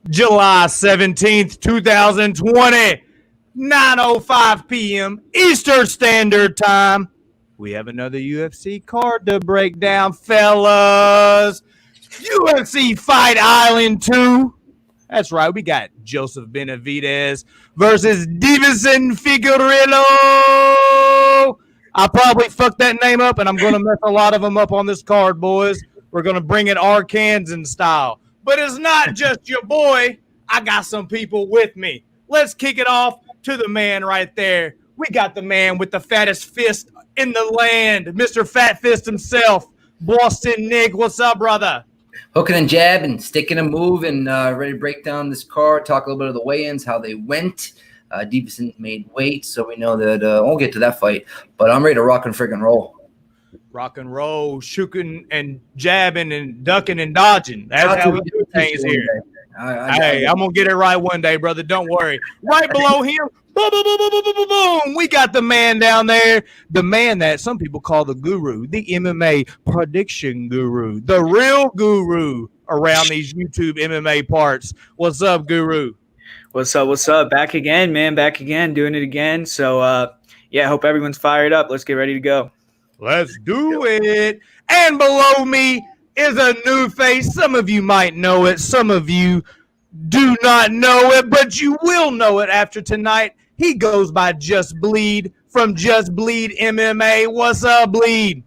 July 17th, 2020, 9:05 p.m. Eastern Standard Time. We have another UFC card to break down, fellas. UFC Fight Island 2. That's right, we got Joseph Benavidez versus Dawson Figueiredo. I probably fucked that name up, and I'm going to mess a lot of them up on this card, boys. We're going to bring it Arkansas style. But it's not just your boy. I got some people with me. Let's kick it off to the man right there. We got the man with the fattest fist in the land, Mr. Fat Fist himself, Boston Nick. What's up, brother? Hooking and jabbing, sticking a move, and ready to break down this card, talk a little bit of the weigh-ins, how they went. Dawson made weight, so we know that we'll get to that fight. But I'm ready to rock and friggin' roll. Rock and roll, shooting and jabbing and ducking and dodging. That's how we do things here. Hey, I'm going to get it right one day, brother. Don't worry. Right below him, boom, boom, boom, boom, boom, boom, boom. We got the man down there, the man that some people call the guru, the MMA Prediction Guru, the real guru around these YouTube MMA parts. What's up, guru? What's up? What's up? Back again, man. Back again, doing it again. So, yeah, I hope everyone's fired up. Let's get ready to go. Let's do it. And below me is a new face. Some of you might know it. Some of you do not know it, but you will know it after tonight. He goes by Just Bleed from Just Bleed MMA. What's up, Bleed?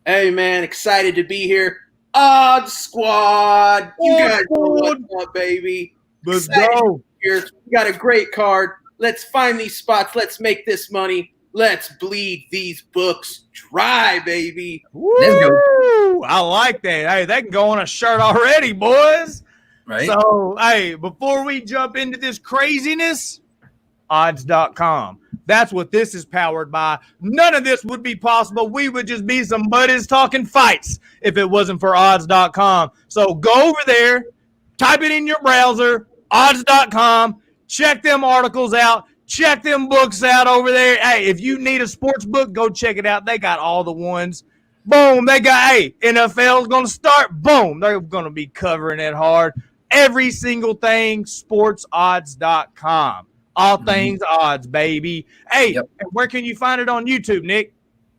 Hey, man. Excited to be here. Odd Squad. You guys know what's up, baby. Let's go. Here. We got a great card. Let's find these spots. Let's make this money. Let's bleed these books dry, baby. Woo! I like that. Hey, they can go on a shirt already, boys. Right. So, hey, before we jump into this craziness, odds.com. That's what this is powered by. None of this would be possible. We would just be some buddies talking fights if it wasn't for odds.com. So go over there, type it in your browser, odds.com, check them articles out. Check them books out over there. Hey, if you need a sports book, go check it out. They got all the ones. Boom. They got, hey, NFL's going to start. Boom. They're going to be covering it hard. Every single thing, sportsodds.com. All things odds, baby. Hey, where can you find it on YouTube, Nick?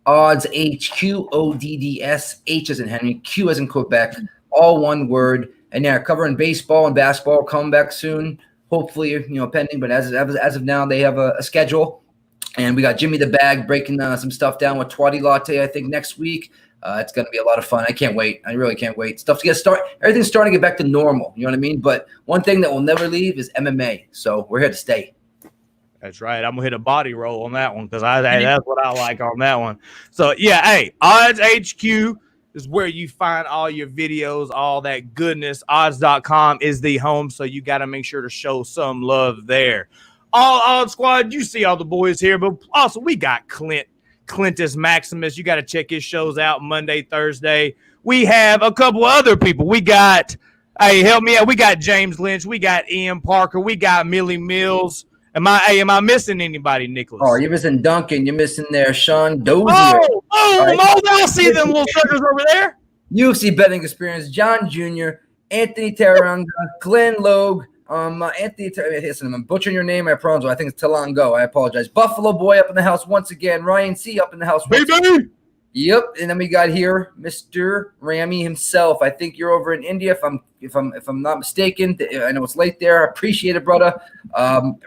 Odds, HQ, ODDS, H as in Henry, Q as in Quebec, all one word. And yeah, covering baseball and basketball, coming back soon. Hopefully, pending, but as of now, they have a schedule. And we got Jimmy the Bag breaking some stuff down with Twatty Latte, I think, next week. It's going to be a lot of fun. I can't wait. I really can't wait. Stuff to get started. Everything's starting to get back to normal. You know what I mean? But one thing that will never leave is MMA. So we're here to stay. That's right. I'm going to hit a body roll on that one because that's what I like on that one. So, yeah, hey, Odds HQ is where you find all your videos, all that goodness. Odds.com is the home, so you got to make sure to show some love there. All Odds Squad, you see all the boys here, but also we got Clint. Clintus Maximus. You got to check his shows out Monday, Thursday. We have a couple other people. We got, hey, help me out. We got James Lynch. We got Ian Parker. We got Millie Mills. Am I missing anybody, Nicholas? Oh, you're missing Duncan. You're missing there Sean Dozier. I see them little suckers over there. UFC betting experience, John Jr., Anthony Tarranga, Glenn Logue, listen, I'm butchering your name. I promise. I think it's Talango. I apologize. Buffalo Boy up in the house once again. Ryan C. up in the house. Baby! Yep, and then we got here Mr. Ramy himself. I think you're over in India, if I'm not mistaken. I know it's late there. I appreciate it, brother.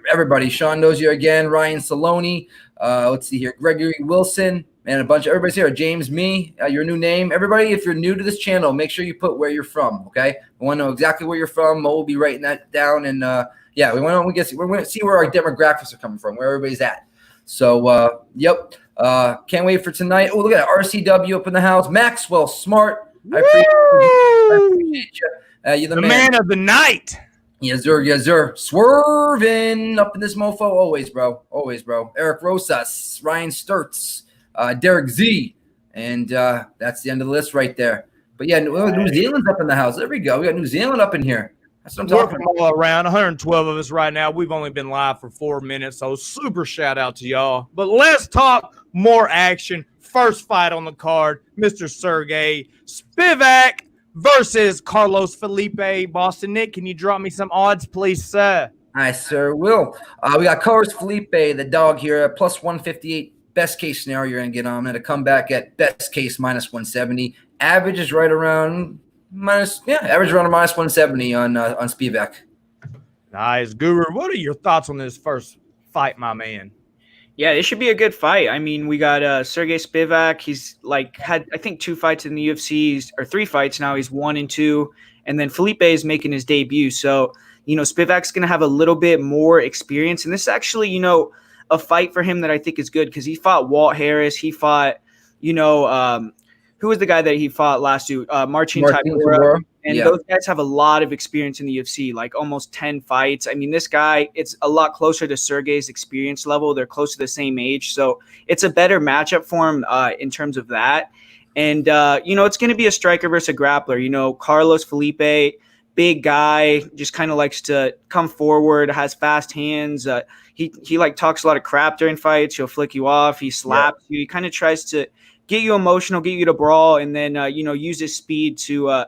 Everybody, Sean knows you again. Ryan Saloni. Let's see here, Gregory Wilson, and a bunch of everybody's here. James, me, your new name. Everybody, if you're new to this channel, make sure you put where you're from. Okay, we want to know exactly where you're from. Mo will be writing that down, and yeah, we're going to see where our demographics are coming from, where everybody's at. So, yep. Can't wait for tonight. Oh, look at that. RCW up in the house. Maxwell Smart. I appreciate you. You're the man of the night. Yes, sir. Yes, sir. Swerving up in this mofo. Always, bro. Always, bro. Eric Rosas, Ryan Sturtz, Derek Z. And that's the end of the list right there. But yeah, New Zealand's up in the house. There we go. We got New Zealand up in here. That's what I'm talking about. All around 112 of us right now. We've only been live for 4 minutes, so super shout out to y'all. But let's talk more action. First fight on the card, Mr. Sergey Spivak versus Carlos Felipe. Boston Nick, can you drop me some odds, please, sir? I sir will. We got Carlos Felipe, the dog here, at plus 158. Best case scenario, you're going to get on. And a comeback at best case minus 170. Average is right around average around minus 170 on Spivak. Nice. Guru, what are your thoughts on this first fight, my man? Yeah, it should be a good fight. I mean, we got Sergey Spivak. He's had, I think, 2 fights in the UFC, or 3 fights now. He's 1-2. And then Felipe is making his debut. So, Spivak's going to have a little bit more experience. And this is actually, a fight for him that I think is good because he fought Walt Harris. He fought, who was the guy that he fought last year? Marcin Tybura. And those guys have a lot of experience in the UFC, like almost 10 fights. I mean, this guy, it's a lot closer to Sergey's experience level. They're close to the same age. So it's a better matchup for him in terms of that. And, it's going to be a striker versus a grappler. Carlos Felipe, big guy, just kind of likes to come forward, has fast hands. He talks a lot of crap during fights. He'll flick you off. He slaps you. He kind of tries to get you emotional, get you to brawl, and then, use his speed to,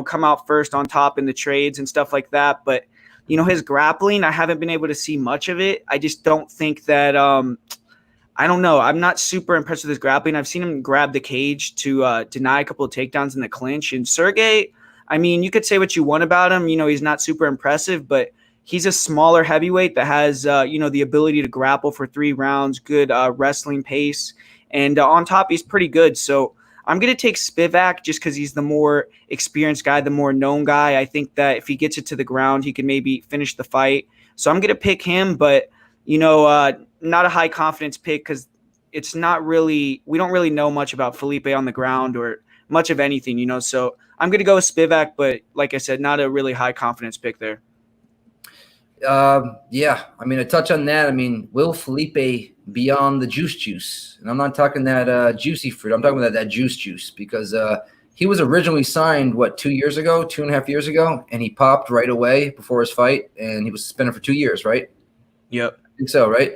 come out first on top in the trades and stuff like that. But, his grappling, I haven't been able to see much of it. I just don't think that I don't know. I'm not super impressed with his grappling. I've seen him grab the cage to deny a couple of takedowns in the clinch. And Sergey, I mean, you could say what you want about him. He's not super impressive, but he's a smaller heavyweight that has, the ability to grapple for 3 rounds, good wrestling pace. And on top, he's pretty good. So I'm going to take Spivak just because he's the more experienced guy, the more known guy. I think that if he gets it to the ground, he can maybe finish the fight. So I'm going to pick him, but, not a high confidence pick because it's not really – we don't really know much about Felipe on the ground or much of anything, So I'm going to go with Spivak, but like I said, not a really high confidence pick there. I mean, a touch on that. I mean, will Felipe be on the juice? And I'm not talking that juicy fruit. I'm talking about that juice because he was originally signed, 2.5 years ago, and he popped right away before his fight, and he was suspended for 2 years, right? Yep. I think so, right?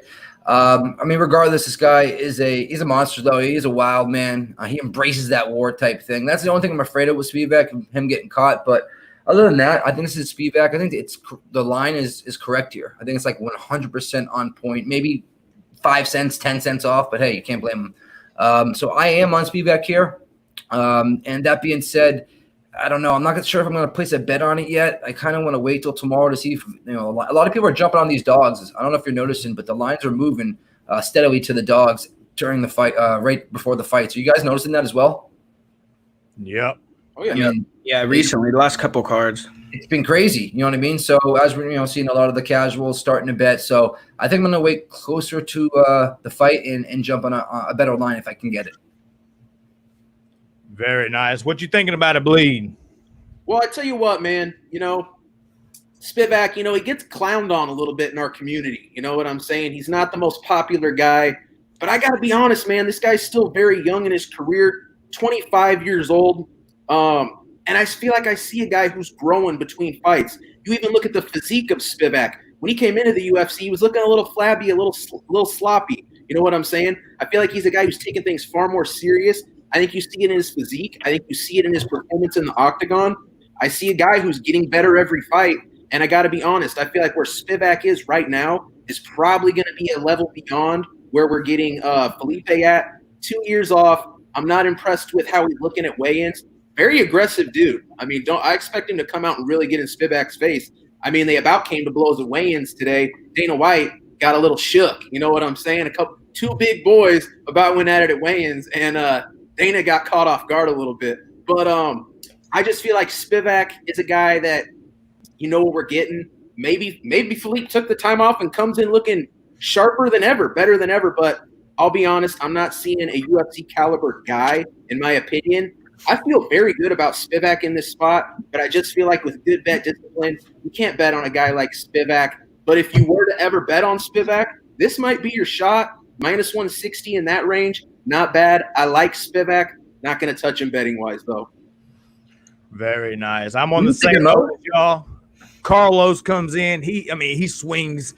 I mean, regardless, this guy he's a monster, though. He's a wild man. He embraces that war type thing. That's the only thing I'm afraid of with Spivak, him getting caught, but other than that, I think this is Spivak. I think the line is correct here. I think it's like 100% on point, maybe 5 cents, 10 cents off, but hey, you can't blame him. So I am on Spivak here. And that being said, I don't know. I'm not sure if I'm going to place a bet on it yet. I kind of want to wait till tomorrow to see if, a lot of people are jumping on these dogs. I don't know if you're noticing, but the lines are moving steadily to the dogs during the fight, right before the fight. So you guys noticing that as well? Yep. Oh, yeah. Yeah, recently, the last couple cards. It's been crazy, you know what I mean? So as we're seeing a lot of the casuals starting to bet. So I think I'm going to wait closer to the fight and jump on a better line if I can get it. Very nice. What you thinking about a bleed? Well, I tell you what, man, Spivak, he gets clowned on a little bit in our community. You know what I'm saying? He's not the most popular guy, but I got to be honest, man, this guy's still very young in his career, 25 years old. And I feel like I see a guy who's growing between fights. You even look at the physique of Spivak. When he came into the UFC, he was looking a little flabby, a little sloppy. You know what I'm saying? I feel like he's a guy who's taking things far more serious. I think you see it in his physique. I think you see it in his performance in the octagon. I see a guy who's getting better every fight. And I got to be honest, I feel like where Spivak is right now is probably going to be a level beyond where we're getting Felipe at. 2 years off. I'm not impressed with how he's looking at weigh-ins. Very aggressive dude. I mean, I expect him to come out and really get in Spivak's face. I mean, they about came to blows at weigh-ins today. Dana White got a little shook. You know what I'm saying? Two big boys about went at it at weigh-ins, and Dana got caught off guard a little bit. But I just feel like Spivak is a guy that what we're getting. Maybe Felipe took the time off and comes in looking sharper than ever, better than ever. But I'll be honest, I'm not seeing a UFC caliber guy, in my opinion. I feel very good about Spivak in this spot, but I just feel like with good bet discipline, you can't bet on a guy like Spivak. But if you were to ever bet on Spivak, this might be your shot. Minus 160 in that range, not bad. I like Spivak. Not going to touch him betting-wise, though. Very nice. I'm on the same boat with y'all. Carlos comes in. He swings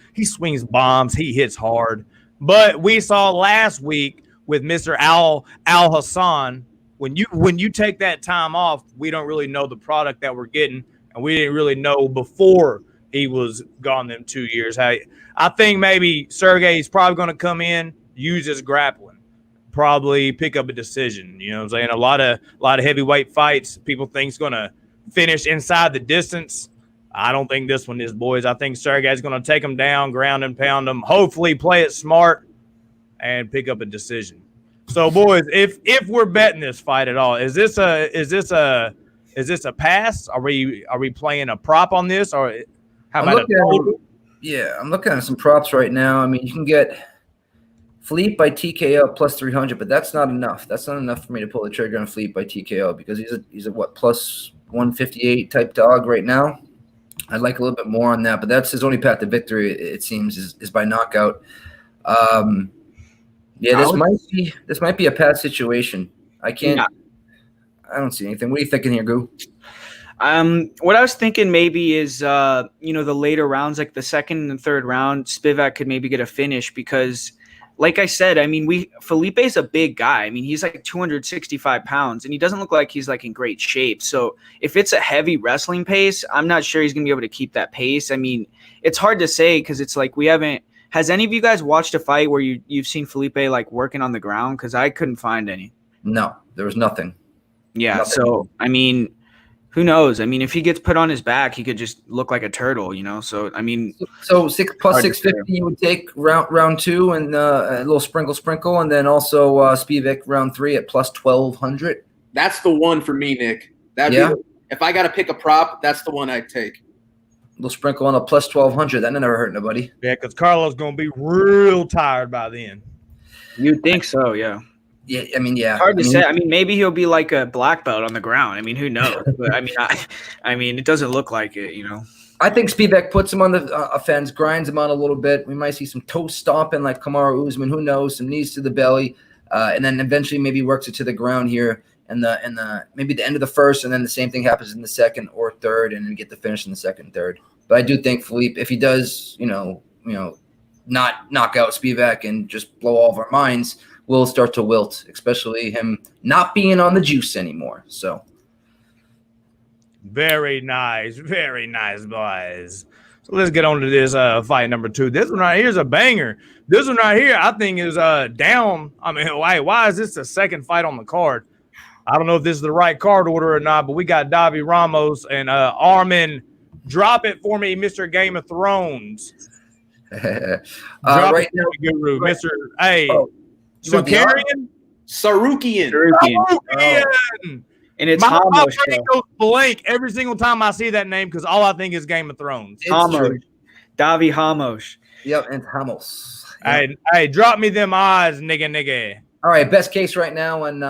bombs. He hits hard. But we saw last week with Mr. Al Hassan when you take that time off, we don't really know the product that we're getting, and we didn't really know before he was gone them 2 years. I think maybe Sergey's probably going to come in, use his grappling, probably pick up a decision. You know what I'm saying? A lot of heavyweight fights, people think it's going to finish inside the distance. I don't think this one is, boys. I think Sergey's going to take him down, ground and pound him, hopefully play it smart, and pick up a decision. So, boys, if we're betting this fight at all, is this a pass? Are we playing a prop on this, or how about I'm looking at some props right now. I mean, you can get Felipe by TKO plus 300, but that's not enough. That's not enough for me to pull the trigger on Felipe by TKO because he's a what, plus 158 type dog right now. I'd like a little bit more on that, but that's his only path to victory. It seems is by knockout. This might be a pass situation. I don't see anything. What are you thinking here, Goo? What I was thinking maybe is, the later rounds, like the second and third round, Spivak could maybe get a finish because, like I said, I mean, Felipe's a big guy. I mean, he's like 265 pounds, and he doesn't look like he's like in great shape. So if it's a heavy wrestling pace, I'm not sure he's going to be able to keep that pace. I mean, it's hard to say because it's like we haven't – has any of you guys watched a fight where you've seen Felipe like working on the ground? Because I couldn't find any. No, there was nothing. Yeah, nothing. So, I mean – who knows? I mean, if he gets put on his back, he could just look like a turtle, you know? So, I mean. So plus 650 you would take round two and a little sprinkle, and then also Spivak round three at plus 1,200. That's the one for me, Nick. If I got to pick a prop, that's the one I'd take. A little sprinkle on a plus 1,200. That never hurt nobody. Yeah, because Carlo's going to be real tired by then. You'd think so, yeah. Yeah, I mean, yeah. Hard to say. I mean, maybe he'll be like a black belt on the ground. I mean, who knows? But I mean, it doesn't look like it, you know. I think Spivak puts him on the fence, grinds him on a little bit. We might see some toe stomping like Kamaru Usman. Who knows? Some knees to the belly, and then eventually maybe works it to the ground here, and the maybe the end of the first, and then the same thing happens in the second or third, and then get the finish in the second and third. But I do think Felipe, if he does, not knock out Spivak and just blow all of our minds, will start to wilt, especially him not being on the juice anymore. So very nice, boys. So let's get on to this fight number 2. This one right here is a banger. This one right here, I think, is down. I mean, why is this the second fight on the card? I don't know if this is the right card order or not, but we got Davi Ramos and Armin. Drop it for me, Mr. Game of Thrones. Right now, Guru, Mr. Hey. Tsarukyan? Tsarukyan. And it's my Ramos. brain goes blank every single time I see that name because all I think is Game of Thrones. Davi Ramos. Yep, and Ramos. Yep. Hey, drop me them odds, nigga. All right, best case right now on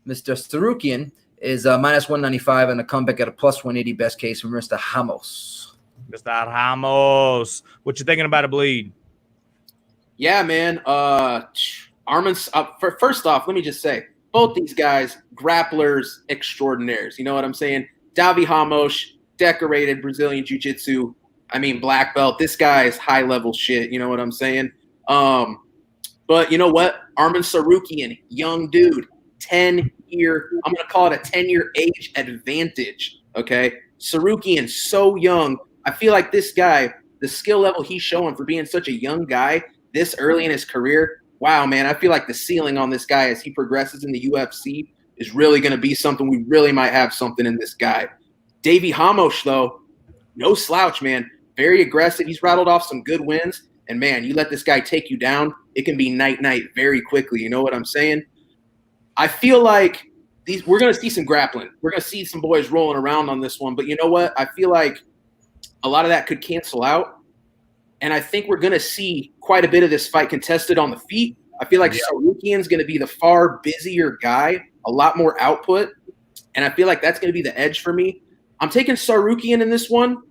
Mr. Tsarukyan is minus 195 and a comeback at a plus 180 best case from Mr. Ramos. Mr. Ramos. What you thinking about a bleed? Yeah, man. Armin's first off, let me just say, both these guys, grapplers extraordinaires. You know what I'm saying? Davi Ramos, decorated Brazilian Jiu-Jitsu. I mean, black belt. This guy is high-level shit. You know what I'm saying? But you know what? Armin Tsarukyan, young dude, 10-year. I'm going to call it a 10-year age advantage, okay? Tsarukyan, so young. I feel like this guy, the skill level he's showing for being such a young guy this early in his career, wow, man, I feel like the ceiling on this guy as he progresses in the UFC is really going to be something. We really might have something in this guy. Davi Ramos, though, no slouch, man. Very aggressive. He's rattled off some good wins. And, man, you let this guy take you down, it can be night-night very quickly. You know what I'm saying? I feel like we're going to see some grappling. We're going to see some boys rolling around on this one. But you know what? I feel like a lot of that could cancel out. And I think we're going to see quite a bit of this fight contested on the feet. I feel like Tsarukyan's going to be the far busier guy, a lot more output. And I feel like that's going to be the edge for me. I'm taking Tsarukyan in this one,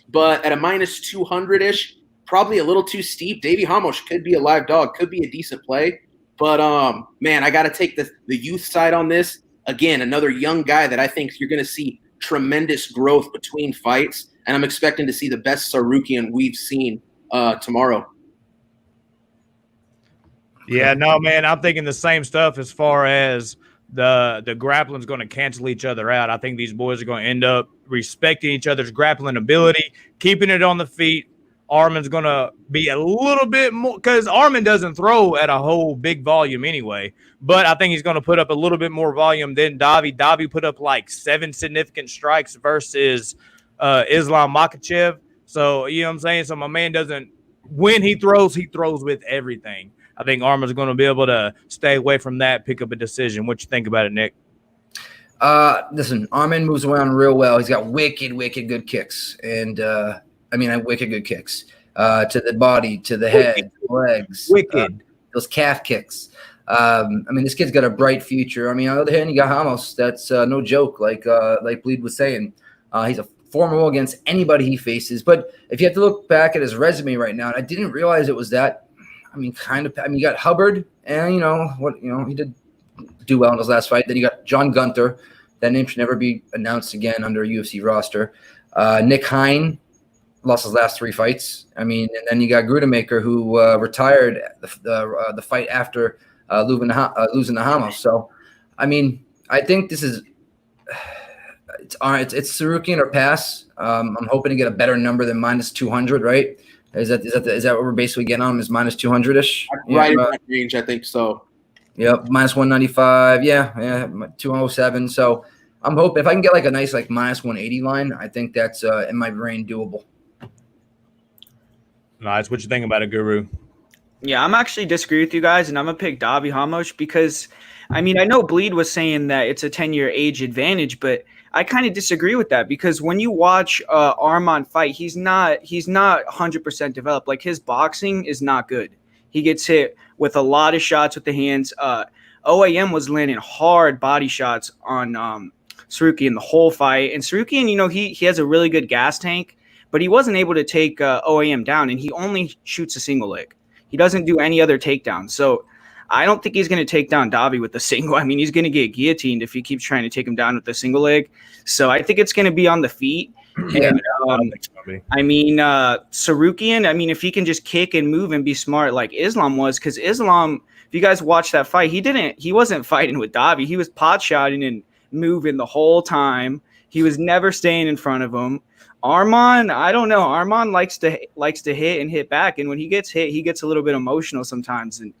but at a minus 200-ish, probably a little too steep. Davi Ramos could be a live dog, could be a decent play. But, man, I got to take the youth side on this. Again, another young guy that I think you're going to see tremendous growth between fights. And I'm expecting to see the best Tsarukyan we've seen tomorrow. Yeah, no, man, I'm thinking the same stuff as far as the grappling's going to cancel each other out. I think these boys are going to end up respecting each other's grappling ability, keeping it on the feet. Armin's going to be a little bit more, because Armin doesn't throw at a whole big volume anyway, but I think he's going to put up a little bit more volume than Davi. Davi put up like 7 significant strikes versus Islam Makhachev. So, you know what I'm saying? So my man doesn't, when he throws with everything. I think Armin's going to be able to stay away from that, pick up a decision. What you think about it, Nick? Listen, Armin moves around real well. He's got wicked good kicks. And, wicked good kicks to the body, to the head, legs. Wicked. Those calf kicks. This kid's got a bright future. On the other hand, you got Ramos. That's no joke, like Bleed was saying. He's a formidable against anybody he faces. But if you have to look back at his resume right now, I didn't realize it was that. You got Hubbard, and he did do well in his last fight. Then you got John Gunther. That name should never be announced again under a UFC roster. Nick Hine lost his last 3 fights. And then you got Grudemaker, who retired the fight after losing to Ramos. So, I think this is it's Tsarukyan or pass. I'm hoping to get a better number than -200, right? Is that what we're basically getting on him, is -200-ish? Right in that range, I think so. Yep, -195. Yeah, 207. So I'm hoping if I can get like a nice like -180 line, I think that's in my brain doable. Nice. What you think about it, Guru? Yeah, I'm actually disagree with you guys, and I'm gonna pick Davi Ramos because, I know Bleed was saying that it's a 10-year age advantage, but I kind of disagree with that because when you watch Arman fight, he's not 100% developed. Like, his boxing is not good. He gets hit with a lot of shots with the hands. OAM was landing hard body shots on Tsarukyan the whole fight, and Tsarukyan, he has a really good gas tank, but he wasn't able to take OAM down, and he only shoots a single leg. He doesn't do any other takedowns. So I don't think he's going to take down Davi with a single. He's going to get guillotined if he keeps trying to take him down with a single leg. So I think it's going to be on the feet. Yeah, and, Tsarukyan, if he can just kick and move and be smart like Islam was, because Islam, if you guys watch that fight, he wasn't fighting with Davi. He was pot shotting and moving the whole time. He was never staying in front of him. Arman, I don't know. Arman likes to hit and hit back, and when he gets hit, he gets a little bit emotional sometimes. And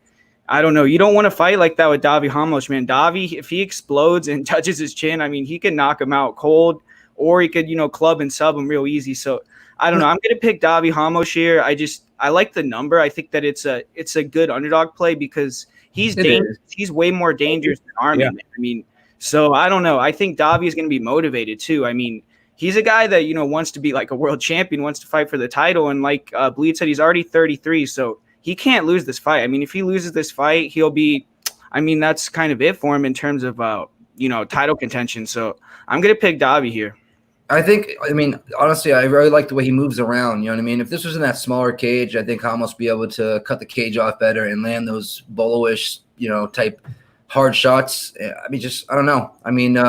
I don't know. You don't want to fight like that with Davi Ramos, man. Davi, if he explodes and touches his chin, he can knock him out cold, or he could, club and sub him real easy. So I don't know. I'm going to pick Davi Ramos here. I like the number. I think that it's a good underdog play because he's dangerous. He's way more dangerous than Armin. Yeah. So I don't know. I think Davi is going to be motivated too. He's a guy that, wants to be like a world champion, wants to fight for the title. And like Bleed said, he's already 33. So he can't lose this fight. If he loses this fight, he'll be, that's kind of it for him in terms of, title contention. So I'm going to pick Davi here. I think, honestly, I really like the way he moves around. You know what I mean? If this was in that smaller cage, I think I'll almost be able to cut the cage off better and land those bolo-ish, type hard shots. I don't know.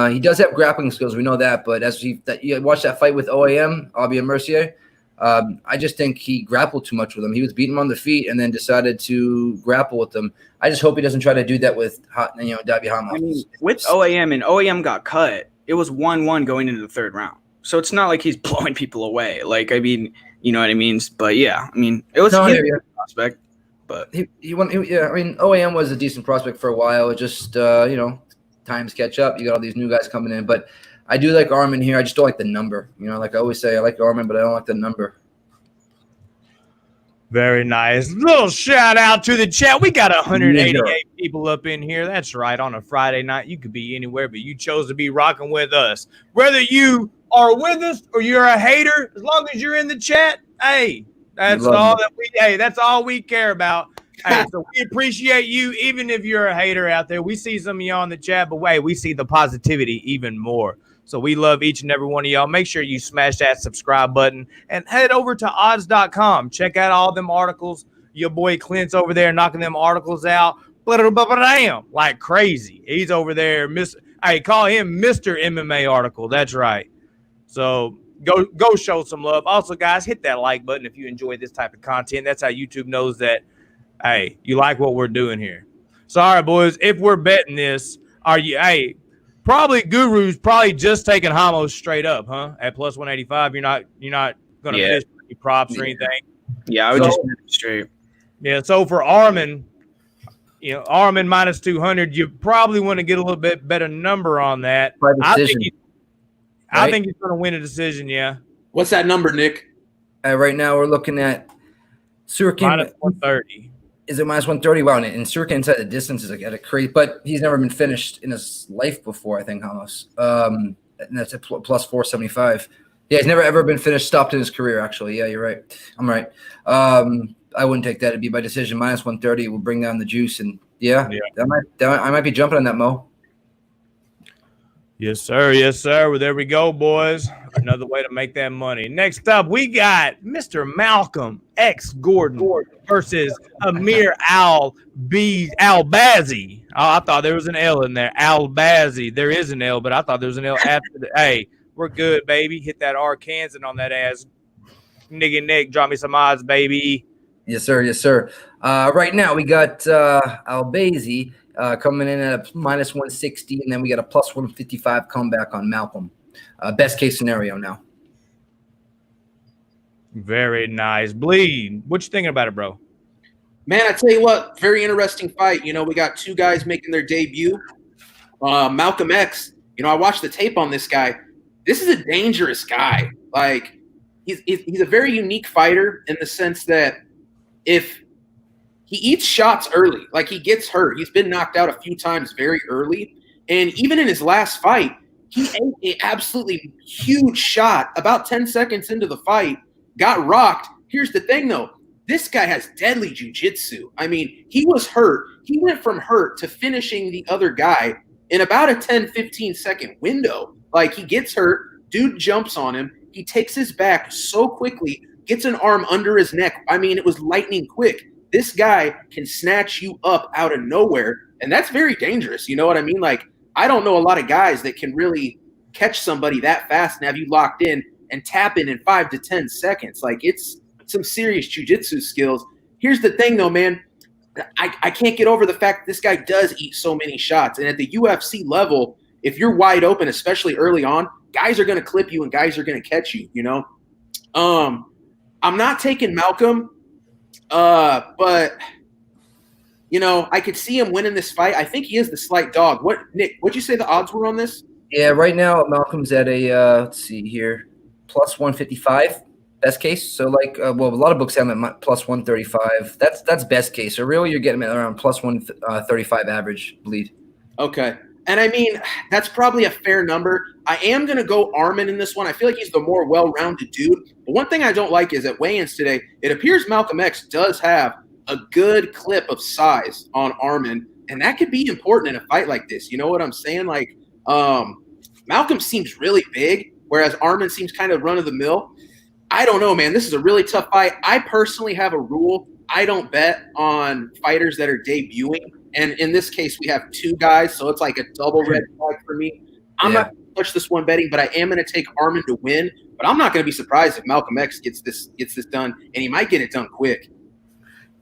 He does have grappling skills. We know that. But as you watch that fight with OAM, Aubin Mercier, I just think he grappled too much with him. He was beating him on the feet and then decided to grapple with them. I just hope he doesn't try to do that with Davi Ramos. With OAM, and OAM got cut, it was 1-1 going into the third round. So it's not like he's blowing people away. You know what I mean? But yeah, it was a prospect. But OAM was a decent prospect for a while. It just times catch up. You got all these new guys coming in, but I do like Armin here. I just don't like the number. Like I always say, I like Armin, but I don't like the number. Very nice. Little shout out to the chat. We got 188 people up in here. That's right. On a Friday night, you could be anywhere, but you chose to be rocking with us. Whether you are with us or you're a hater, as long as you're in the chat, hey, that's all we care about. Hey, so we appreciate you, even if you're a hater out there. We see some of y'all in the chat, but wait, we see the positivity even more. So we love each and every one of y'all. Make sure you smash that subscribe button and head over to odds.com. Check out all them articles. Your boy Clint's over there knocking them articles out. Like crazy. He's over there. Call him Mr. MMA Article. That's right. So go show some love. Also, guys, hit that like button if you enjoy this type of content. That's how YouTube knows that, hey, you like what we're doing here. So, all right, boys, if we're betting this, Are you? Hey, probably Guru's probably just taking Ramos straight up, huh? At plus 185, you're not going to fish any props or anything. Yeah, I would just straight. Yeah. So for Arman, Arman minus 200, you probably want to get a little bit better number on that. I think he's going to win a decision. Yeah. What's that number, Nick? Right now we're looking at Tsarukyan minus 130. Is it minus 130? Wow, and Tsarukyan inside the distance is like at a crazy, but he's never been finished in his life before, I think, Ramos. And that's at plus 475. Yeah, he's never ever been stopped in his career, actually. Yeah, you're right. I'm right. I wouldn't take that. It'd be by decision. Minus 130 will bring down the juice. And I might be jumping on that, Mo. Yes, sir. Yes, sir. Well, there we go, boys. Another way to make that money. Next up, we got Mr. Malcolm X Gordon versus Amir Albazi. Oh, I thought there was an L in there. Albazi. There is an L, but I thought there was an L after the A. We're good, baby. Hit that Arkansas on that ass. Nigga Nick, drop me some odds, baby. Yes, sir. Yes, sir. Right now, we got Albazi coming in at a minus 160, and then we got a plus 155 comeback on Malcolm. Best case scenario now. Very nice. Bleed. What you thinking about it, bro? Man, I tell you what, very interesting fight. We got two guys making their debut. Malcolm X, I watched the tape on this guy. This is a dangerous guy. Like, he's a very unique fighter in the sense that if he eats shots early, like he gets hurt. He's been knocked out a few times very early. And even in his last fight, he ate an absolutely huge shot about 10 seconds into the fight, got rocked. Here's the thing, though. This guy has deadly jiu-jitsu. I mean, he was hurt. He went from hurt to finishing the other guy in about a 10, 15-second window. Like, he gets hurt, dude jumps on him, he takes his back so quickly, gets an arm under his neck. I mean, it was lightning quick. This guy can snatch you up out of nowhere, and that's very dangerous. You know what I mean? Like, I don't know a lot of guys that can really catch somebody that fast and have you locked in and tap in 5 to 10 seconds. Like, it's some serious jiu-jitsu skills. Here's the thing, though, man. I can't get over the fact that this guy does eat so many shots. And at the UFC level, if you're wide open, especially early on, guys are going to clip you and guys are going to catch you, I'm not taking Malcolm, but, I could see him winning this fight. I think he is the slight dog. Nick, what'd you say the odds were on this? Yeah, right now Malcolm's at a, let's see here, plus 155. Best case. So, a lot of books have him at plus 135. That's best case. So, really, you're getting him at around plus 135 average bleed. Okay. And, I mean, that's probably a fair number. I am going to go Arman in this one. I feel like he's the more well-rounded dude. But one thing I don't like is at weigh-ins today, it appears Malcolm X does have a good clip of size on Arman, and that could be important in a fight like this. You know what I'm saying? Like, Malcolm seems really big, whereas Arman seems kind of run-of-the-mill. I don't know, man. This is a really tough fight. I personally have a rule. I don't bet on fighters that are debuting. And in this case, we have two guys, so it's like a double red flag for me. I'm not going to touch this one betting, but I am going to take Arman to win. But I'm not going to be surprised if Malcolm X gets this done, and he might get it done quick.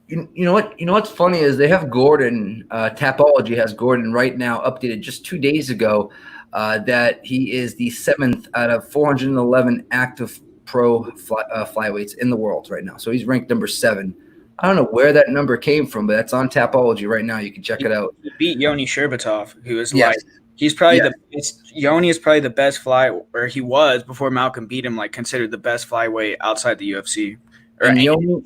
You know what? You know what's funny is they have Gordon. Tapology has Gordon right now updated just 2 days ago that he is the 7th out of 411 active pro flyweights in the world right now. So he's ranked number 7. I don't know where that number came from, but that's on Tapology right now. You can check it out. He beat Yoni Sherbatov, who is he's probably Yoni is probably the best or he was before Malcolm beat him, considered the best flyweight outside the UFC. And Yoni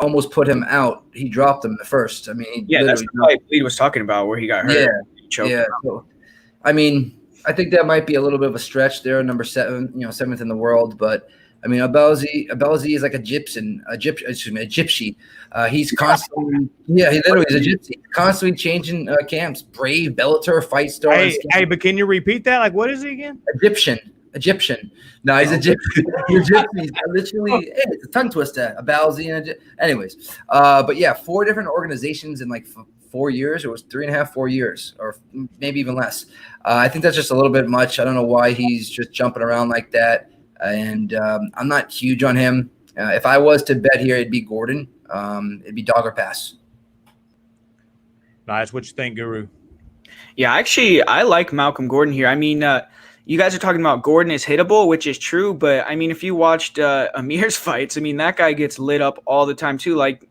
almost put him out. He dropped him the first. I mean, that's the fight Bleed was talking about where he got hurt. Yeah. So, I mean, I think that might be a little bit of a stretch there, number 7, 7th in the world, but I mean, Albazi is like a gypsy. He's constantly, he literally is a gypsy, constantly changing camps. Brave, Bellator, Fight Stars. Hey, but can you repeat that? Like, what is he again? Egyptian. No, he's a gypsy. You're gypsies. Literally, it's a tongue twister. Albazi. Anyways, but yeah, 4 different organizations in 4 years. It was 3.5, 4 years, or maybe even less. I think that's just a little bit much. I don't know why he's just jumping around like that. And I'm not huge on him. If I was to bet here, it'd be Gordon. It'd be dog or pass. Nice. What you think, Guru? Yeah, actually, I like Malcolm Gordon here. I mean, you guys are talking about Gordon is hittable, which is true. But, I mean, if you watched Amir's fights, I mean, that guy gets lit up all the time, too. Like,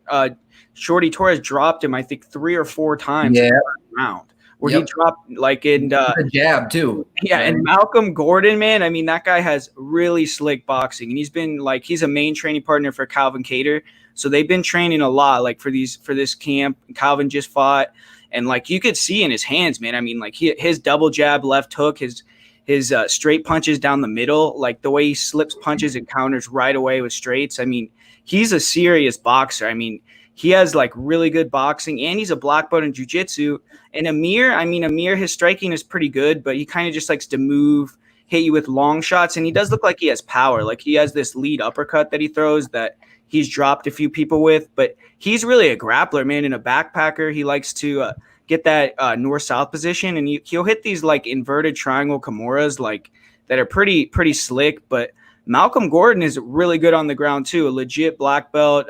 Shorty Torres dropped him, I think, 3 or 4 times in the first round. Where he dropped, like, in a jab, too. Yeah, and Malcolm Gordon, man, I mean, that guy has really slick boxing. And he's been, like, he's a main training partner for Calvin Kattar. So they've been training a lot, like, for this camp. Calvin just fought. And, like, you could see in his hands, man. I mean, like, his double jab, left hook, his straight punches down the middle, like the way he slips punches and counters right away with straights. I mean, he's a serious boxer. I mean, he has, like, really good boxing, and he's a black belt in jiu-jitsu. And Amir, his striking is pretty good, but he kind of just likes to move, hit you with long shots, and he does look like he has power. Like, he has this lead uppercut that he throws that he's dropped a few people with, but he's really a grappler, man, and a backpacker. He likes to get that north-south position, and he'll hit these, like, inverted triangle Kimuras, like, that are pretty slick. But Malcolm Gordon is really good on the ground, too, a legit black belt,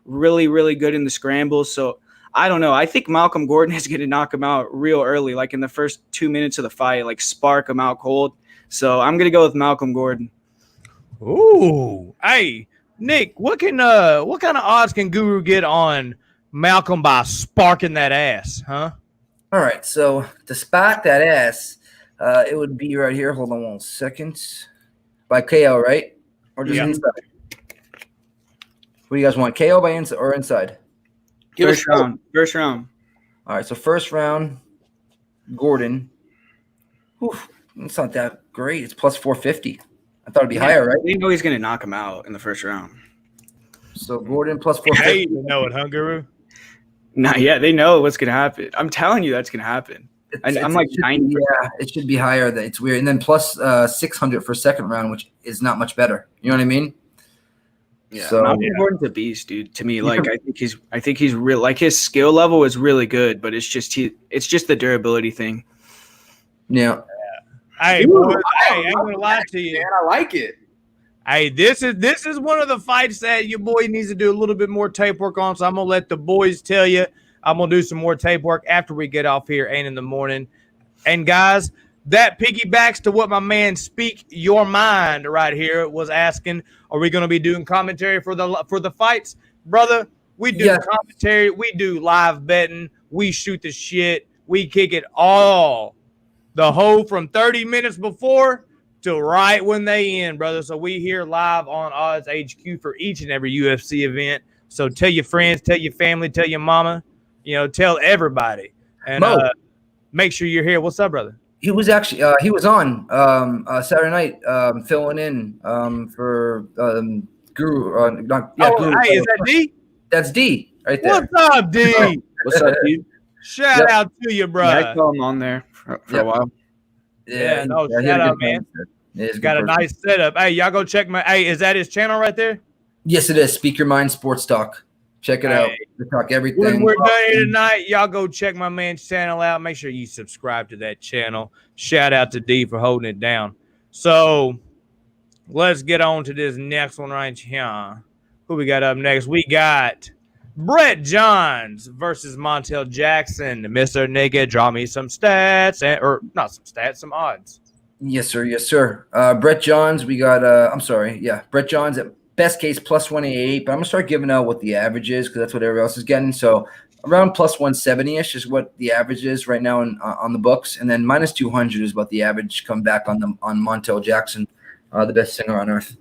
really, really good in the scrambles. So I don't know. I think Malcolm Gordon is going to knock him out real early, like in the first 2 minutes of the fight, like spark him out cold. So I'm going to go with Malcolm Gordon. Ooh. Hey, Nick, what kind of odds can Guru get on Malcolm by sparking that ass, huh? All right, so to spark that ass, it would be right here. Hold on 1 second. By KO, right? Or just inside? What do you guys want, KO by inside or inside? First round. All right, so first round, Gordon. Oof, it's not that great. It's plus 450. I thought it'd be higher, right? They know he's going to knock him out in the first round. So Gordon plus 450. Hey, you know it, huh, Guru? Not yet. They know what's going to happen. I'm telling you that's going to happen. I'm like 90. Yeah, it should be higher. It's weird. And then plus 600 for second round, which is not much better. You know what I mean? Yeah, so Malcolm Gordon's a beast, dude. To me, like I think he's real. Like his skill level is really good, but it's just the durability thing. Yeah. Hey, boys, I ain't gonna lie to you. Man, I like it. Hey, this is one of the fights that your boy needs to do a little bit more tape work on. So I'm gonna let the boys tell you. I'm gonna do some more tape work after we get off here 8 in the morning. And guys, that piggybacks to what my man Speak Your Mind right here was asking. Are we going to be doing commentary for the fights? Brother, we do commentary. We do live betting. We shoot the shit. We kick it all. The whole from 30 minutes before to right when they end, brother. So we here live on Odds HQ for each and every UFC event. So tell your friends, tell your family, tell your mama, tell everybody. And make sure you're here. What's up, brother? He was actually he was on Saturday night filling in for Guru. Guru. Hey, is that D? That's D right there. What's up, D? What's up, dude? Shout out to you, bro. Yeah, I saw him on there for a while. Yeah, shout out, man. He's got a nice setup. Hey, y'all go check is that his channel right there? Yes, it is. Speak Your Mind Sports Talk. Check it out. We talk everything. When we're done here tonight, y'all go check my man's channel out. Make sure you subscribe to that channel. Shout out to D for holding it down. So let's get on to this next one right here. Who we got up next? We got Brett Johns versus Montel Jackson. Mr. Nigga, draw me some stats. Some odds. Yes, sir. Yes, sir. Brett Johns, we got Brett Johns at best case plus 188, but I'm gonna start giving out what the average is because that's what everybody else is getting. So around plus 170-ish is what the average is right now on the books, and then minus 200 is what the average come back on Montel Jackson, the best singer on earth.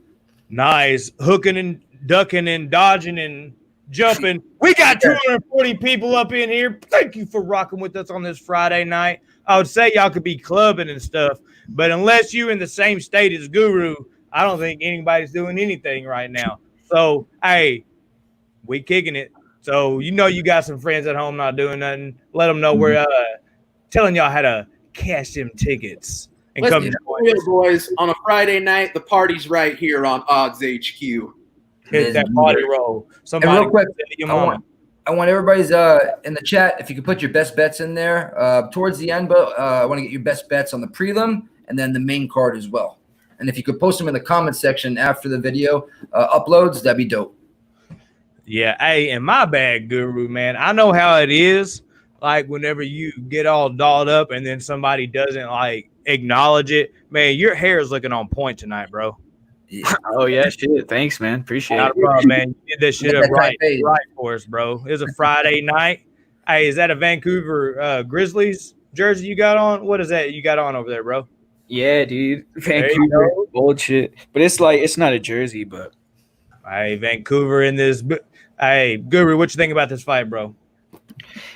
Nice hooking and ducking and dodging and jumping. We got 240 people up in here. Thank you for rocking with us on this Friday night. I would say y'all could be clubbing and stuff, but unless you're in the same state as Guru, I don't think anybody's doing anything right now. So, hey, we kicking it. So, you got some friends at home not doing nothing. Let them know we're telling y'all how to cash them tickets. And Let's come get real, boys. On a Friday night, the party's right here on Odds HQ. Hit that party roll. Somebody and real quick, your mama. I want everybody's in the chat, if you could put your best bets in there towards the end, but I want to get your best bets on the prelim and then the main card as well. And if you could post them in the comment section after the video uploads, that'd be dope. Yeah, hey, in my bag, Guru, man, I know how it is. like whenever you get all dolled up and then somebody doesn't like acknowledge it. Man, your hair is looking on point tonight, bro. Yeah. Oh yeah, shit. Thanks, man. Appreciate Not it. a problem, man. You did this shit Get up that tight right fade. for us, bro. It was a Friday night. Hey, is that a Vancouver Grizzlies jersey you got on? What is that you got on over there, bro? Yeah, dude. There you Vancouver go. bullshit. But it's not a jersey, but Hey, Vancouver in this. Hey, Guru, what you think about this fight, bro?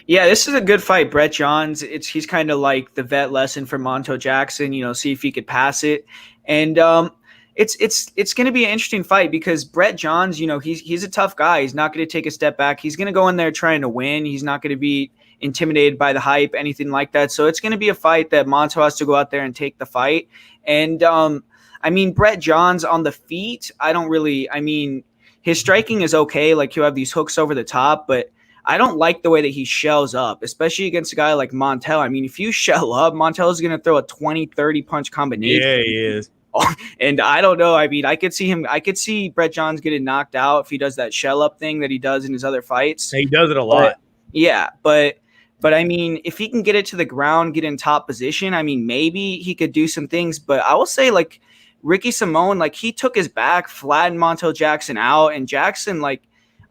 yeah, this is a good fight. Brett Johns, he's kind of like the vet lesson for Monto Jackson, see if he could pass it. And it's going to be an interesting fight because Brett Johns, he's a tough guy. He's not going to take a step back. He's going to go in there trying to win. He's not going to be intimidated by the hype, anything like that. So it's going to be a fight that Monto has to go out there and take the fight. And Brett Johns on the feet, his striking is okay. Like he'll have these hooks over the top, but I don't like the way that he shells up, especially against a guy like Montel. If you shell up, Montel is going to throw a 20, 30 punch combination. Yeah, he is. And I don't know. I could see Brett Johns getting knocked out if he does that shell up thing that he does in his other fights. He does it a lot. But if he can get it to the ground, get in top position, maybe he could do some things. But I will say, like, Ricky Simone, like, he took his back, flattened Montel Jackson out, and Jackson, like,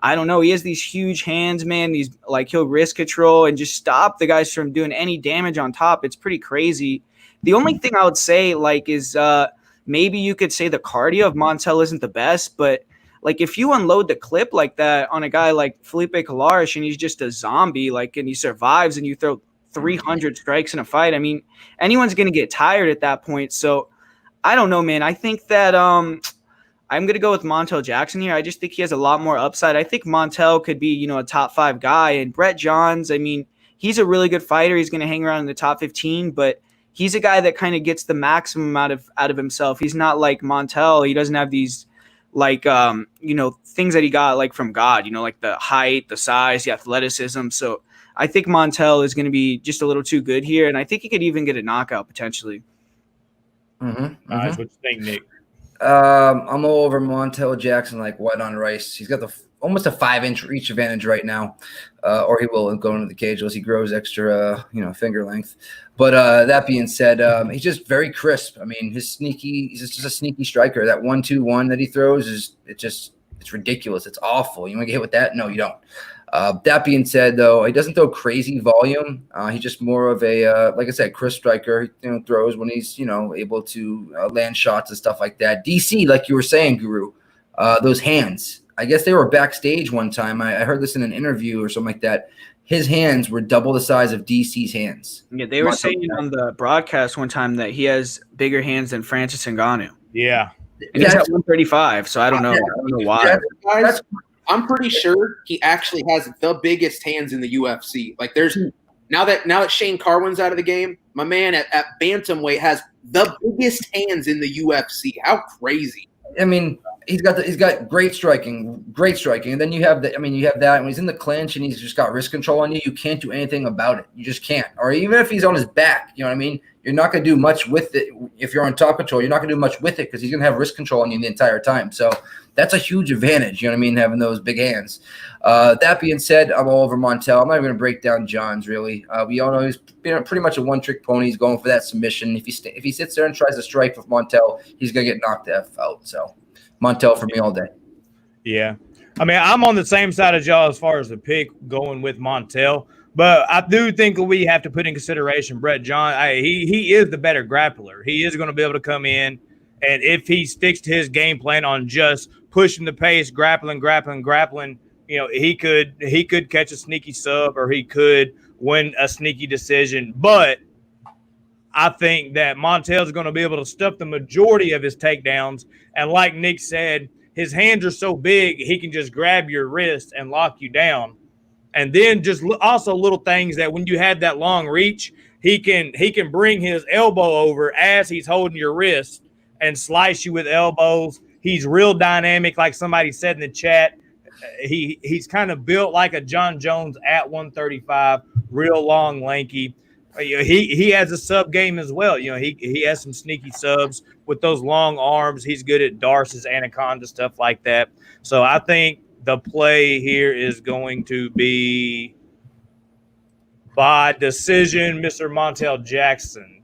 I don't know, he has these huge hands, man. These, like, he'll wrist control and just stop the guys from doing any damage on top. It's pretty crazy. The only thing I would say, like, is maybe you could say the cardio of Montel isn't the best, but like if you unload the clip like that on a guy like Felipe Colares and he's just a zombie, like, and he survives and you throw 300 strikes in a fight, anyone's going to get tired at that point. So I don't know, man. I think that I'm going to go with Montel Jackson here. I just think he has a lot more upside. I think Montel could be, a top 5 guy, and Brett Johns, he's a really good fighter. He's going to hang around in the top 15, but he's a guy that kind of gets the maximum out of himself. He's not like Montel. He doesn't have these like things that he got like from God, like the height, the size, the athleticism. So I think Montel is going to be just a little too good here, and I think he could even get a knockout potentially. Nice. What you think, Nick? I'm all over Montel Jackson like white on rice. He's got almost a 5-inch reach advantage right now, or he will go into the cage as he grows extra, finger length. But that being said, he's just very crisp. He's just a sneaky striker. That 1-2-1 that he throws it's ridiculous. It's awful. You want to get hit with that? No, you don't. That being said, though, he doesn't throw crazy volume. He's just more of a, like I said, crisp striker. He throws when he's, able to land shots and stuff like that. DC, like you were saying, Guru, those hands. I guess they were backstage one time. I heard this in an interview or something like that. His hands were double the size of DC's hands. Yeah, they were saying on the broadcast one time that he has bigger hands than Francis Ngannou. Yeah. And he's at 135, so I don't know. I don't know why. Guys, I'm pretty sure he actually has the biggest hands in the UFC. Like there's now that Shane Carwin's out of the game, my man at bantamweight has the biggest hands in the UFC. How crazy! He's got great striking, and then you have that when he's in the clinch and he's just got wrist control on you. You can't do anything about it. You just can't. Or even if he's on his back, you're not going to do much with it. If you're on top control, you're not going to do much with it because he's going to have wrist control on you the entire time. So that's a huge advantage. Having those big hands. That being said, I'm all over Montel. I'm not even going to break down Johns really. We all know he's been pretty much a one-trick pony. He's going for that submission. If he sits there and tries to strike with Montel, he's going to get knocked the F out. So Montel for me all day. Yeah. I'm on the same side as y'all as far as the pick going with Montel, but I do think we have to put in consideration Brett John. He is the better grappler. He is going to be able to come in, and if he sticks to his game plan on just pushing the pace, grappling, he could catch a sneaky sub or he could win a sneaky decision. But I think that Montel is going to be able to stuff the majority of his takedowns. And like Nick said, his hands are so big, he can just grab your wrist and lock you down. And then just also little things that when you have that long reach, he can bring his elbow over as he's holding your wrist and slice you with elbows. He's real dynamic, like somebody said in the chat. He's kind of built like a John Jones at 135, real long, lanky. He has a sub game as well. He has some sneaky subs with those long arms. He's good at Darce's anaconda, stuff like that. So I think the play here is going to be by decision, Mr. Montel Jackson.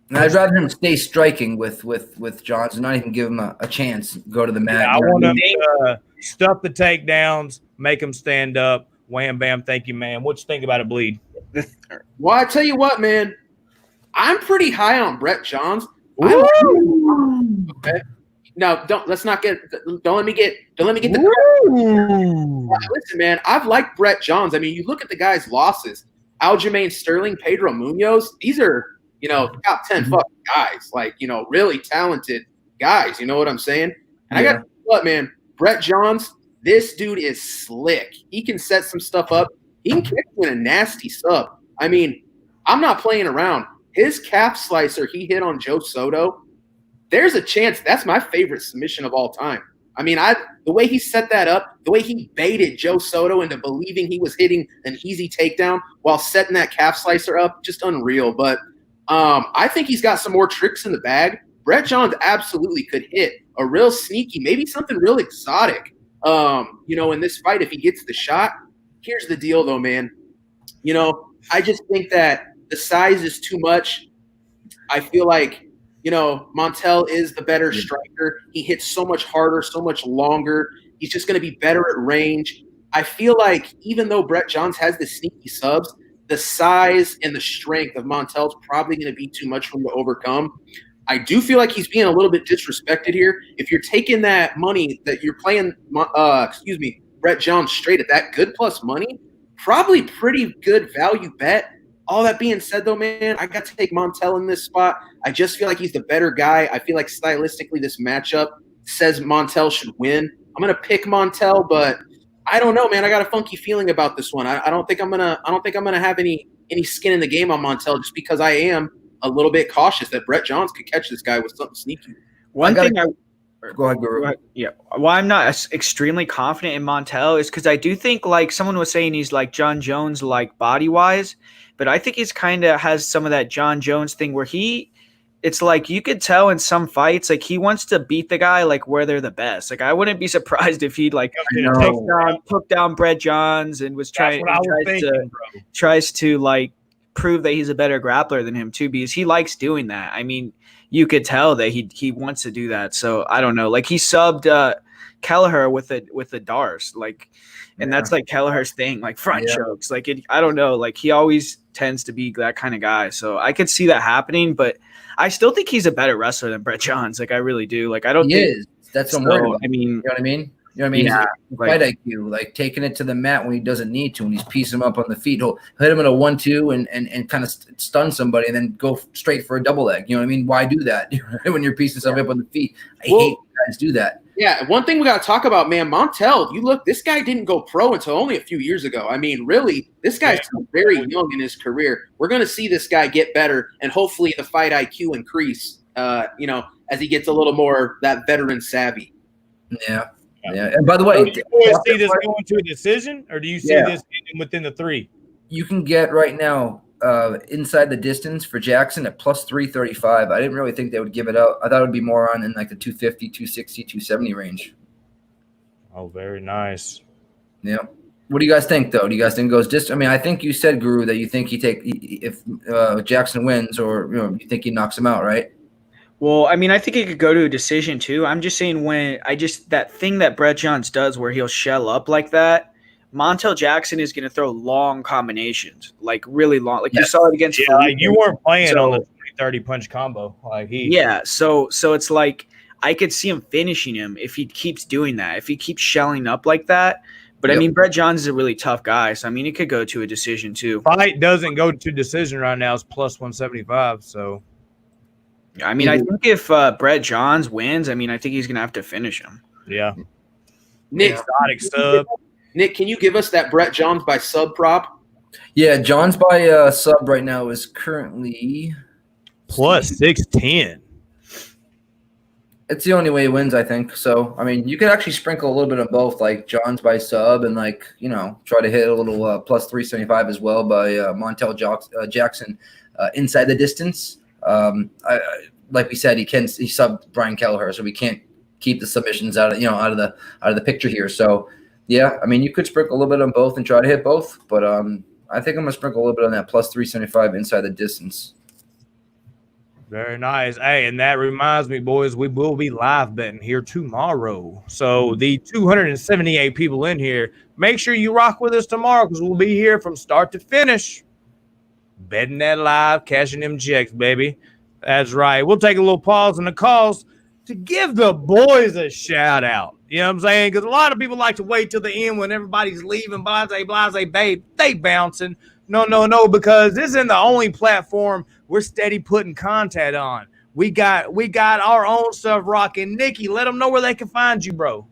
And I'd rather him stay striking with Johns and not even give him a chance. Go to the mat. Yeah, I want him to stuff the takedowns, make him stand up. Wham, bam, thank you, man. What you think about it, Bleed? Well, I tell you what, man. I'm pretty high on Brett Johns. Okay. Now, don't let me get the listen, man. I've liked Brett Johns. I mean, you look at the guy's losses: Aljamain Sterling, Pedro Munoz. These are top 10 fucking guys, like really talented guys. You know what I'm saying? And I got what, man. Brett Johns, this dude is slick. He can set some stuff up. He can kick in a nasty sub. I mean, I'm not playing around. His calf slicer he hit on Joe Soto, there's a chance that's my favorite submission of all time. I mean, the way he set that up, the way he baited Joe Soto into believing he was hitting an easy takedown while setting that calf slicer up, just unreal. But I think he's got some more tricks in the bag. Brett Johns absolutely could hit a real sneaky, maybe something real exotic, in this fight if he gets the shot. Here's the deal, though, man. I just think that the size is too much. I feel like, Montel is the better striker. He hits so much harder, so much longer. He's just going to be better at range. I feel like even though Brett Johns has the sneaky subs, the size and the strength of Montel is probably going to be too much for him to overcome. I do feel like he's being a little bit disrespected here. If you're taking that money that you're playing, Brett Johns straight at that good plus money, probably pretty good value bet. All that being said, though, man, I got to take Montel in this spot. I just feel like he's the better guy. I feel like stylistically this matchup says Montel should win. I'm going to pick Montel, but I don't know, man. I got a funky feeling about this one. I don't think I'm gonna have any skin in the game on Montel just because I am a little bit cautious that Brett Johns could catch this guy with something sneaky. Go ahead, Guru. Yeah. Why I'm not extremely confident in Montel is because I do think, like someone was saying, he's like John Jones, like body wise, but I think he's kind of has some of that John Jones thing where it's like you could tell in some fights, like he wants to beat the guy like where they're the best. Like I wouldn't be surprised if he'd like took down Brett Johns and tries to like prove that he's a better grappler than him too, because he likes doing that. I mean, you could tell that he wants to do that. So I don't know. Like he subbed Kelleher with the Dars, like, and that's like Kelleher's thing, like front chokes. Like I don't know. Like he always tends to be that kind of guy. So I could see that happening, but I still think he's a better wrestler than Brett Johns. Like I really do. Like I don't think is. That's what I'm worried about. I mean, you know what I mean? You know what I mean? Yeah, fight IQ, like taking it to the mat when he doesn't need to, when he's piecing him up on the feet. He'll hit him in a 1-2 and kind of stun somebody and then go straight for a double leg. You know what I mean? Why do that when you're piecing somebody up on the feet? I hate when guys do that. Yeah, one thing we got to talk about, man, Montel, you look, this guy didn't go pro until only a few years ago. I mean, really, this guy's still very young in his career. We're going to see this guy get better and hopefully the fight IQ increase, as he gets a little more that veteran savvy. Yeah. Yeah. And by the way, do you see this going to a decision, or do you see this getting within the 3? You can get right now inside the distance for Jackson at plus 335. I didn't really think they would give it out. I thought it would be more on in like the 250, 260, 270 range. Oh, very nice. Yeah. What do you guys think, though? Do you guys think it goes distance? I mean, I think you said, Guru, that you think if Jackson wins, or you think he knocks him out, right? Well, I mean, I think it could go to a decision too. I'm just saying that thing that Brett Johns does where he'll shell up like that, Montel Jackson is going to throw long combinations, like really long. Like you saw it against Felipe. Like you weren't playing on the 30 punch combo. Like so it's like I could see him finishing him if he keeps doing that, if he keeps shelling up like that. But I mean, Brett Johns is a really tough guy, so I mean, it could go to a decision too. Fight doesn't go to decision right now. It's plus 175, so. I mean, I think if Brett Johns wins, I mean, I think he's going to have to finish him. Yeah. Nick, exotic sub. Nick, can you give us that Brett Johns by sub prop? Yeah, Johns by sub right now is currently plus 610. It's the only way he wins, I think. So, I mean, you could actually sprinkle a little bit of both, like Johns by sub and like, try to hit a little plus 375 as well by Montel Jackson inside the distance. Like we said, he subbed Brian Kelleher, so we can't keep the submissions out of the picture here. So yeah, I mean, you could sprinkle a little bit on both and try to hit both, but I think I'm going to sprinkle a little bit on that plus 375 inside the distance. Very nice. Hey, and that reminds me, boys, we will be live betting here tomorrow. So the 278 people in here, make sure you rock with us tomorrow because we'll be here from start to finish. Betting that live, cashing them checks, baby. That's right. We'll take a little pause in the calls to give the boys a shout out. You know what I'm saying? Because a lot of people like to wait till the end when everybody's leaving, blase, babe, they bouncing. No, because this isn't the only platform we're steady putting content on. We got our own stuff rocking. Nikki, let them know where they can find you, bro.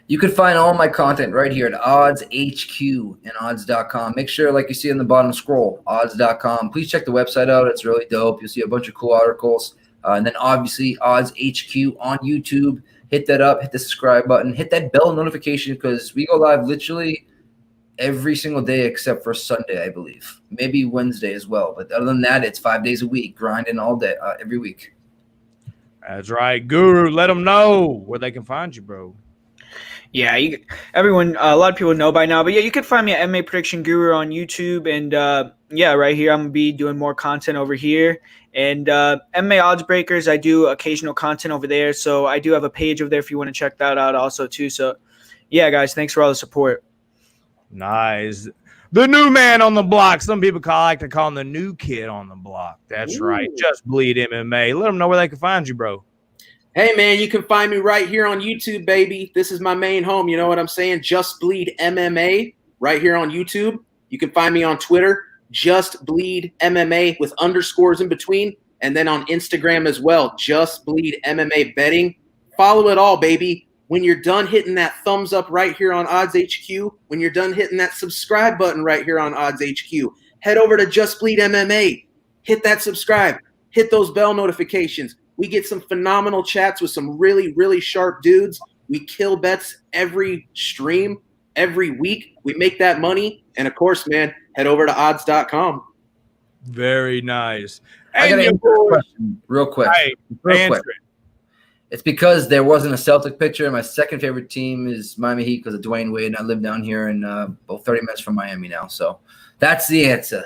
You can find all my content right here at Odds HQ and odds.com. Make sure, like you see on the bottom scroll, odds.com. Please check the website out. It's really dope. You'll see a bunch of cool articles. And then obviously Odds HQ on YouTube. Hit that up, hit the subscribe button, hit that bell notification because we go live literally every single day except for Sunday, I believe. Maybe Wednesday as well. But other than that, it's 5 days a week, grinding all day, every week. That's right. Guru, let them know where they can find you, bro. Yeah, everyone, a lot of people know by now. But, yeah, you can find me at MMA Prediction Guru on YouTube. And, right here, I'm going to be doing more content over here. And MMA Odds Breakers, I do occasional content over there. So I do have a page over there if you want to check that out also, too. So, yeah, guys, thanks for all the support. Nice. The new man on the block. Some people like to call him the new kid on the block. That's right. Just Bleed MMA. Let them know where they can find you, bro. Hey, man, you can find me right here on YouTube, baby. This is my main home. You know what I'm saying? Just Bleed MMA right here on YouTube. You can find me on Twitter, Just Bleed MMA with underscores in between. And then on Instagram as well, Just Bleed MMA Betting. Follow it all, baby. When you're done hitting that thumbs up right here on Odds HQ, when you're done hitting that subscribe button right here on Odds HQ, head over to Just Bleed MMA. Hit that subscribe. Hit those bell notifications. We get some phenomenal chats with some really, really sharp dudes. We kill bets every stream, every week. We make that money. And, of course, man, head over to odds.com. Very nice. I got to answer a question real quick. Hey, answer it. It's because there wasn't a Celtic picture. My second favorite team is Miami Heat because of Dwayne Wade, and I live down here in about 30 minutes from Miami now. So that's the answer.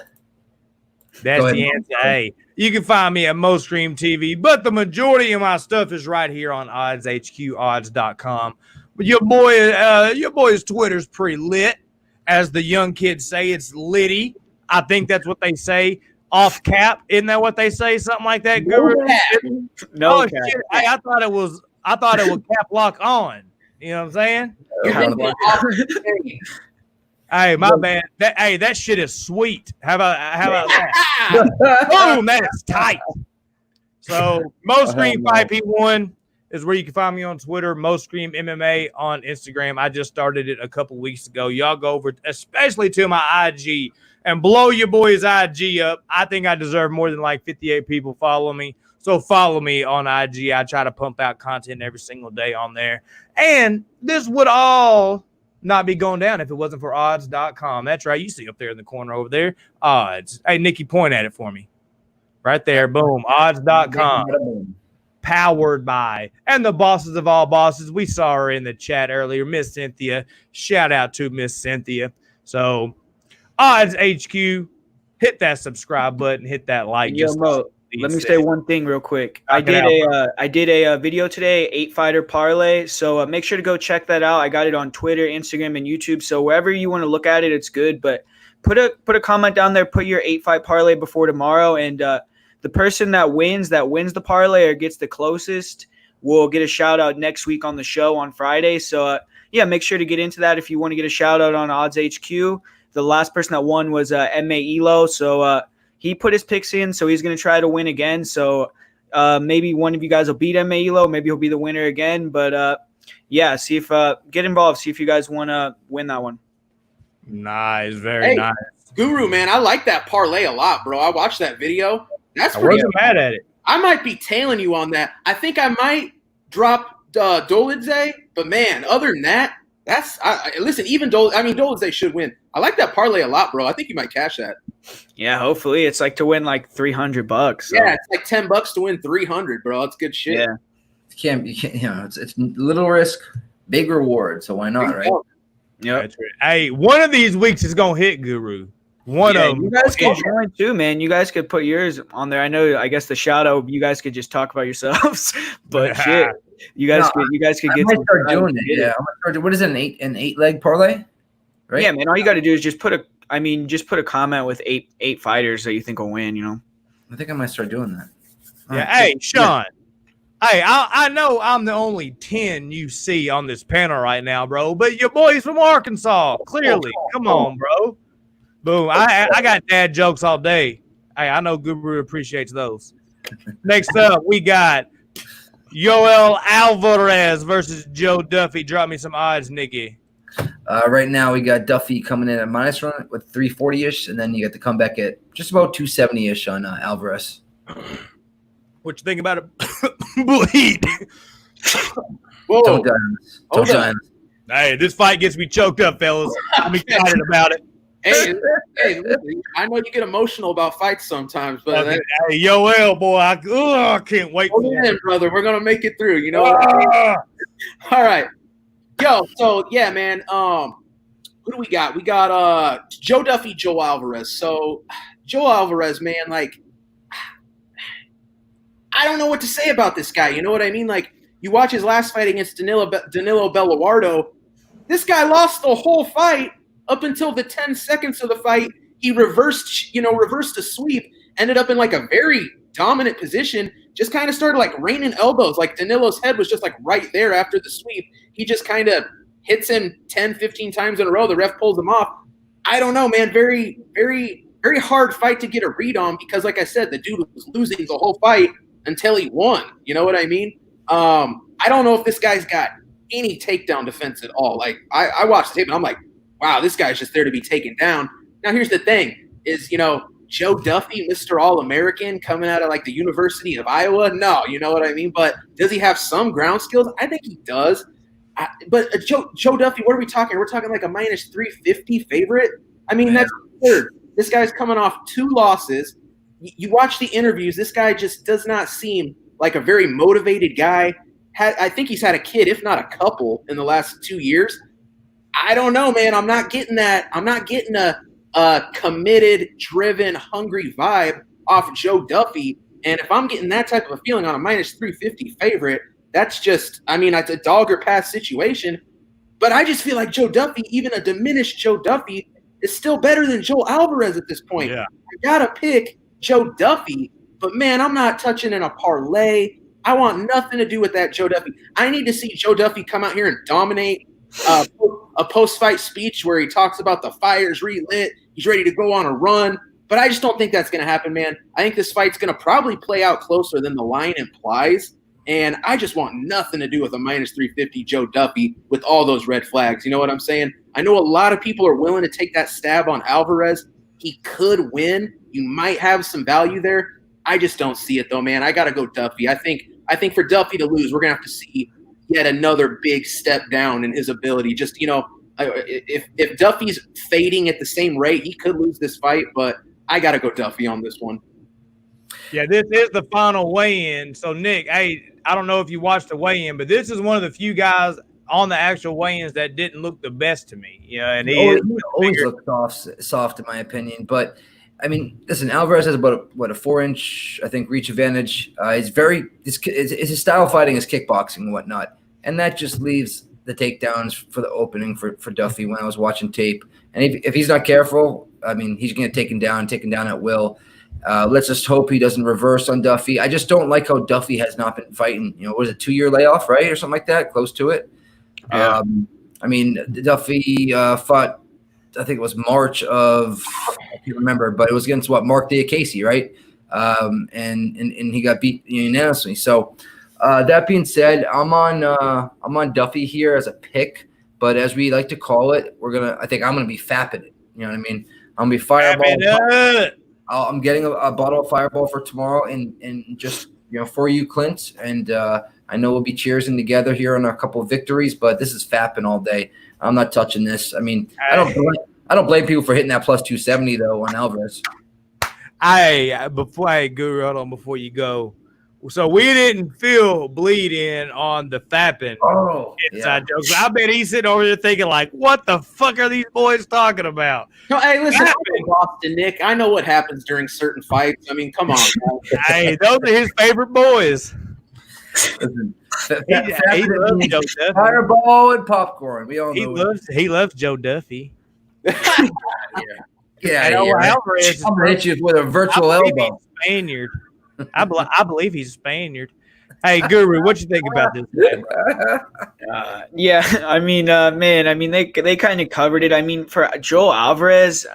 That's the answer. Hey, you can find me at MoStream TV, but the majority of my stuff is right here on Odds HQ, odds.com. But your boy's Twitter's pretty lit, as the young kids say. It's litty. I think that's what they say. Off cap, isn't that what they say? Something like that, Guru? No cap. Shit. I thought it was cap lock on. You know what I'm saying? Hey, my bad. That shit is sweet. How about that? Boom, that is tight. So MoStream 5P1 is where you can find me on Twitter. MoStream MMA on Instagram. I just started it a couple weeks ago. Y'all go over, especially to my IG, and blow your boy's IG up. I think I deserve more than like 58 people follow me. So follow me on IG. I try to pump out content every single day on there. And this would all not be going down if it wasn't for odds.com. That's right. You see up there in the corner over there. Odds. Hey, Nikki, point at it for me. Right there. Boom. Odds.com. Powered by. And the bosses of all bosses. We saw her in the chat earlier. Miss Cynthia. Shout out to Miss Cynthia. So Odds HQ, hit that subscribe button, hit that like. Yo, Mo, let me say one thing real quick. I did a video today, 8-fighter parlay. So make sure to go check that out. I got it on Twitter, Instagram, and YouTube. So wherever you want to look at it, it's good. But put a comment down there. Put your 8-fight parlay before tomorrow, and the person that wins the parlay or gets the closest will get a shout out next week on the show on Friday. So make sure to get into that if you want to get a shout out on Odds HQ. The last person that won was MMA Elo, so he put his picks in, so he's going to try to win again. So maybe one of you guys will beat MMA Elo. Maybe he'll be the winner again. But, see if get involved. See if you guys want to win that one. Nice. Very nice. Guru, man, I like that parlay a lot, bro. I watched that video. I wasn't mad at it. I might be tailing you on that. I think I might drop Dolidze, but, man, other than that, listen, even Dolidze should win. I like that parlay a lot, bro. I think you might cash that. Yeah, hopefully. It's like to win like $300. So. Yeah, it's like $10 to win 300, bro. That's good shit. Yeah. You can't, it's little risk, big reward. So why not, right? Yeah. Hey, one of these weeks is gonna hit, Guru. One of them. You guys can join too, man. You guys could put yours on there. I guess the shout out, you guys could just talk about yourselves. But shit, you guys could get. I might start doing it. Yeah, I'm gonna start. What is it? An eight leg parlay? Right. Yeah, man. All you got to do is just put a comment with eight fighters that you think will win. You know. I think I might start doing that. Yeah. Hey, Sean. Yeah. Hey, I know I'm the only 10 you see on this panel right now, bro. But your boy's from Arkansas. Clearly, come on, bro. Boom. I got dad jokes all day. Hey, I know Guru appreciates those. Next up, we got Yoel Alvarez versus Joe Duffy. Drop me some odds, Nikki. Right now, we got Duffy coming in at -1 with 340-ish, and then you got the comeback at just about 270-ish on Alvarez. What you think about it? Bleed. Whoa. Don't die on us. Don't die on us. Hey, this fight gets me choked up, fellas. I'm excited about it. Hey, listen, I know you get emotional about fights sometimes, but hey, Yoel, boy, I can't wait. hold in, brother. We're gonna make it through. You know what I mean? All right, yo. So yeah, man. Who do we got? We got Joe Duffy, Joe Alvarez. So Joe Alvarez, man, like I don't know what to say about this guy. You know what I mean? Like you watch his last fight against Danilo Belluardo. This guy lost the whole fight. Up until the 10 seconds of the fight, he reversed a sweep, ended up in like a very dominant position, just kind of started like raining elbows. Like Danilo's head was just like right there after the sweep. He just kind of hits him 10, 15 times in a row. The ref pulls him off. I don't know, man. Very, very, very hard fight to get a read on because, like I said, the dude was losing the whole fight until he won. You know what I mean? I don't know if this guy's got any takedown defense at all. Like I watched the tape and I'm like, wow, this guy's just there to be taken down. Now, here's the thing is, Joe Duffy, Mr. All-American, coming out of, like, the University of Iowa? No, you know what I mean? But does he have some ground skills? I think he does. But Joe Duffy, what are we talking? We're talking like a -350 favorite? I mean, that's absurd. This guy's coming off 2 losses. You watch the interviews. This guy just does not seem like a very motivated guy. I think he's had a kid, if not a couple, in the last 2 years. I don't know, man. I'm not getting that. I'm not getting a committed, driven, hungry vibe off Joe Duffy. And if I'm getting that type of a feeling on a -350 favorite, that's just, it's a dog or pass situation. But I just feel like Joe Duffy, even a diminished Joe Duffy, is still better than Joe Alvarez at this point. Yeah. I got to pick Joe Duffy. But, man, I'm not touching in a parlay. I want nothing to do with that Joe Duffy. I need to see Joe Duffy come out here and dominate. A post-fight speech where he talks about the fire's relit. He's ready to go on a run. But I just don't think that's going to happen, man. I think this fight's going to probably play out closer than the line implies. And I just want nothing to do with a -350 Joe Duffy with all those red flags. You know what I'm saying? I know a lot of people are willing to take that stab on Alvarez. He could win. You might have some value there. I just don't see it, though, man. I got to go Duffy. I think for Duffy to lose, we're going to have to see yet another big step down in his ability. Just, if Duffy's fading at the same rate, he could lose this fight, but I got to go Duffy on this one. Yeah, this is the final weigh-in. So, Nick, hey, I don't know if you watched the weigh-in, but this is one of the few guys on the actual weigh-ins that didn't look the best to me. Yeah, and he always looked soft in my opinion. But listen, Alvarez has about a 4-inch, I think, reach advantage. His style of fighting is kickboxing and whatnot, and that just leaves the takedowns for the opening for Duffy when I was watching tape. And if he's not careful, he's going to take him down at will. Let's just hope he doesn't reverse on Duffy. I just don't like how Duffy has not been fighting. Was it 2-year layoff, right, or something like that, close to it? Yeah. Duffy fought, I think it was March of, I can't remember, but it was against Mark Diakase, right? And he got beat unanimously. So that being said, I'm on Duffy here as a pick, but as we like to call it, I think I'm gonna be fapping it. You know what I mean? I'm gonna be fireball. I'm getting a bottle of Fireball for tomorrow, and just for you, Clint. And I know we'll be cheersing together here on a couple of victories, but this is fapping all day. I'm not touching this. I don't blame people for hitting that +270 though on Alvarez. Guru, hold on before you go. So we didn't feel bleeding on the fapping inside jokes. I bet he's sitting over there thinking like, what the fuck are these boys talking about? No, hey, listen, Boston Nick. I know what happens during certain fights. I mean, come on. Hey, those are his favorite boys. Listen, He loves Joe Duffy. Fireball and popcorn. We all know He loves Joe Duffy. Get out of here. Alvarez I'm gonna hit you with a virtual elbow. Spaniard. I believe he's a Spaniard. Hey, Guru, what you think about this? Yeah, I mean, man, I mean, they kind of covered it. I mean, for Joel Alvarez,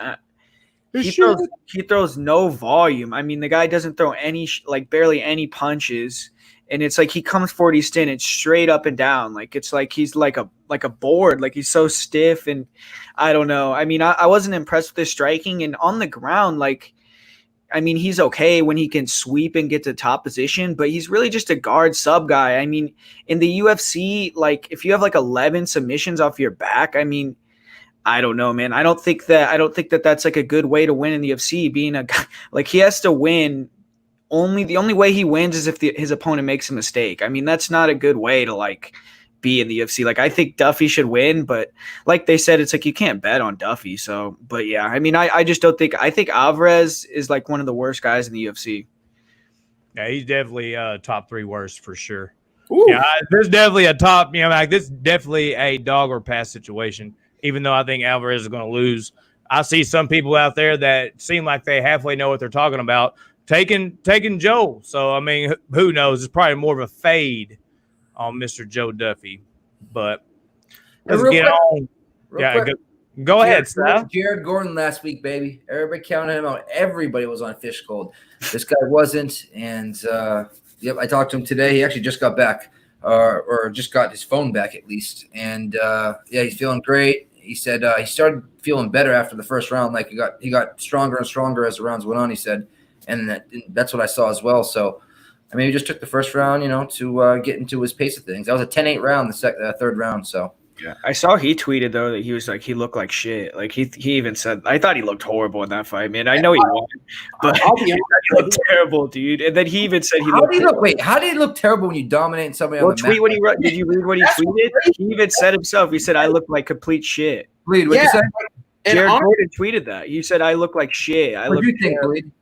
he throws no volume. I mean, the guy doesn't throw any, barely any punches, and it's like he comes 40 stint, it's straight up and down. Like it's like he's like a board, like he's so stiff, and I don't know. I mean, I wasn't impressed with his striking, and on the ground, I mean, he's okay when he can sweep and get to top position, but he's really just a guard sub guy. I mean, in the UFC, if you have 11 submissions off your back, I mean, I don't know, man. I don't think that that's a good way to win in the UFC. Being a guy, he has to win. The only way he wins is if his opponent makes a mistake. I mean, that's not a good way to be in the UFC. I think Duffy should win, but like they said, it's you can't bet on Duffy. So, but yeah, I mean, I just don't think. I think Alvarez is one of the worst guys in the UFC. Yeah, he's definitely top 3 worst for sure. Ooh. Yeah, there's definitely a top. This is definitely a dog or pass situation. Even though I think Alvarez is going to lose, I see some people out there that seem like they halfway know what they're talking about, taking Joe. So I mean, who knows? It's probably more of a fade on Mr. Joe Duffy, but let's get on. Yeah, go ahead, Sal. Jared Gordon last week, baby. Everybody counted him out. Everybody was on fish gold. This guy wasn't, and yep, I talked to him today. He actually just got back, or just got his phone back at least, and yeah, he's feeling great. He said he started feeling better after the first round. He got stronger and stronger as the rounds went on. He said, and that's what I saw as well. So. I mean, he just took the first round, to get into his pace of things. That was a 10-8 round, the third round. So yeah, I saw he tweeted though that he was he looked like shit. He even said, I thought he looked horrible in that fight, man. I know he won, but he looked terrible, dude. And then he even said how did he look terrible when you dominate somebody? Well, on the tweet mat? what he wrote. Did you read what he tweeted? He even said himself. He said, "I look like complete shit." Bleed, what'd you say? Jared Gordon tweeted that. He said, "I look like shit." What do you think, Bleed?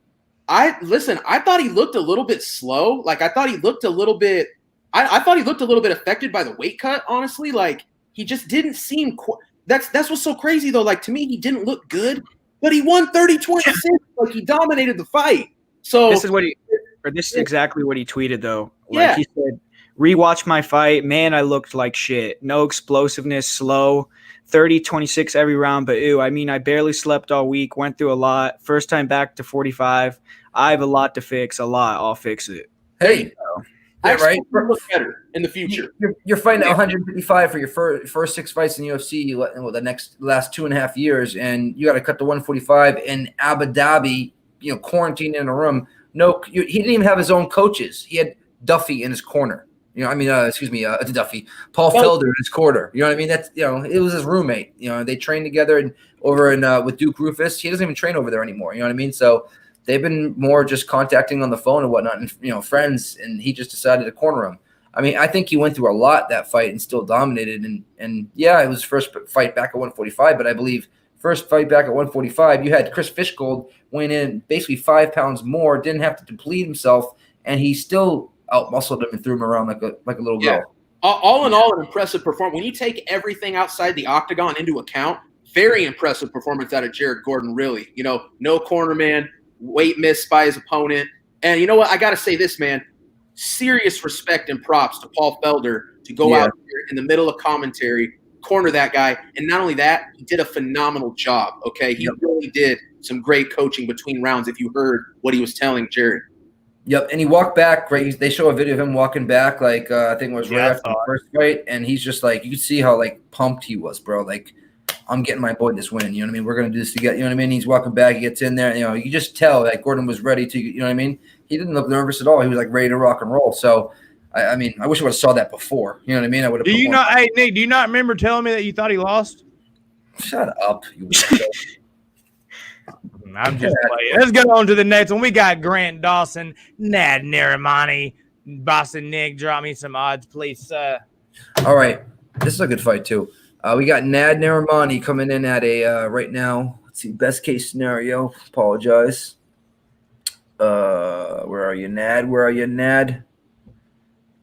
I thought he looked a little bit slow. I thought he looked a little bit. I thought he looked a little bit affected by the weight cut. Honestly, he just didn't seem. That's what's so crazy though. To me, he didn't look good, but he won 30-26. He dominated the fight. So this is exactly what he tweeted though. Yeah. He said, "Rewatch my fight, man. I looked like shit. No explosiveness, slow." 30-26 every round, but I mean, I barely slept all week, went through a lot. First time back to 45. I have a lot to fix, I'll fix it. Hey, I right? Look better in the future. You're fighting at 155 for your first 6 fights in the UFC the last 2.5 years, and you got to cut to 145 in Abu Dhabi, quarantined in a room. He didn't even have his own coaches. He had Duffy in his corner. Duffy, Paul Felder in his corner. You know what I mean? That's it was his roommate. They trained together with Duke Rufus. He doesn't even train over there anymore. You know what I mean? So they've been more just contacting on the phone and whatnot, and friends. And he just decided to corner him. I mean, I think he went through a lot that fight and still dominated. And yeah, it was his first fight back at 145. But I believe first fight back at 145, you had Chris Fishgold went in basically 5 pounds more, didn't have to deplete himself, and he still out-muscled him and threw him around like a little girl. All in all, an impressive performance. When you take everything outside the octagon into account, very impressive performance out of Jared Gordon, really. No corner man, weight missed by his opponent. And you know what? I got to say this, man. Serious respect and props to Paul Felder to go out there in the middle of commentary, corner that guy. And not only that, he did a phenomenal job, okay? He really did some great coaching between rounds if you heard what he was telling Jared. Yep, and he walked back. Right, they show a video of him walking back, I think it was right after the first fight, and he's just you could see how pumped he was, bro. I'm getting my boy this win. You know what I mean? We're gonna do this together. You know what I mean? He's walking back, he gets in there. You just tell Gordon was ready to. You know what I mean? He didn't look nervous at all. He was ready to rock and roll. So, I mean, I wish I would have saw that before. You know what I mean? I would have. Hey Nick, do you not remember telling me that you thought he lost? Shut up, you. I'm just playing. Let's go on to the next one. We got Grant Dawson, Nad Narimani, Boston Nick. Drop me some odds, please, sir. All right. This is a good fight, too. We got Nad Narimani coming in at a right now Let's see. Best case scenario. Apologize. Where are you, Nad? Where are you, Nad?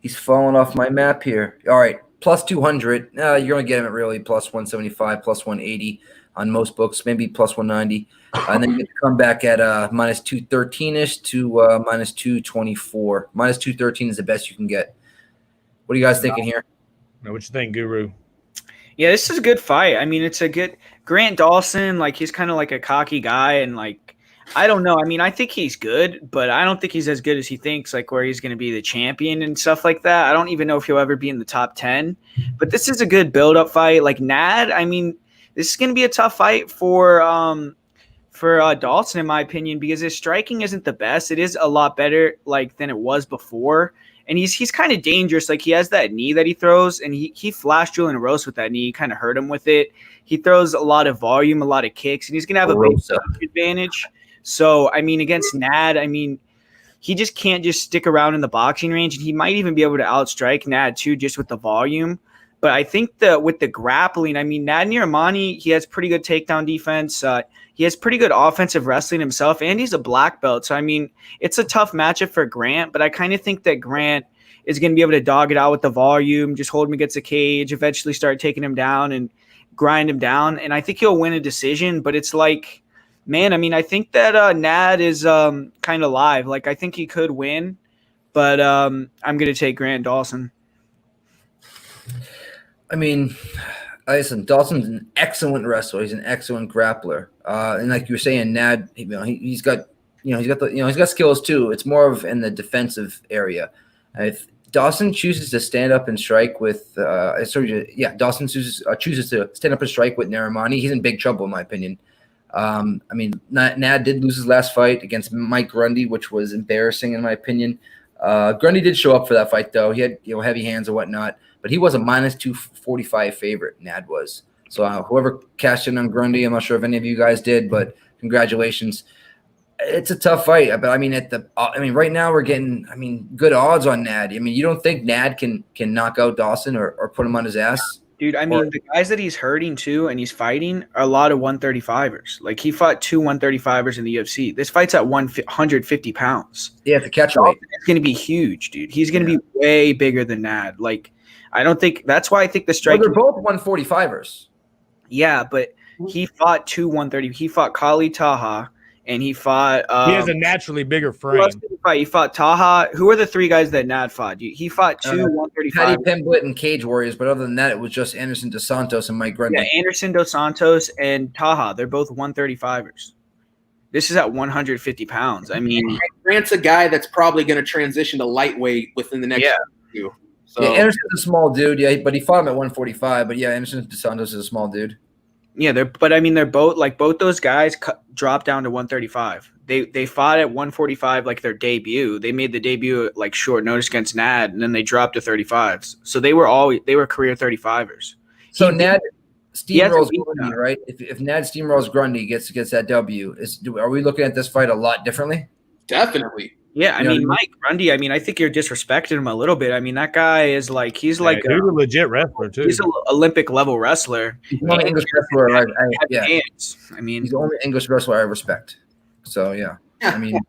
He's falling off my map here. All right. Plus 200. You're going to get him at really plus 175, plus 180 on most books, maybe plus 190. And then you come back at minus 213-ish to minus 224. Minus 213 is the best you can get. What are you guys thinking here? What you think, Guru? Yeah, this is a good fight. I mean, it's a good Grant Dawson. Like, he's kind of like a cocky guy, and like, I don't know. I mean, I think he's good, but I don't think he's as good as he thinks. Like, where he's going to be the champion and stuff like that. I don't even know if he'll ever be in the top 10. But this is a good build-up fight. Like Nad, I mean, this is going to be a tough fight for Dawson, in my opinion, because his striking isn't the best. It is a lot better like than it was before. And he's kind of dangerous. Like, he has that knee that he throws, and he flashed Julian Rose with that knee. He kind of hurt him with it. He throws a lot of volume, a lot of kicks, and he's going to have a big advantage. So, I mean, against Nad, I mean, he just can't just stick around in the boxing range, and he might even be able to outstrike Nad too, just with the volume. But I think that with the grappling, I mean, Nad Nirmani, he has pretty good takedown defense. He has pretty good offensive wrestling himself, and he's a black belt. So, I mean, it's a tough matchup for Grant, but I kind of think that Grant is going to be able to dog it out with the volume, just hold him against the cage, eventually start taking him down and grind him down. And I think he'll win a decision, but it's like, man, I mean, I think that Nad is kind of live. Like, I think he could win, but I'm going to take Grant Dawson. I mean, listen, Dawson's an excellent wrestler. He's an excellent grappler. And like you were saying, Nad, he's got skills too. It's more of in the defensive area. If Dawson chooses to stand up and strike with, Dawson chooses to stand up and strike with Nirmani, he's in big trouble, in my opinion. I mean, Nad did lose his last fight against Mike Grundy, which was embarrassing, in my opinion. Grundy did show up for that fight, though. He had heavy hands and whatnot. But he was a minus 245 favorite, Nad was. So whoever cashed in on Grundy, I'm not sure if any of you guys did, but congratulations. It's a tough fight. But, I mean, right now we're getting, good odds on Nad. I mean, you don't think Nad can knock out Dawson or put him on his ass? Dude, I mean, the guys that he's hurting too and he's fighting are a lot of 135ers. Like, he fought 2 135ers in the UFC. This fight's at 150 pounds. Yeah, the catch weight. It's going to be huge, dude. He's going to be way bigger than Nad. Like, I don't think – that's why I think the strike – they're both 145ers. Yeah, but he fought 2 130. He fought Kali Taha, and he fought he has a naturally bigger frame. He fought Taha. Who are the 3 guys that Nad fought? He fought 2 135. Paddy Pimblett and Cage Warriors, but other than that, it was just Anderson Dos Santos and Mike Grundy. Yeah, Anderson Dos Santos and Taha. They're both 135ers. This is at 150 pounds. I mean, Grant's a guy that's probably going to transition to lightweight within the next few. So. Yeah, Anderson's a small dude, but he fought him at 145. But yeah, Anderson Dos Santos is a small dude. Yeah, they're both those guys dropped down to 135. They fought at 145 like their debut. They made the debut at like short notice against Nad, and then they dropped to 35s. So they were career 35ers. So Nad steamrolls Grundy, right? If Nad steamrolls Grundy, gets that W, are we looking at this fight a lot differently? Definitely. Yeah, I mean, Mike Grundy, I mean, I think you're disrespecting him a little bit. I mean, that guy is like, he's a legit wrestler, too. He's an Olympic level wrestler. He's the only English wrestler he's the only English wrestler I respect. So, yeah. I mean,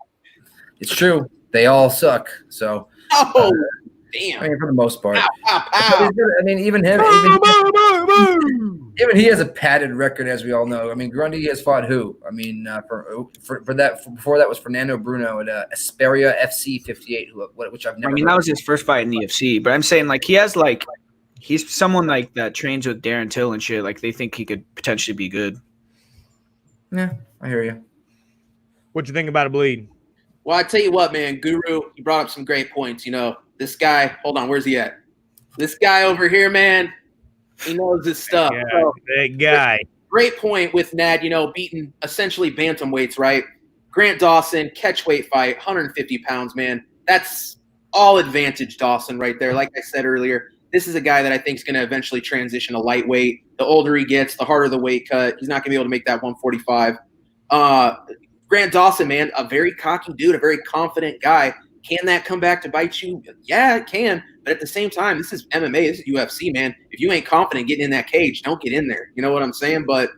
it's true. They all suck. So, damn. I mean, for the most part. Pow, pow, pow. I mean, even he has a padded record, as we all know. I mean, Grundy has fought who? I mean, before that was Fernando Bruno at Asperia FC 58, which I've never. I mean, that was his first fight in the UFC. But I'm saying, like, he's someone like that trains with Darren Till and shit. Like, they think he could potentially be good. Yeah, I hear you. What you think about a bleed? Well, I tell you what, man, Guru, you brought up some great points. This guy, hold on, where's he at? This guy over here, man, he knows his stuff. That guy. Great point with Nad, beating essentially bantamweights, right? Grant Dawson, catchweight fight, 150 pounds, man. That's all advantage Dawson right there. Like I said earlier, this is a guy that I think is going to eventually transition to lightweight. The older he gets, the harder the weight cut. He's not going to be able to make that 145. Grant Dawson, man, a very cocky dude, a very confident guy. Can that come back to bite you? Yeah, it can. But at the same time, this is MMA. This is UFC, man. If you ain't confident getting in that cage, don't get in there. You know what I'm saying? But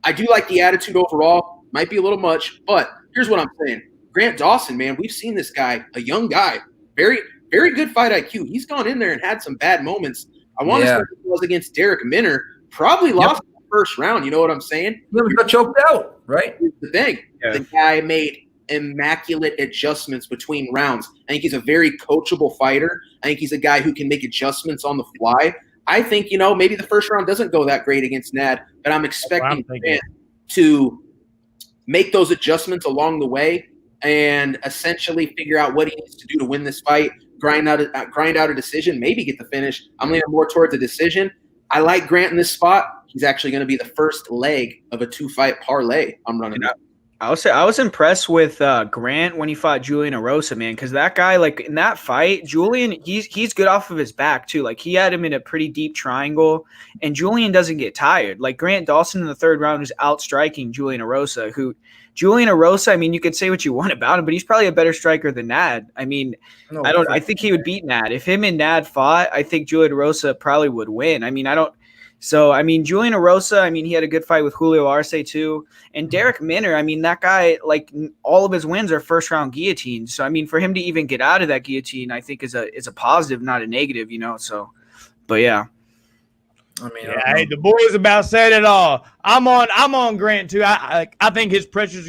I do like the attitude overall. Might be a little much, but here's what I'm saying. Grant Dawson, man, we've seen this guy, a young guy, very, very good fight IQ. He's gone in there and had some bad moments. I want to say it was against Derek Minner. Probably lost in the first round. You know what I'm saying? He got choked out, right? Here's the thing. Yeah. The guy made immaculate adjustments between rounds. I think he's a very coachable fighter. I think he's a guy who can make adjustments on the fly. I think, maybe the first round doesn't go that great against Nad, but I'm expecting Grant to make those adjustments along the way and essentially figure out what he needs to do to win this fight, grind out a decision, maybe get the finish. I'm leaning more towards a decision. I like Grant in this spot. He's actually going to be the first leg of a 2-fight parlay I'm running up. I was impressed with Grant when he fought Julian Erosa, man, because that guy, like in that fight, Julian, he's good off of his back too. Like he had him in a pretty deep triangle, and Julian doesn't get tired. Like Grant Dawson in the third round is outstriking Julian Erosa, I mean, you could say what you want about him, but he's probably a better striker than Nad. I mean, I think he would beat Nad. If him and Nad fought, I think Julian Erosa probably would win. I mean, Julian Erosa, he had a good fight with Julio Arce too. And Derek Minner, that guy, like all of his wins are first round guillotines. So, for him to even get out of that guillotine, I think is a positive, not a negative, so, but yeah. Hey, the boys about said it all. I'm on Grant too. I think his pressure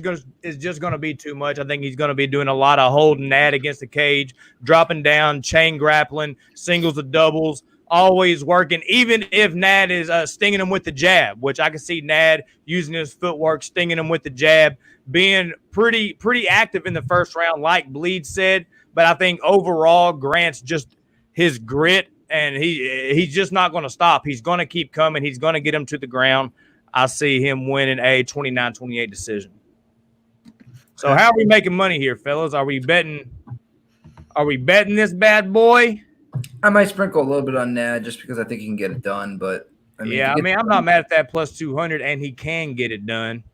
is just going to be too much. I think he's going to be doing a lot of holding Nad against the cage, dropping down, chain grappling, singles and doubles, always working. Even if Nad is stinging him with the jab, which I can see Nad using his footwork, stinging him with the jab, being pretty active in the first round, like Bleed said. But I think overall, Grant's just his grit. And he's just not going to stop. He's going to keep coming. He's going to get him to the ground. I see him winning a 29-28 decision. So how are we making money here, fellas? Are we betting this bad boy? I might sprinkle a little bit on Nad just because I think he can get it done. But I'm not mad at that plus 200, and he can get it done.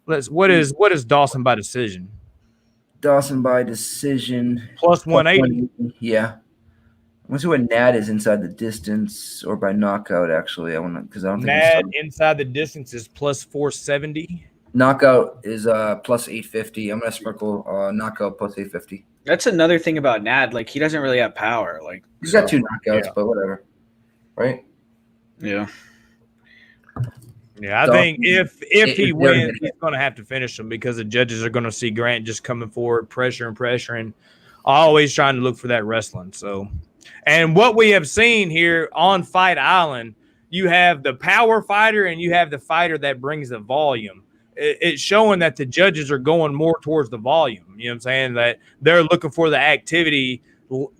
What is Dawson by decision? Dawson by decision plus 180. Yeah. Let's see what Nad is inside the distance or by knockout. Actually, I don't think Nad inside the distance is plus 470. Knockout is plus 850. I'm gonna sprinkle knockout plus 850. That's another thing about Nad. Like he doesn't really have power. Like he's got 2 knockouts, but whatever, right? Yeah. Yeah, I think if he wins, he's going to have to finish him because the judges are going to see Grant just coming forward, pressure and always trying to look for that wrestling. So. And what we have seen here on Fight Island, you have the power fighter and you have the fighter that brings the volume. It's showing that the judges are going more towards the volume. You know what I'm saying? That they're looking for the activity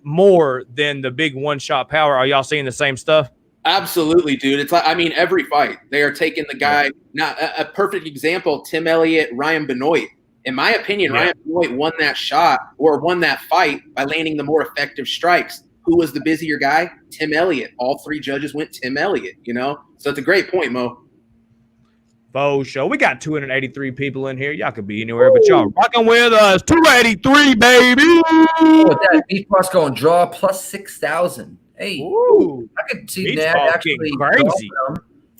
more than the big one-shot power. Are y'all seeing the same stuff? Absolutely, dude. It's like, every fight they are taking the guy. Now, a perfect example, Tim Elliott, Ryan Benoit. In my opinion, Ryan Benoit won that shot or won that fight by landing the more effective strikes. Who was the busier guy? Tim Elliott. All 3 judges went Tim Elliott, So it's a great point, Mo. Faux show. We got 283 people in here. Y'all could be anywhere, but y'all rocking with us. 283, baby. With that beach boss going draw plus 6,000. Hey, I could see that actually crazy.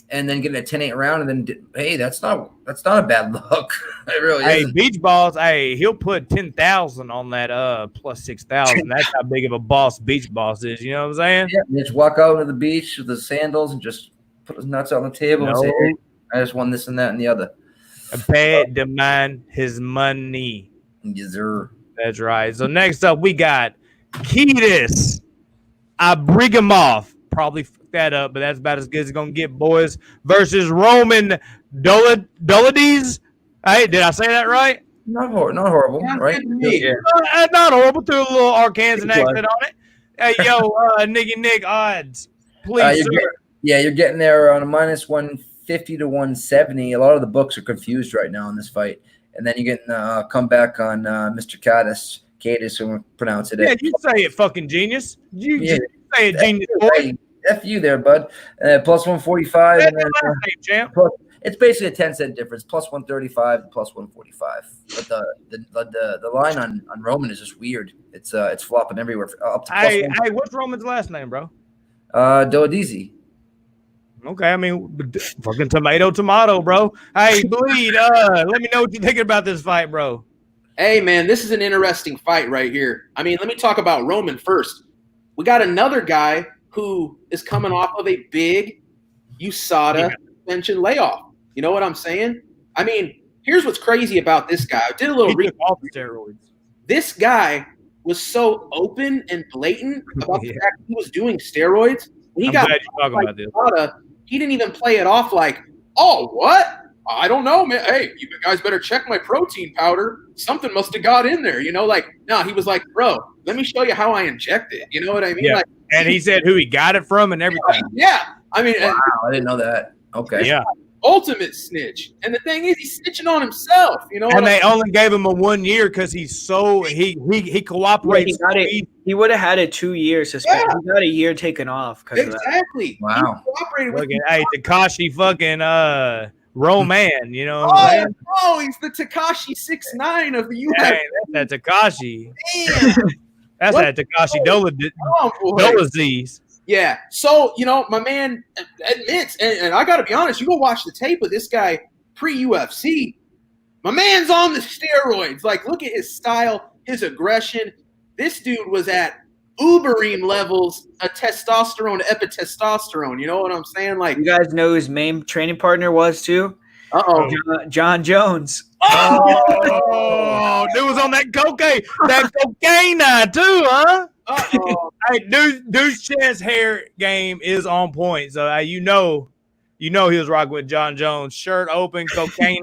And then getting a 10-8 round, and then hey, that's not a bad look. It really is. Hey, Beach Balls, he'll put 10,000 on that plus 6,000. That's how big of a boss Beach Boss is. You know what I'm saying? Yeah, just walk out to the beach with the sandals and just put his nuts on the table and say, hey, I just won this and that and the other. Pay the man his money. Yes, sir. That's right. So next up, we got Kiedys. I bring him off. Probably that up, but that's about as good as it's gonna get, boys. Versus Roman Dolidze. Hey, did I say that right? Not horrible, right? Yeah. Not horrible. Threw a little Arkansan accent on it. Hey, yo, Nick odds, please. You're getting there on a minus 150 to 170. A lot of the books are confused right now in this fight, and then you're getting a comeback on Mr. Kiedys, who pronounce it. Yeah, you say it, fucking genius. You say it, genius boy. F you there, bud. Plus 145. And then, it's basically a 10-cent difference. Plus 135 and plus 145. But the line on Roman is just weird. It's flopping everywhere. Up to plus hey, what's Roman's last name, bro? Dolidze. Okay, I mean, fucking tomato, bro. Hey, Bleed, let me know what you're thinking about this fight, bro. Hey, man, this is an interesting fight right here. I mean, let me talk about Roman first. We got another guy who is coming off of a big USADA suspension layoff. You know what I'm saying? I mean, here's what's crazy about this guy. I did a little research. Off steroids. This guy was so open and blatant about the fact he was doing steroids. When he got talking about this. USADA, he didn't even play it off like, oh, what? I don't know, man. Hey, you guys better check my protein powder. Something must have got in there. No, he was like, bro, let me show you how I inject it. You know what I mean? Yeah. And he said who he got it from and everything. Yeah. I mean, wow, I didn't know that. Okay. Yeah. Ultimate snitch. And the thing is, he's snitching on himself. And they only gave him a 1 year because he's so he cooperates. He would have had a 2 year suspension. He got a year taken off. Exactly. Wow. He cooperated with Hey, Tekashi fucking Roman, you know. Oh, he's the Tekashi 6'9" of the UFC. Hey, that's that Tekashi. That's that Tekashi Dolidze. Yeah. So, my man admits, and I got to be honest, you go watch the tape of this guy pre-UFC. My man's on the steroids. Like, look at his style, his aggression. This dude was at uberine levels of testosterone, epitestosterone. You know what I'm saying? Like, you guys know who his main training partner was too? John Jones. Oh, dude was on that cocaine too, huh? Hey, dude's chest hair game is on point. So you know he was rocking with John Jones, shirt open, cocaine,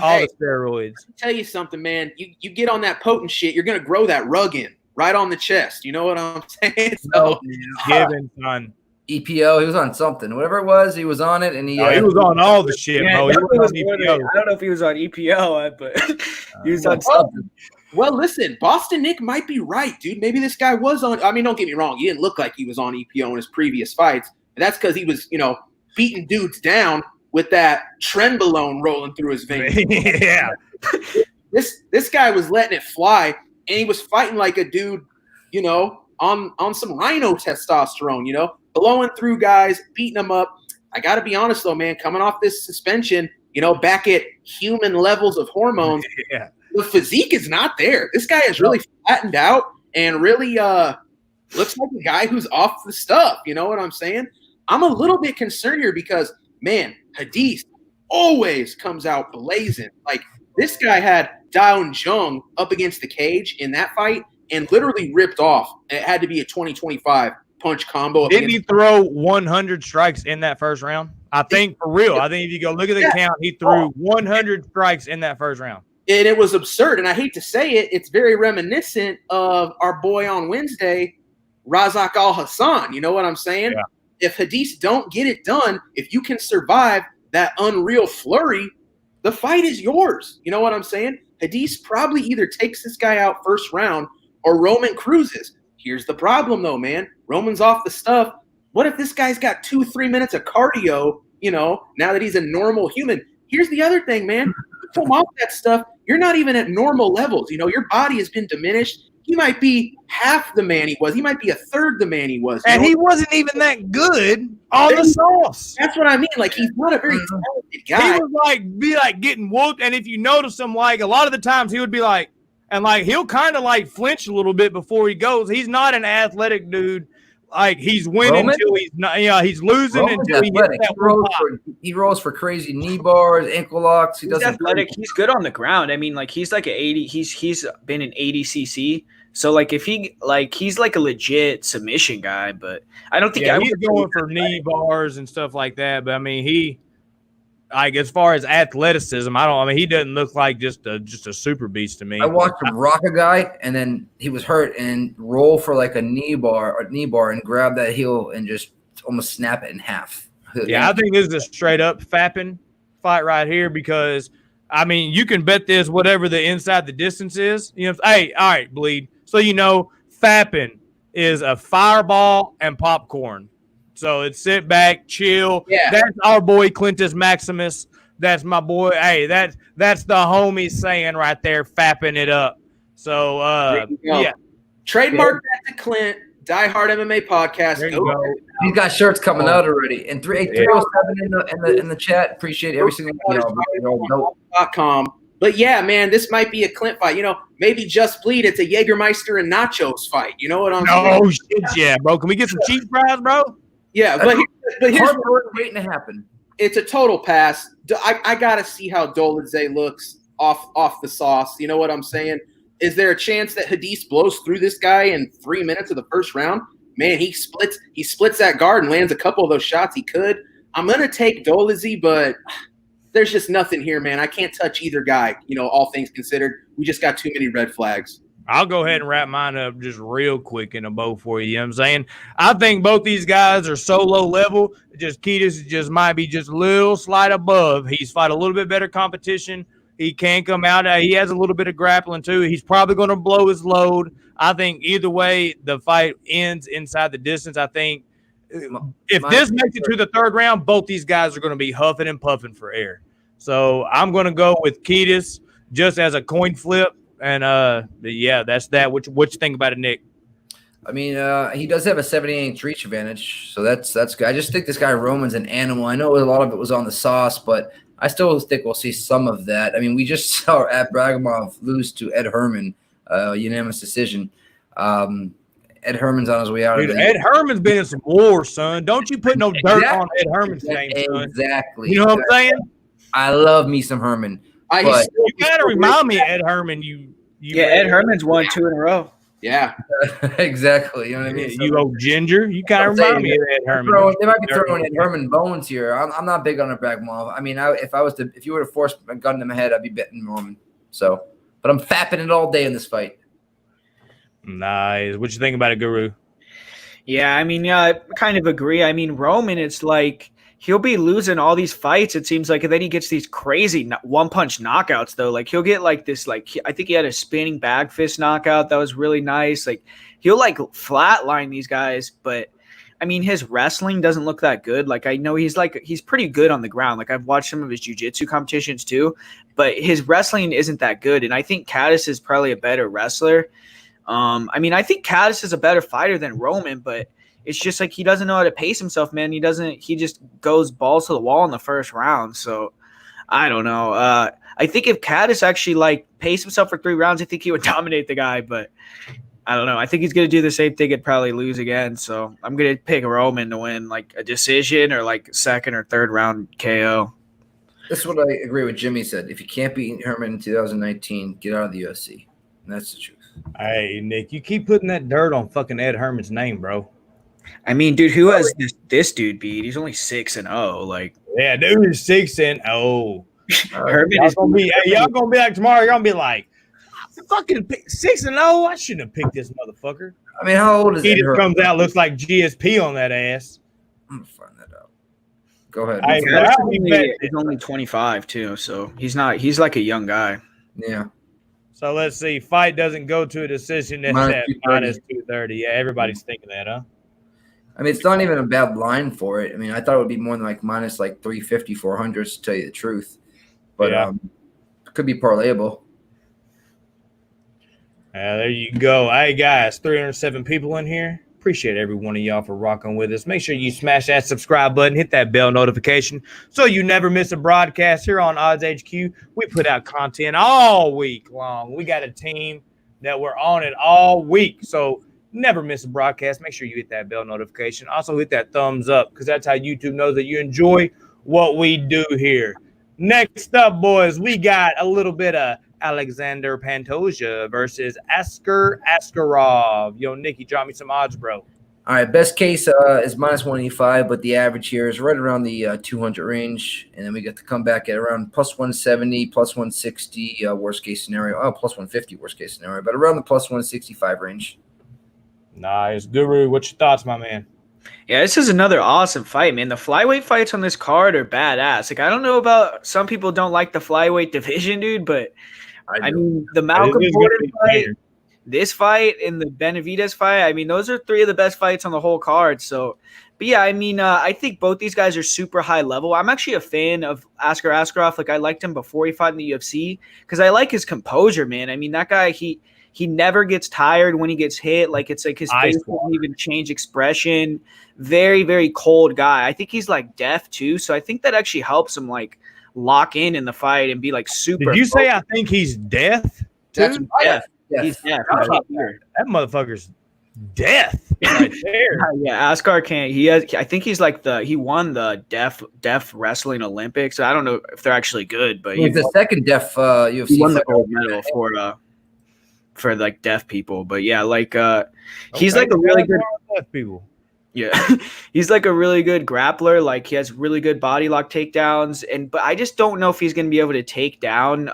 all the steroids. Tell you something, man. You get on that potent shit, you're gonna grow that rug in right on the chest. You know what I'm saying? So, given son. EPO, he was on something. Whatever it was, he was on it, and he was on all the shit, bro. I don't know if he was on EPO, but he was on something. Well, listen, Boston Nick might be right, dude. Maybe this guy was on. I mean, don't get me wrong. He didn't look like he was on EPO in his previous fights. And that's because he was, beating dudes down with that trenbolone rolling through his veins. Yeah. This guy was letting it fly, and he was fighting like a dude, on some rhino testosterone, blowing through guys, beating them up. I got to be honest, though, man, coming off this suspension, back at human levels of hormones, the physique is not there. This guy is really flattened out and really looks like a guy who's off the stuff. You know what I'm saying? I'm a little bit concerned here because, man, Kiedys always comes out blazing. Like, this guy had Daun Jung up against the cage in that fight and literally ripped off. It had to be a 20-25 punch combo. Didn't he throw 100 strikes in that first round? I think for real. I think if you go look at the count, he threw 100 strikes in that first round. And it was absurd. And I hate to say it, it's very reminiscent of our boy on Wednesday, Razak Al-Hassan. You know what I'm saying? Yeah. If Kiedys don't get it done, if you can survive that unreal flurry, the fight is yours. You know what I'm saying? Kiedys probably either takes this guy out first round or Roman cruises. Here's the problem, though, man. Roman's off the stuff. What if this guy's got 2-3 minutes of cardio, now that he's a normal human? Here's the other thing, man. Come off that stuff, you're not even at normal levels. Your body has been diminished. He might be half the man he was. He might be a third the man he was. And he wasn't even that good on the sauce. That's what I mean. Like, he's not a very talented guy. He would be getting whooped. And if you notice him, a lot of the times he would be he'll kind of flinch a little bit before he goes. He's not an athletic dude. He's winning until he's not. He's losing until he hits that he rolls for crazy knee bars, ankle locks. He's athletic. He's good on the ground. I mean, he's like an 80. He's been an 80 cc. So if he he's like a legit submission guy, but I don't think he's going for knee bars and stuff like that. But I mean, he as far as athleticism, he doesn't look like just a super beast to me. I watched him rock a guy, and then he was hurt and roll for a knee bar and grab that heel and just almost snap it in half. Yeah, I think this is a straight up fapping fight right here because you can bet this whatever the inside the distance is. Hey, all right, Bleed. So fapping is a fireball and popcorn. So it's sit back, chill. Yeah. That's our boy Clintus Maximus. That's my boy. Hey, that's the homie saying right there, fapping it up. So yeah. Trademark that to Clint. Diehard MMA Podcast. There you go. He's got shirts coming out already. And 307 in the chat. Appreciate every single .com. But yeah, man, this might be a Clint fight. Maybe Just Bleed. It's a Jägermeister and Nachos fight. You know what I'm saying? Oh shit, yeah, bro. Can we get some cheese fries, bro? Yeah, but here's hard work waiting to happen. It's a total pass. I gotta see how Dolidze looks off the sauce. You know what I'm saying? Is there a chance that Hadis blows through this guy in 3 minutes of the first round? Man, he splits that guard and lands a couple of those shots he could. I'm gonna take Dolidze, but there's just nothing here, man. I can't touch either guy, all things considered. We just got too many red flags. I'll go ahead and wrap mine up just real quick in a bow for you. You know what I'm saying? I think both these guys are so low level. Just Kiedys just might be just a little slight above. He's fought a little bit better competition. He can come out. He has a little bit of grappling too. He's probably going to blow his load. I think either way, the fight ends inside the distance. I think if this makes it to the third round, both these guys are going to be huffing and puffing for air. So I'm going to go with Kiedys just as a coin flip. And, yeah, that's that. What you think about it, Nick? I mean, he does have a 78 reach advantage, so that's good. I just think this guy Roman's an animal. I know a lot of it was on the sauce, but I still think we'll see some of that. I mean, we just saw Abragimov lose to Ed Herman, unanimous decision. Ed Herman's on his way out. Dude, Ed Herman's been in some war, son. Don't you put no dirt on Ed Herman's name, son. Exactly. You know what I'm saying? I love me some Herman. You gotta remind me of Ed Herman. Ed Herman's won 2 in a row. Yeah, exactly. You know what I mean? You old ginger. You kind of remind me of Ed Herman. They might be throwing Ed Herman bones here. I'm not big on a Abragimov. I mean, if you were to force a gun to my head, I'd be betting Roman. So, but I'm fapping it all day in this fight. Nice. What you think about it, Guru? Yeah, I mean, I kind of agree. I mean, Roman, it's like he'll be losing all these fights, it seems like, and then he gets these crazy one-punch knockouts, though. Like, he'll get, like, this, like, I think he had a spinning bag fist knockout that was really nice. Like, he'll, like, flatline these guys, but, I mean, his wrestling doesn't look that good. Like, I know he's pretty good on the ground. Like, I've watched some of his jiu-jitsu competitions, too, but his wrestling isn't that good, and I think Kiedys is probably a better wrestler. I mean, I think Kiedys is a better fighter than Roman, but it's just like he doesn't know how to pace himself, man. He just goes balls to the wall in the first round. So I don't know. I think if Kiedys actually like paced himself for 3 rounds, I think he would dominate the guy, but I don't know. I think he's going to do the same thing and probably lose again. So I'm going to pick Roman to win like a decision or like 2nd or 3rd round KO. This is what I agree with Jimmy said. If you can't beat Herman in 2019, get out of the UFC. And that's the truth. Hey, Nick, you keep putting that dirt on fucking Ed Herman's name, bro. I mean, dude, who has this dude beat? He's only 6-0. Like, yeah, dude is 6-0. Herman is gonna be. Y'all gonna be like tomorrow. Y'all gonna be like, fucking 6-0. I shouldn't have picked this motherfucker. I mean, how old is he? He just comes out looks like GSP on that ass. I'm gonna find that out. Go ahead. He's only 25 too, so he's not. He's like a young guy. Yeah. So let's see. Fight doesn't go to a decision. That's at -230. Yeah, everybody's thinking that, huh? I mean, it's not even a bad line for it. I mean, I thought it would be more than like minus like 350, 400 to tell you the truth. But it could be parlayable. There you go. Hey, guys, 307 people in here. Appreciate every one of y'all for rocking with us. Make sure you smash that subscribe button, hit that bell notification so you never miss a broadcast here on Odds HQ. We put out content all week long. We got a team that we're on it all week. So never miss a broadcast. Make sure you hit that bell notification. Also hit that thumbs up because that's how YouTube knows that you enjoy what we do here. Next up, boys, we got a little bit of Alexander Pantoja versus Askarov. Yo, Nicky, drop me some odds, bro. All right, best case is minus 185, but the average here is right around the 200 range. And then we get to come back at around plus 170, plus 160, worst case scenario. Oh, plus 150, worst case scenario, but around the plus 165 range. Nice. Guru, what's your thoughts, my man? Yeah, this is another awesome fight, man. The flyweight fights on this card are badass. Like, I don't know about some people don't like the flyweight division, dude, but I mean, the Malcolm Gordon fight, this fight, and the Benavidez fight, I mean, those are 3 of the best fights on the whole card. So, but yeah, I mean, I think both these guys are super high level. I'm actually a fan of Askarov. Like, I liked him before he fought in the UFC because I like his composure, man. I mean, that guy, he he never gets tired when he gets hit. Like it's like his Ice face water. doesn't even change expression. Very, very cold guy. I think he's like deaf too, so I think that actually helps him like lock in the fight and be like super. Did you say I think he's deaf? That's Too? deaf? Yes. He's deaf. How He about can't hear. that motherfucker's death right there. Yeah, Askar can't. He has. I think he's like he won the deaf wrestling Olympics. I don't know if they're actually good, but He's the second deaf UFC he won the fighter. gold medal for like deaf people. But yeah, like he's Okay, like a really good. deaf people. Yeah, he's like a really good grappler. Like he has really good body lock takedowns, but I just don't know if he's going to be able to take down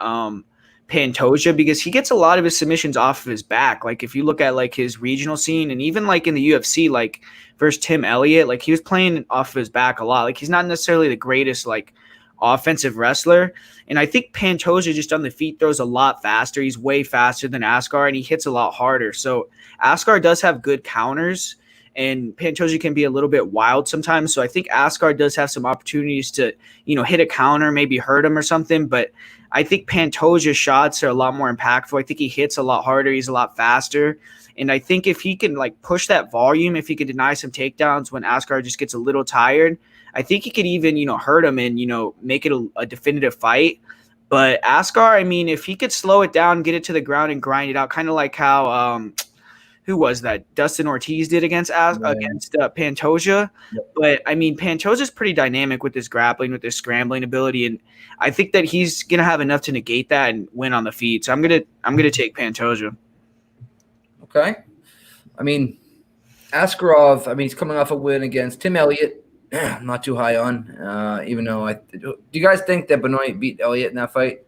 Pantoja because he gets a lot of his submissions off of his back. Like if you look at like his regional scene and even like in the UFC, like versus Tim Elliott, like he was playing off of his back a lot. Like he's not necessarily the greatest like offensive wrestler. And I think Pantoja just on the feet throws a lot faster. He's way faster than Askar and he hits a lot harder. So Askar does have good counters. And Pantoja can be a little bit wild sometimes. So I think Askar does have some opportunities to, hit a counter, maybe hurt him or something. But I think Pantoja's shots are a lot more impactful. I think he hits a lot harder. He's a lot faster. And I think if he can like push that volume, if he can deny some takedowns when Askar just gets a little tired, I think he could even, hurt him and, make it a definitive fight. But Askar, I mean, if he could slow it down, get it to the ground and grind it out, kind of like how who was that? Dustin Ortiz did against Pantoja. Yep. But I mean, Pantoja's pretty dynamic with his grappling, with his scrambling ability, and I think that he's gonna have enough to negate that and win on the feet. So I'm gonna take Pantoja. Okay. I mean, Askarov. I mean, he's coming off a win against Tim Elliott. I'm not too high on, even though do you guys think that Benoit beat Elliott in that fight?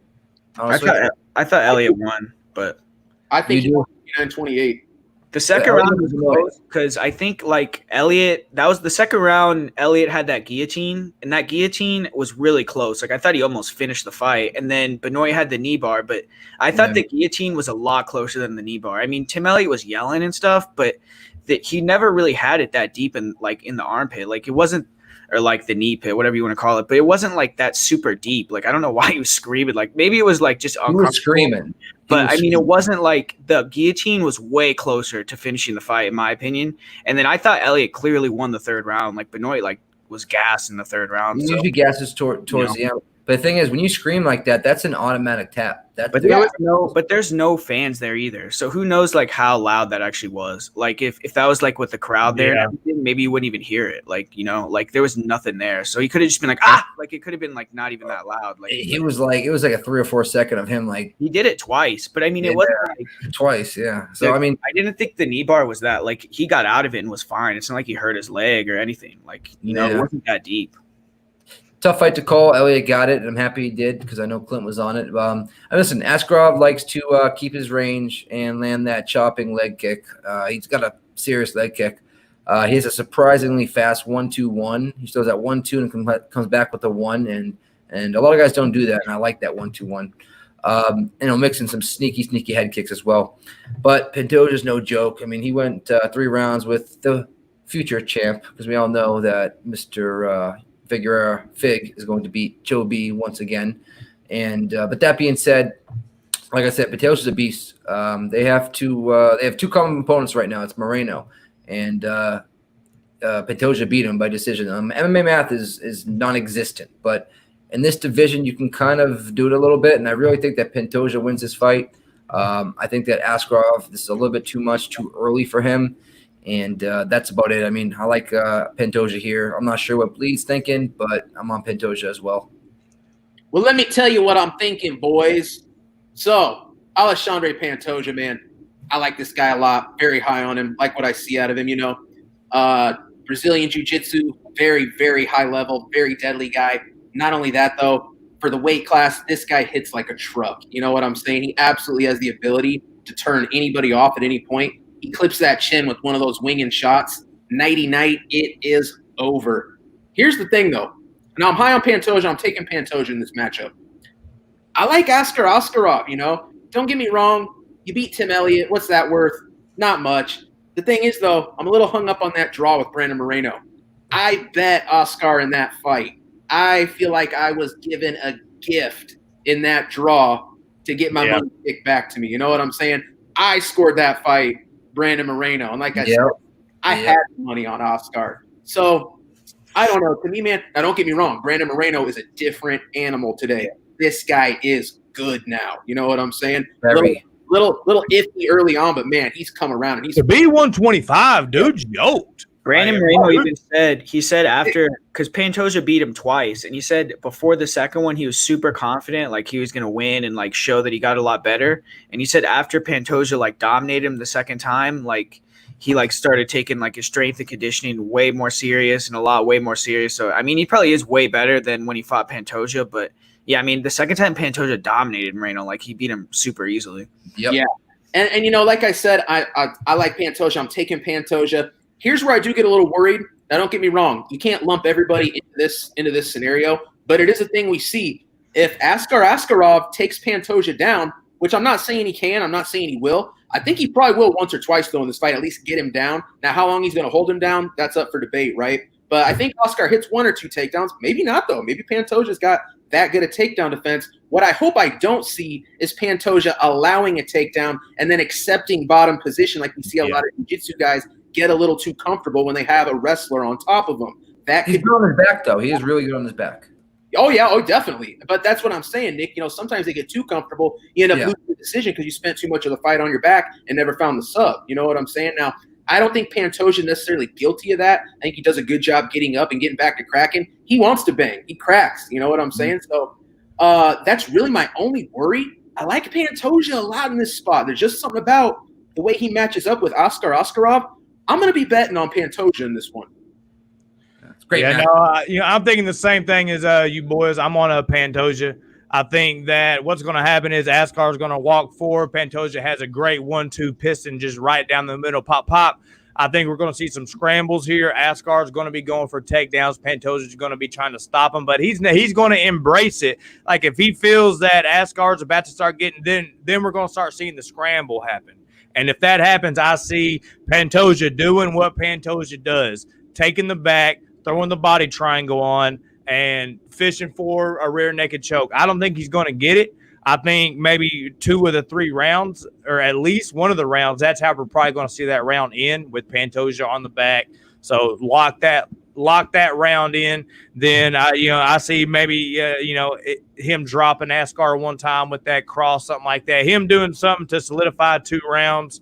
Honestly? I thought Elliott won, but I think he won 29-28. The second round was close because I think like Elliott, that was the second round. Elliott had that guillotine, and that guillotine was really close. Like I thought he almost finished the fight, and then Benoit had the knee bar, but I thought the guillotine was a lot closer than the knee bar. I mean, Tim Elliott was yelling and stuff, but he never really had it that deep in the armpit. Like it wasn't, or like the knee pit, whatever you want to call it, but it wasn't like that super deep. Like I don't know why he was screaming. Like maybe it was like just uncomfortable. He was screaming. But I mean, it wasn't like the guillotine was way closer to finishing the fight, in my opinion. And then I thought Elliott clearly won the third round. Like Benoit, like was gassed in the third round. He usually gasses towards the end. But the thing is, when you scream like that, that's an automatic tap. But there's no fans there either. So who knows like how loud that actually was? Like if that was like with the crowd there, and everything, maybe you wouldn't even hear it. Like like there was nothing there. So he could have just been like like it could have been like not even that loud. Like it was like a 3 or 4 second of him like he did it twice, but I mean it wasn't like twice, yeah. So I mean, I didn't think the knee bar was that like he got out of it and was fine. It's not like he hurt his leg or anything. Like it wasn't that deep. Tough fight to call. Elliott got it, and I'm happy he did because I know Clint was on it. Listen, Askarov likes to keep his range and land that chopping leg kick. He's got a serious leg kick. He has a surprisingly fast 1-2-1. He throws that 1-2 and comes back with a 1, and a lot of guys don't do that, and I like that 1-2-1. He'll mix in some sneaky head kicks as well. But Pantoja's no joke. I mean, he went 3 rounds with the future champ because we all know that Mr. Fig is going to beat Joe B once again. And but that being said, like I said, Pantoja's a beast. They have two common opponents right now. It's Moreno and Pantoja beat him by decision. MMA math is non-existent, but in this division you can kind of do it a little bit, and I really think that Pantoja wins this fight. I think that Askarov, this is a little bit too early for him. And that's about it. I mean, I like Pantoja here. I'm not sure what Bleed's thinking, but I'm on Pantoja as well. Well, let me tell you what I'm thinking, boys. So, Alexandre Pantoja, man, I like this guy a lot. Very high on him. Like what I see out of him, Brazilian Jiu-Jitsu, very, very high level, very deadly guy. Not only that, though, for the weight class, this guy hits like a truck. You know what I'm saying? He absolutely has the ability to turn anybody off at any point. He clips that chin with one of those winging shots. Nighty-night, it is over. Here's the thing, though. Now, I'm high on Pantoja. I'm taking Pantoja in this matchup. I like Askarov, Don't get me wrong. You beat Tim Elliott. What's that worth? Not much. The thing is, though, I'm a little hung up on that draw with Brandon Moreno. I bet Askar in that fight. I feel like I was given a gift in that draw to get my money kicked back to me. You know what I'm saying? I scored that fight, Brandon Moreno. And like I said, I had money on Askar. So I don't know. To me, man, now don't get me wrong. Brandon Moreno is a different animal today. This guy is good now. You know what I'm saying? Very. Little iffy early on, but man, he's come around and he's to be 125, dude's yoked. Brandon Moreno even said after, because Pantoja beat him twice, and he said before the second one he was super confident, like he was gonna win and like show that he got a lot better. And he said after Pantoja like dominated him the second time, like he like started taking like his strength and conditioning way more serious and way more serious. So I mean, he probably is way better than when he fought Pantoja, but yeah, I mean the second time Pantoja dominated Moreno, like he beat him super easily. Yep. Yeah, and you know, like I said, I like Pantoja. I'm taking Pantoja. Here's where I do get a little worried. Now, don't get me wrong. You can't lump everybody into this scenario, but it is a thing we see. If Askarov takes Pantoja down, which I'm not saying he can, I'm not saying he will. I think he probably will once or twice, though, in this fight, at least get him down. Now, how long he's going to hold him down, that's up for debate, right? But I think Askar hits 1 or 2 takedowns. Maybe not, though. Maybe Pantoja's got that good a takedown defense. What I hope I don't see is Pantoja allowing a takedown and then accepting bottom position like we see a lot of jiu-jitsu guys get a little too comfortable when they have a wrestler on top of them. He's good on his back, though. He is really good on his back. Oh, yeah. Oh, definitely. But that's what I'm saying, Nick. You know, sometimes they get too comfortable. You end up losing the decision because you spent too much of the fight on your back and never found the sub. You know what I'm saying? Now, I don't think Pantoja is necessarily guilty of that. I think he does a good job getting up and getting back to cracking. He wants to bang. He cracks. You know what I'm saying? So that's really my only worry. I like Pantoja a lot in this spot. There's just something about the way he matches up with Askarov. I'm going to be betting on Pantoja in this one. That's great. Yeah, no, I'm thinking the same thing as you boys. I'm on a Pantoja. I think that what's going to happen is Askar's going to walk forward. Pantoja has a great 1-2 piston just right down the middle, pop. I think we're going to see some scrambles here. Askar's going to be going for takedowns. Pantoja's going to be trying to stop him, but he's going to embrace it. Like if he feels that Askar's about to start getting, then we're going to start seeing the scramble happen. And if that happens, I see Pantoja doing what Pantoja does, taking the back, throwing the body triangle on, and fishing for a rear naked choke. I don't think he's going to get it. I think maybe 2 of the 3 rounds, or at least one of the rounds, that's how we're probably going to see that round end with Pantoja on the back. So lock that round in. Then I see maybe him dropping Askar one time with that cross, something like that. Him doing something to solidify 2 rounds.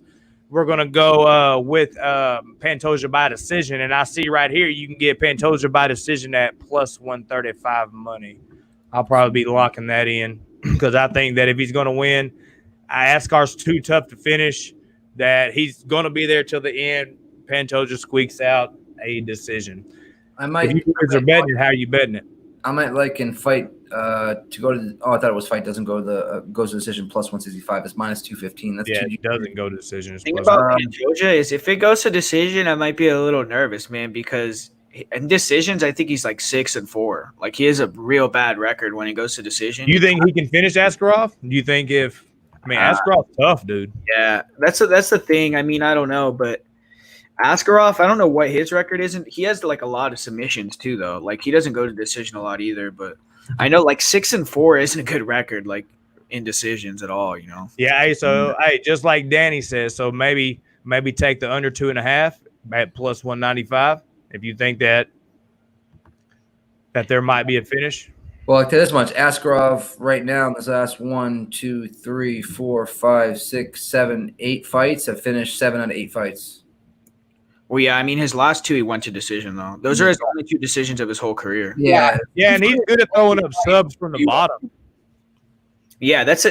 We're gonna go with Pantoja by decision, and I see right here you can get Pantoja by decision at plus 135 money. I'll probably be locking that in because I think that if he's gonna win, Askar's too tough to finish. That he's gonna be there till the end. Pantoja squeaks out a decision. I might. If you guys are betting, how are you betting it? I might like in fight to go to. I thought it was fight doesn't go to the goes to decision plus 165. It's minus 215. That's it doesn't go to decision. The thing about Pantoja is if it goes to decision, I might be a little nervous, man, because in decisions I think he's like 6-4. Like he has a real bad record when it goes to decision. You think he can finish Askarov? Do you think Askarov's tough, dude? Yeah, that's the thing. I mean, I don't know, but Askarov, I don't know what his record is. He has like a lot of submissions too, though. Like he doesn't go to decision a lot either. But I know like 6-4 isn't a good record, like in decisions at all. You know. Yeah. So just like Danny says, so maybe take the under 2.5 at plus 195 if you think that there might be a finish. Well, I'll tell you this much: Askarov right now in this last 1, 2, 3, 4, 5, 6, 7, 8 fights have finished 7 out of 8 fights. Well, yeah, I mean, his last 2 he went to decision, though. Those are his only 2 decisions of his whole career. Yeah, and he's good at throwing up subs from the bottom. Yeah, that's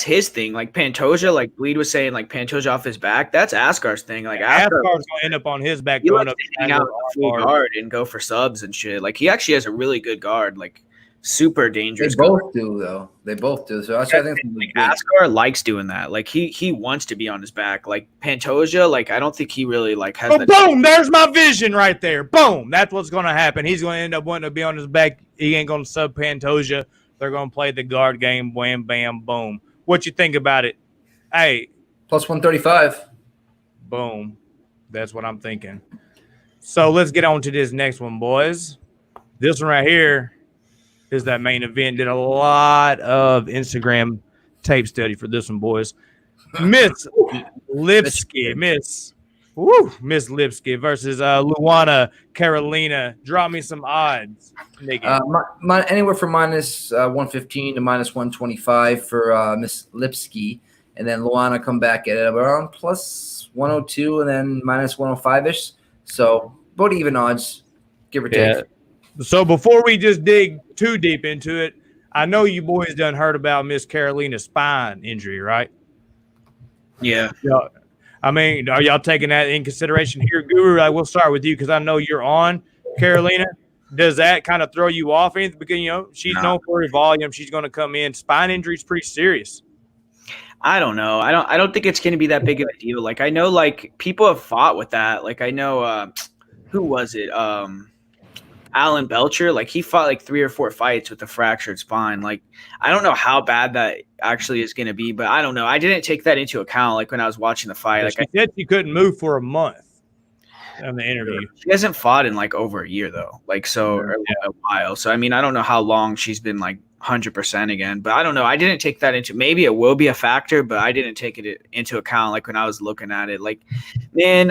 his thing. Like Pantoja, like Bleed was saying, like Pantoja off his back. That's Askar's thing. Like Askar's gonna end up on his back, he going likes up to hang out full guard and go for subs and shit. Like he actually has a really good guard. Like super dangerous. They both do, though. They both do. So I think Askar likes doing that. Like he wants to be on his back. Like Pantoja, like I don't think he really like has. Boom! There's my vision right there. Boom! That's what's gonna happen. He's gonna end up wanting to be on his back. He ain't gonna sub Pantoja. They're gonna play the guard game. Wham, bam, boom. What you think about it? Hey, plus 135. Boom. That's what I'm thinking. So let's get on to this next one, boys. This one right here is that main event. Did a lot of Instagram tape study for this one, boys. Miss Lipsky. Miss Lipsky versus Luana Karolina. Draw me some odds, Nick. Anywhere from minus 115 to minus 125 for Miss Lipsky. And then Luana come back at around plus 102 and then minus 105-ish. So about even odds, give or take. So before we just dig too deep into it, I know you boys done heard about Miss Karolina's spine injury, right? Yeah. I mean, are y'all taking that in consideration here, Guru? We'll start with you because I know you're on Karolina. Does that kind of throw you off anything? Because, she's known for her volume. She's going to come in. Spine injury is pretty serious. I don't know. I don't think it's going to be that big of a deal. Like, I know, like, people have fought with that. Like, I know, who was it? Alan Belcher. Like, he fought like 3 or 4 fights with a fractured spine. Like, I don't know how bad that actually is going to be, but I don't know. I didn't take that into account, like, when I was watching the fight. Like, she said she couldn't move for a month in the interview. She hasn't fought in like over a year though. Like, so a while. So, I mean, I don't know how long she's been like 100% again, but I don't know. I didn't take that into, maybe it will be a factor, but I didn't take it into account. Like, when I was looking at it, like, man,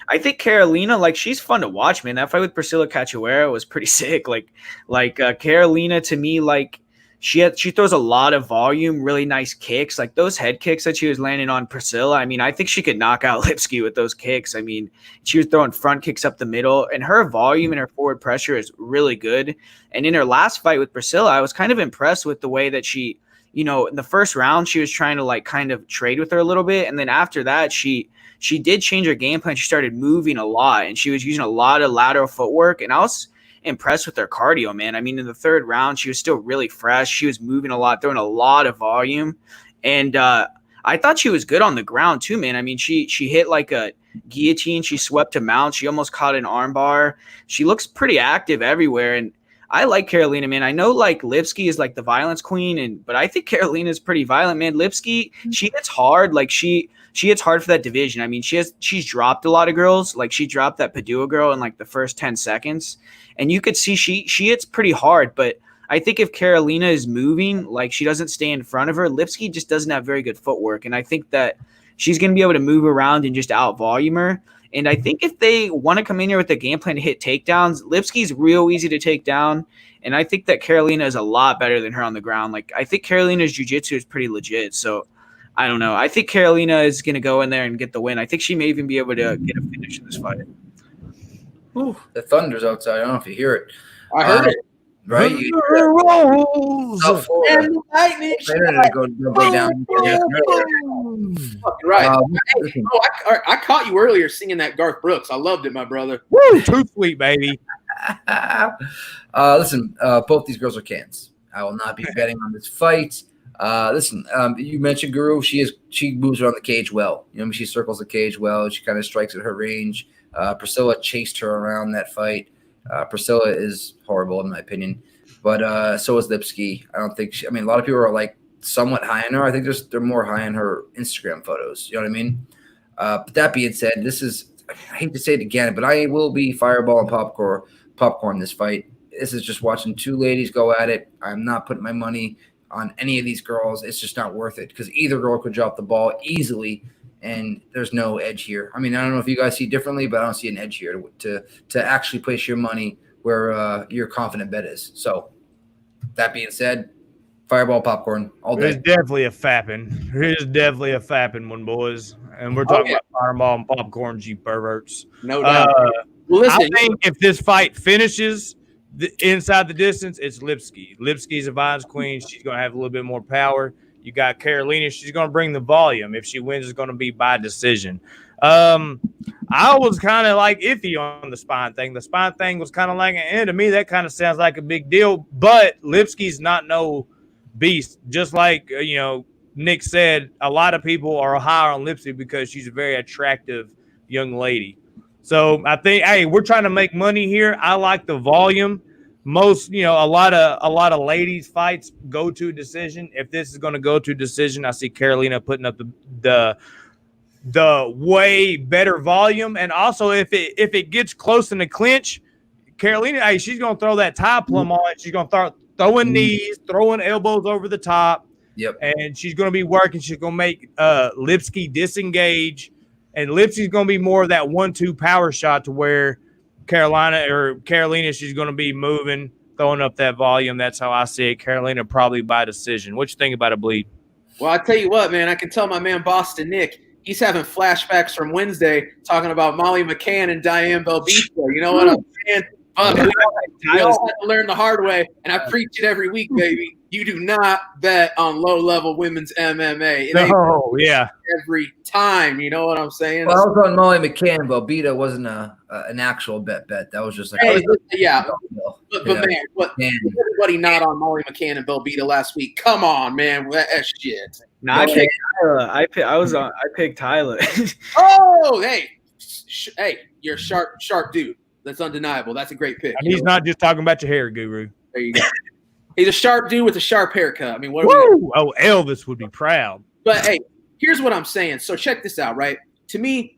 I think Karolina, like, she's fun to watch, man. That fight with Priscilla Cachoeira was pretty sick. Like Karolina, to me, like, she throws a lot of volume, really nice kicks. Like, those head kicks that she was landing on Priscilla, I mean, I think she could knock out Lipsky with those kicks. I mean, she was throwing front kicks up the middle, and her volume and her forward pressure is really good. And in her last fight with Priscilla, I was kind of impressed with the way that she, in the first round, she was trying to, like, kind of trade with her a little bit. And then after that, she did change her game plan. She started moving a lot, and she was using a lot of lateral footwork. And I was impressed with her cardio, man. I mean, in the third round, she was still really fresh. She was moving a lot, throwing a lot of volume. And I thought she was good on the ground too, man. I mean, she hit like a guillotine. She swept a mount. She almost caught an armbar. She looks pretty active everywhere. And I like Karolina, man. I know, like, Lipsky is like the violence queen, but I think Karolina is pretty violent, man. Lipsky, she hits hard. Like, she hits hard for that division. I mean, she's dropped a lot of girls. Like, she dropped that Padua girl in like the first 10 seconds. And you could see she hits pretty hard. But I think if Karolina is moving, like, she doesn't stay in front of her, Lipsky just doesn't have very good footwork. And I think that she's going to be able to move around and just out-volume her. And I think if they want to come in here with a game plan to hit takedowns, Lipsky's real easy to take down. And I think that Karolina is a lot better than her on the ground. Like, I think Karolina's jiu-jitsu is pretty legit. So, I don't know. I think Karolina is going to go in there and get the win. I think she may even be able to get a finish in this fight. Ooh, the thunder's outside. I don't know if you hear it. I heard it. Right? Rolls. And the lightning Go down. Fucking right. I caught you earlier singing that Garth Brooks. I loved it, my brother. Woo, too sweet, baby. Listen, both these girls are cans. I will not be betting on this fight. Listen, you mentioned Guru. She moves around the cage well. She circles the cage well. She kind of strikes at her range. Priscilla chased her around that fight. Priscilla is horrible in my opinion, but so is Lipsky. I don't think a lot of people are like somewhat high on her. I think they're more high on her Instagram photos. You know what I mean? But that being said, I hate to say it again, but I will be fireball and popcorn this fight. This is just watching two ladies go at it. I'm not putting my money on any of these girls. It's just not worth it because either girl could drop the ball easily, and there's no edge here. I don't know if you guys see differently, but I don't see an edge here to actually place your money where your confident bet is. So that being said, fireball, popcorn, all day. There's definitely a fapping. There's definitely a fapping one, boys. And we're talking about fireball and popcorn, you perverts. No doubt. Well, listen, I think if this fight finishes inside the distance, it's Lipsky. Lipsky's a violence queen. She's going to have a little bit more power. You got Karolina. She's going to bring the volume. If she wins, it's going to be by decision. I was kind of like iffy on the spine thing. The spine thing was kind of like, and to me, that kind of sounds like a big deal. But Lipsky's not no beast. Just like, Nick said, a lot of people are higher on Lipsky because she's a very attractive young lady. So I think, hey, we're trying to make money here. I like the volume. Most, a lot of ladies fights go to decision. If this is going to go to decision, I see Karolina putting up the way better volume. And also if it gets close in the clinch, Karolina, hey, she's going to throw that tie plum on. She's going to start throwing knees, throwing elbows over the top. Yep. And she's going to be working. She's going to make Lipsky disengage. And Lipsky's going to be more of that 1-2 power shot to where Karolina, she's going to be moving, throwing up that volume. That's how I see it. Karolina probably by decision. What you think about it, Bleed? Well, I tell you what, man, I can tell my man Boston Nick, he's having flashbacks from Wednesday talking about Molly McCann and Diane Belbita. You know what I'm saying? We all had to learn the hard way, and I preach it every week, baby. You do not bet on low-level women's MMA. Every time, you know what I'm saying? Well, I was on Molly McCann. Belbita wasn't an actual bet. That was just like, man, everybody not on Molly McCann and Belbita last week. Come on, man, that shit. No, I picked Tyler. I picked Tyler. Oh, hey, you're a sharp dude. That's undeniable. That's a great pick. And he's not just talking about your hair, Guru. There you go. He's a sharp dude with a sharp haircut. I mean, what? Oh, Elvis would be proud. But hey, here's what I'm saying. So check this out, right? To me,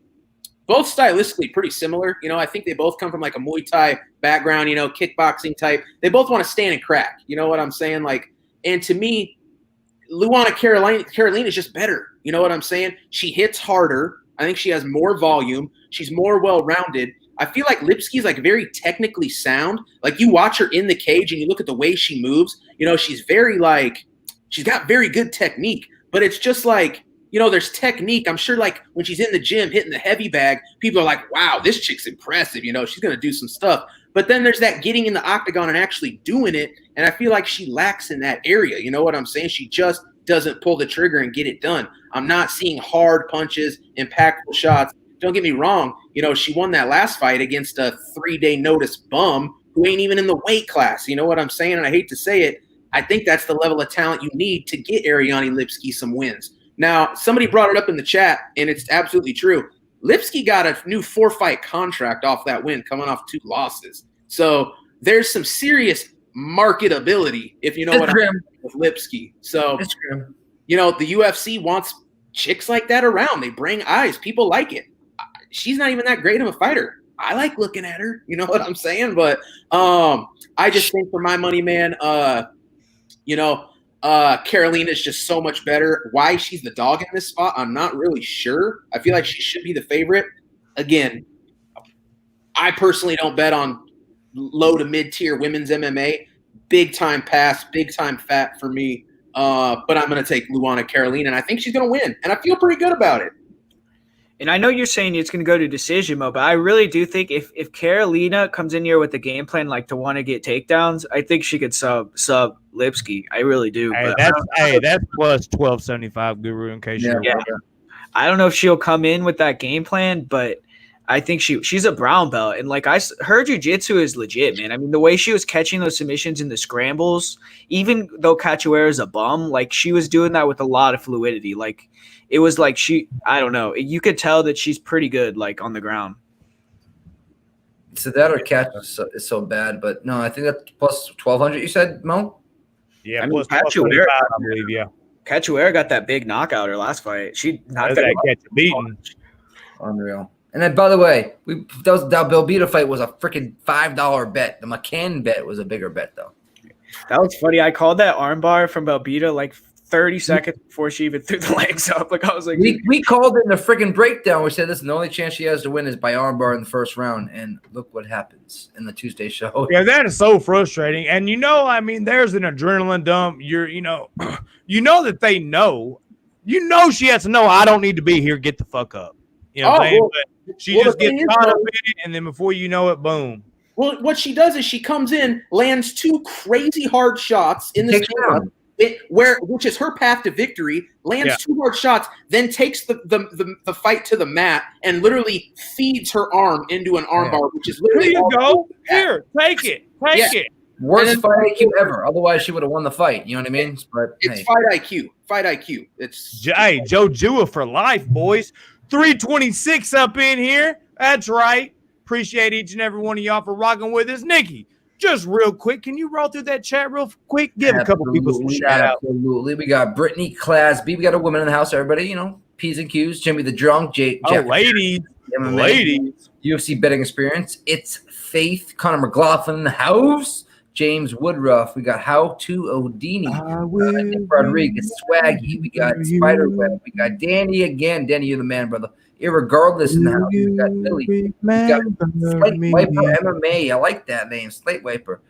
both stylistically pretty similar. You know, I think they both come from like a Muay Thai background, you know, kickboxing type. They both want to stand and crack. You know what I'm saying? Like, and to me, Karolina is just better. You know what I'm saying? She hits harder. I think she has more volume. She's more well-rounded. I feel like Lipsky's like very technically sound. Like you watch her in the cage and you look at the way she moves, you know, she's got very good technique, but it's just like, you know, there's technique. I'm sure like when she's in the gym hitting the heavy bag, people are like, wow, this chick's impressive. You know, she's going to do some stuff. But then there's that getting in the octagon and actually doing it. And I feel like she lacks in that area. You know what I'm saying? She just doesn't pull the trigger and get it done. I'm not seeing hard punches, impactful shots. Don't get me wrong, you know, she won that last fight against a 3-day notice bum who ain't even in the weight class. You know what I'm saying? And I hate to say it, I think that's the level of talent you need to get Ariane Lipsky some wins. Now, somebody brought it up in the chat, and it's absolutely true. Lipsky got a new 4-fight contract off that win, coming off 2 losses. So there's some serious marketability, if you know what I mean, with Lipsky. So, you know, the UFC wants chicks like that around. They bring eyes. People like it. She's not even that great of a fighter. I like looking at her. You know what I'm saying? But I just think for my money, man, Karolina is just so much better. Why she's the dog in this spot, I'm not really sure. I feel like she should be the favorite. Again, I personally don't bet on low to mid-tier women's MMA. Big time pass, big time fat for me. But I'm going to take Luana Karolina, and I think she's going to win. And I feel pretty good about it. And I know you're saying it's going to go to decision mode, but I really do think if Karolina comes in here with a game plan like to want to get takedowns, I think she could sub Lipsky. I really do. Hey, that's plus 1275, Guru, in case you're wondering. I don't know if she'll come in with that game plan, but I think she's a brown belt. And like her jiu-jitsu is legit, man. I mean, the way she was catching those submissions in the scrambles, even though Cachoeira is a bum, like she was doing that with a lot of fluidity. Like it was like I don't know. You could tell that she's pretty good, like on the ground. So that or catch is so bad, but no, I think that's plus 1200. You said, Mo? Yeah, I mean, plus Cachoeira, I believe. Yeah, Cachoeira got that big knockout her last fight. She knocked that catch beaten. Unreal. And then, by the way, that Belbita fight was a freaking $5 bet. The McCann bet was a bigger bet, though. That was funny. I called that armbar from Belbita like 30 seconds before she even threw the legs up. Like I was like, we called it in the freaking breakdown. We said, listen, the only chance she has to win is by armbar in the first round. And look what happens in the Tuesday show. Yeah, that is so frustrating. And I mean, there's an adrenaline dump. You know that they know. You know she has to know I don't need to be here. Get the fuck up. You know what I'm saying? But she just gets caught up in it, and then before you know it, boom. Well, what she does is she comes in, lands 2 crazy hard shots in the stand, which is her path to victory, lands 2 hard shots, then takes the fight to the mat and literally feeds her arm into an armbar, which is literally here you go. Here, take it. Take it. Worst fight IQ ever. Otherwise, she would have won the fight. You know what I mean? But it's fight IQ. Fight IQ. It's Joe Jua for life, boys. 326 up in here. That's right. Appreciate each and every one of y'all for rocking with us. Nikki, just real quick, can you roll through that chat real quick? Give a couple people some shout out. Absolutely. We got Brittany Class B. We got a woman in the house. Everybody, P's and Q's. Jimmy the Drunk. Jack ladies. UFC betting experience. It's Faith. Connor McLaughlin in the house. James Woodruff. We got How to Odini. Nick Rodriguez, Swaggy. We got Spiderweb. We got Danny again. Danny, you're the man, brother. Irregardless in the house. We got Billy. We got Slate Wiper MMA. I like that name, Slate Wiper.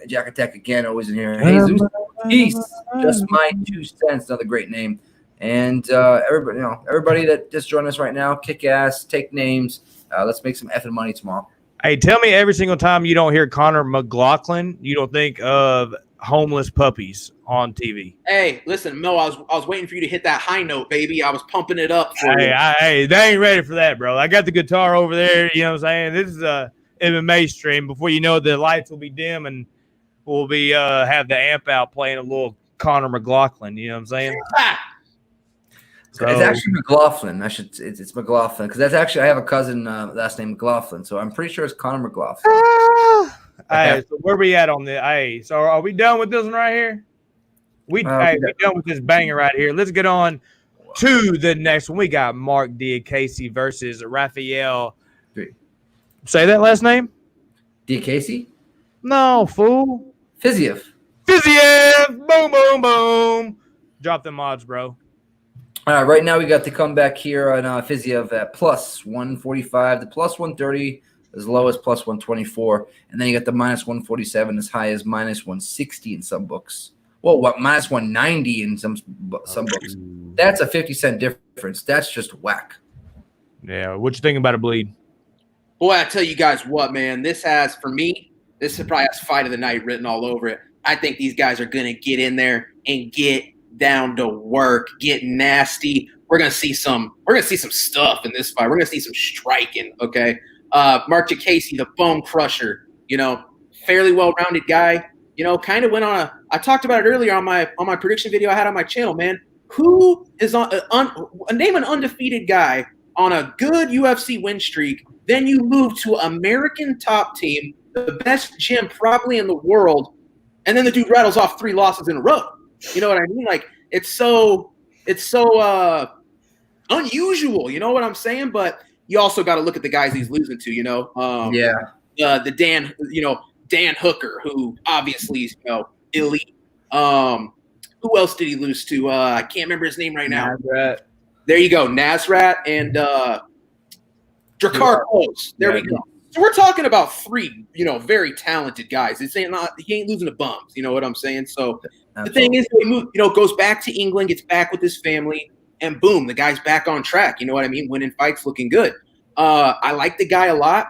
Jack Attack again, always in here. Jesus, peace. Just my 2 cents. Another great name. And everybody that just joined us right now, kick ass, take names. Let's make some effing money tomorrow. Hey, tell me every single time you don't hear Connor McLaughlin, you don't think of homeless puppies on TV. Hey, listen, Mo, I was waiting for you to hit that high note, baby. I was pumping it up for you. Hey, they ain't ready for that, bro. I got the guitar over there. You know what I'm saying? This is a MMA stream. Before you know it, the lights will be dim and we'll be have the amp out playing a little Connor McLaughlin. You know what I'm saying? So, it's actually McLaughlin. It's McLaughlin because that's actually I have a cousin last name McLaughlin, so I'm pretty sure it's Connor McLaughlin. Hey, so where we at on the? Hey, so are we done with this one right here? We done with this banger right here. Let's get on to the next one. We got Mark Diakase versus Rafael. Say that last name? Diakase? No, fool. Fiziev. Boom, boom, boom. Drop the mods, bro. Right now we got the comeback here on Fiziev at plus 145 to plus 130, as low as plus 124. And then you got the minus 147 as high as minus 160 in some books. Well, minus 190 in some books. That's a 50-cent difference. That's just whack. Yeah, what you thinking about a bleed? Boy, I tell you guys what, man. This probably has fight of the night written all over it. I think these guys are going to get in there and get down to work, get nasty. We're gonna see some stuff in this fight. We're gonna see some striking. Okay, Mark Diakase, the bone crusher. Fairly well-rounded guy. Kind of went on I talked about it earlier on my prediction video I had on my channel. Man, who is name an undefeated guy on a good UFC win streak? Then you move to American top team, the best gym probably in the world, and then the dude rattles off 3 losses in a row. You know what I mean? Like it's so unusual. You know what I'm saying? But you also got to look at the guys he's losing to. The Dan Hooker, who obviously is elite. Who else did he lose to? I can't remember his name right now. Nasrat. There you go, Nasrat and Drakkar Close. There we go. So we're talking about 3, very talented guys. He ain't losing to bums. You know what I'm saying? So the thing is, he goes back to England, gets back with his family, and boom, the guy's back on track. You know what I mean? Winning fights, looking good. I like the guy a lot.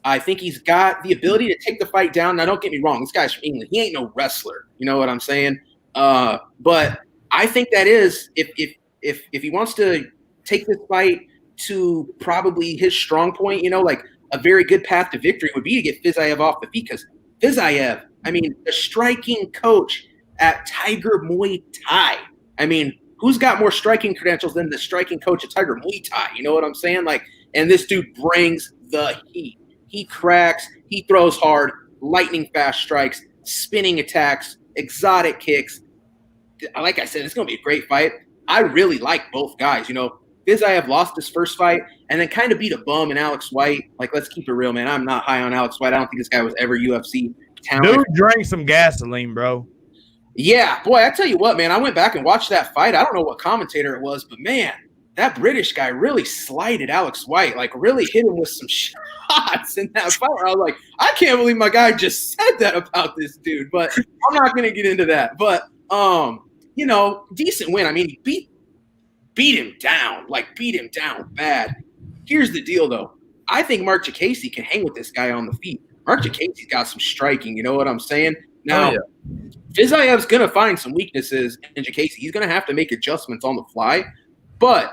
I think he's got the ability to take the fight down. Now, don't get me wrong. This guy's from England. He ain't no wrestler. You know what I'm saying? But I think that is if he wants to take this fight to probably his strong point, like a very good path to victory would be to get Fiziev off the feet because Fiziev, the striking coach at Tiger Muay Thai. Who's got more striking credentials than the striking coach at Tiger Muay Thai? You know what I'm saying? And this dude brings the heat. He cracks, he throws hard, lightning fast strikes, spinning attacks, exotic kicks. Like I said, it's going to be a great fight. I really like both guys. Fiziev lost his first fight and then kind of beat a bum in Alex White. Let's keep it real, man. I'm not high on Alex White. I don't think this guy was ever UFC talent. Dude drank some gasoline, bro. Yeah, boy, I tell you what, man. I went back and watched that fight. I don't know what commentator it was, but, man, that British guy really slighted Alex White, really hit him with some shots in that fight. I was like, I can't believe my guy just said that about this dude, but I'm not going to get into that. But, decent win. He beat him down, bad. Here's the deal, though. I think Mark Diakase can hang with this guy on the feet. Mark Diakase's got some striking, you know what I'm saying? Now, Fiziev's going to find some weaknesses in Diakase. He's going to have to make adjustments on the fly. But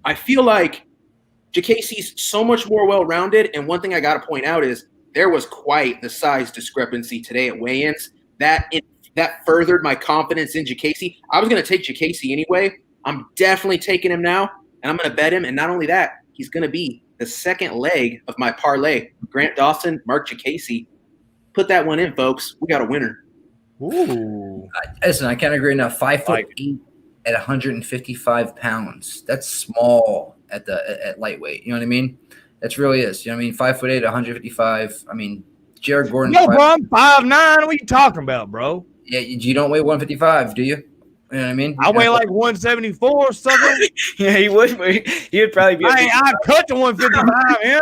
I feel like Diakase's so much more well-rounded, and one thing I got to point out is there was quite the size discrepancy today at weigh-ins. That furthered my confidence in Diakase. I was going to take Diakase anyway. I'm definitely taking him now, and I'm going to bet him. And not only that, he's going to be the second leg of my parlay. Grant Dawson, Mark Diakase. Put that one in, folks. We got a winner. Ooh. Listen, I can't agree enough. 5'8" at 155 pounds. That's small at lightweight. You know what I mean? That really is. 5'8", 155. Jared Gordon. No, bro, I'm 5'9". What are you talking about, bro? Yeah, you don't weigh 155, do you? You know what I mean? I weigh like 174, sucker. Yeah, he would probably be. I cut to 155, yeah.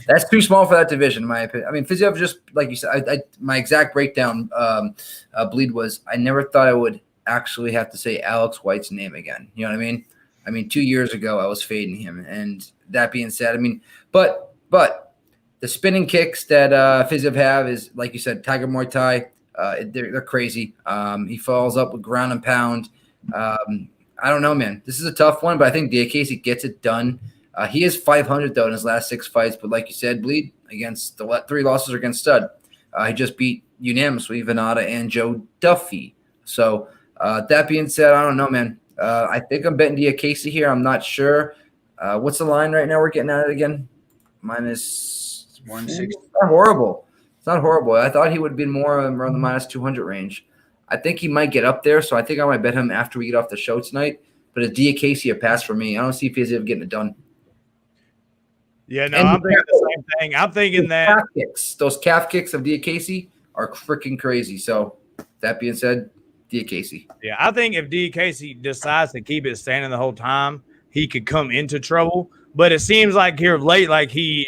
That's too small for that division, in my opinion. I mean, Fiziev, just like you said, my exact breakdown bleed was I never thought I would actually have to say Alex White's name again. You know what I mean? I mean, 2 years ago I was fading him, and that being said, I mean, but the spinning kicks that Fiziev have is, like you said, Tiger Muay Thai. They're crazy. He follows up with ground and pound. I don't know, man. This is a tough one, but I think Diakese gets it done. He is 500 though in his last 6 fights, but like you said, bleed against the 3 losses against Stud. He just beat unanimously Venata and Joe Duffy. So that being said, I don't know, man. I think I'm betting Diakese here. I'm not sure. What's the line right now? We're getting at it again. Minus 160. It's not horrible. It's not horrible. I thought he would be more around the minus 200 range. I think he might get up there, so I think I might bet him after we get off the show tonight. But a Diakese a pass for me. I don't see Fiziev getting it done. Yeah, no, I'm thinking the same thing. I'm thinking that those calf kicks of Diakese are freaking crazy. So that being said, Diakese. Yeah, I think if Diakese decides to keep it standing the whole time, he could come into trouble. But it seems like here of late, like he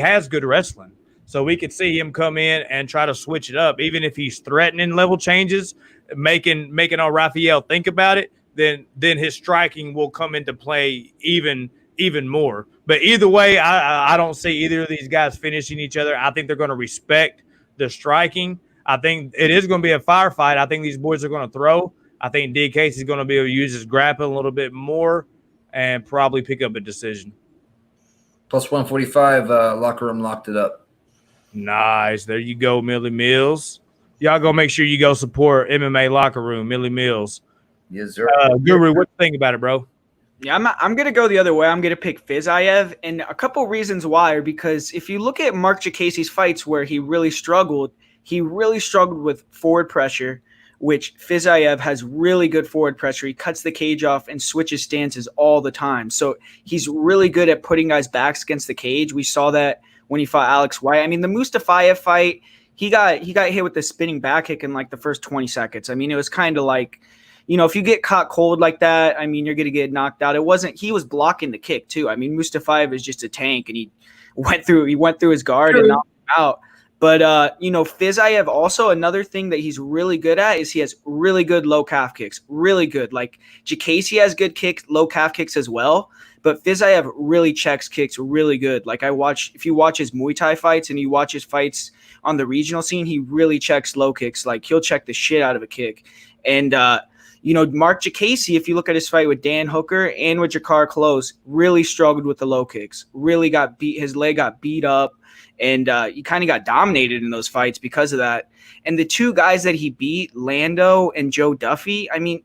has good wrestling. So we could see him come in and try to switch it up. Even if he's threatening level changes, making our Raphael think about it, then his striking will come into play even more. But either way, I don't see either of these guys finishing each other. I think they're going to respect the striking. I think it is going to be a firefight. I think these boys are going to throw. I think Diakese is going to be able to use his grappling a little bit more and probably pick up a decision. Plus 145, locker room locked it up. Nice. There you go, Millie Mills. Y'all go make sure you go support MMA Locker Room, Millie Mills. Yes, sir. Guru, what do you think about it, bro? Yeah, I'm going to go the other way. I'm going to pick Fiziev, and a couple reasons why are because if you look at Mark Diakese's fights where he really struggled with forward pressure, which Fiziev has really good forward pressure. He cuts the cage off and switches stances all the time. So he's really good at putting guys' backs against the cage. We saw that when he fought Alex White. I mean, the Mustafayev fight, he got hit with the spinning back kick in like the first 20 seconds. I mean, it was kind of like, you know, if you get caught cold like that, I mean, you're going to get knocked out. He was blocking the kick too. I mean, Mustafayev is just a tank, and he went through his guard and knocked him out. But, you know, Fiziev also, another thing that he's really good at is he has really good low calf kicks, really good. Like Diakese has good low calf kicks as well, but Fiziev really checks kicks really good. Like if you watch his Muay Thai fights and you watch his fights on the regional scene, he really checks low kicks. Like he'll check the shit out of a kick. And, you know, Mark Diakese, if you look at his fight with Dan Hooker and with Jakar Close, really struggled with the low kicks, really got beat. His leg got beat up. And he kind of got dominated in those fights because of that. And the 2 guys that he beat, Lando and Joe Duffy, I mean,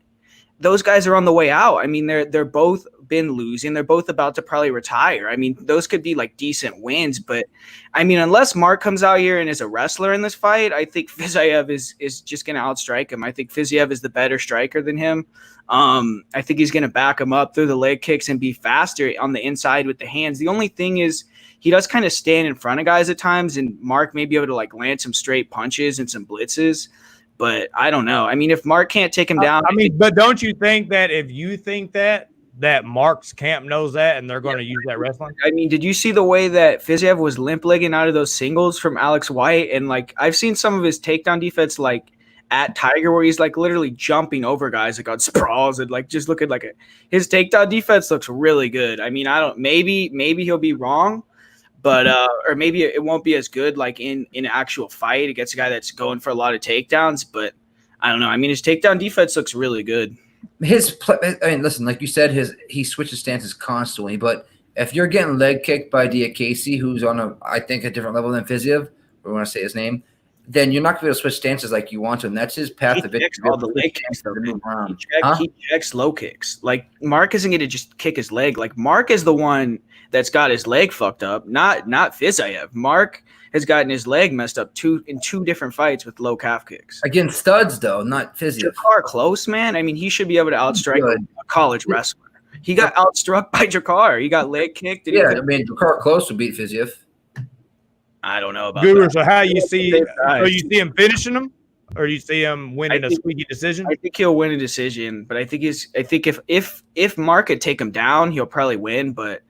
those guys are on the way out. I mean, they're both been losing. They're both about to probably retire. I mean, those could be like decent wins. But, I mean, unless Mark comes out here and is a wrestler in this fight, I think Fiziev is just going to outstrike him. I think Fiziev is the better striker than him. I think he's going to back him up through the leg kicks and be faster on the inside with the hands. The only thing is, he does kind of stand in front of guys at times, and Mark may be able to like land some straight punches and some blitzes, but I don't know. I mean, if Mark can't take him down, but don't you think that if you think that Mark's camp knows that and they're going to use that wrestling? I mean, did you see the way that Fiziev was limp-legging out of those singles from Alex White? And like, I've seen some of his takedown defense, like at Tiger, where he's like literally jumping over guys like on sprawls and like just looking like his takedown defense looks really good. I mean, maybe he'll be wrong. But or maybe it won't be as good like in an actual fight against a guy that's going for a lot of takedowns. But I don't know. I mean, his takedown defense looks really good. Listen, like you said, he switches stances constantly. But if you're getting leg kicked by Diakese, who's on I think a different level than Fiziev, we want to say his name, then you're not going to be able to switch stances like you want to, and that's his path to victory. All the leg kicks, he checks low kicks. Like Mark isn't going to just kick his leg. Like Mark is the one that's got his leg fucked up, not Fiziev. Mark has gotten his leg messed up in 2 different fights with low calf kicks. Against studs, though, not Fiziev. Jakar Close, man. I mean, he should be able to outstrike a college wrestler. He got outstruck by Jakar. He got leg kicked. Jakar Close would beat Fiziev. I don't know about Guru, that. so how you see? Guys. So you see him finishing him, or you see him winning a squeaky decision? I think he'll win a decision, but I think if Mark could take him down, he'll probably win. But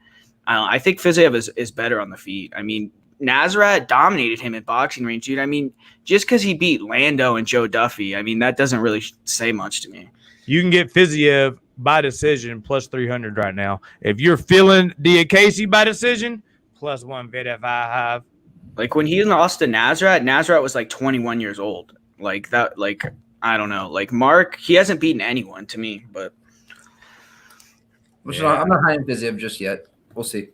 I think Fiziev is better on the feet. I mean, Nasrat dominated him in boxing range, dude. I mean, just because he beat Lando and Joe Duffy, I mean, that doesn't really say much to me. You can get Fiziev by decision plus 300 right now. If you're feeling Diakase by decision, plus 155. Like when he lost to Nasrat was like 21 years old. Like that, like I don't know. Like Mark, he hasn't beaten anyone to me, but I'm not high in Fiziev just yet. We'll see.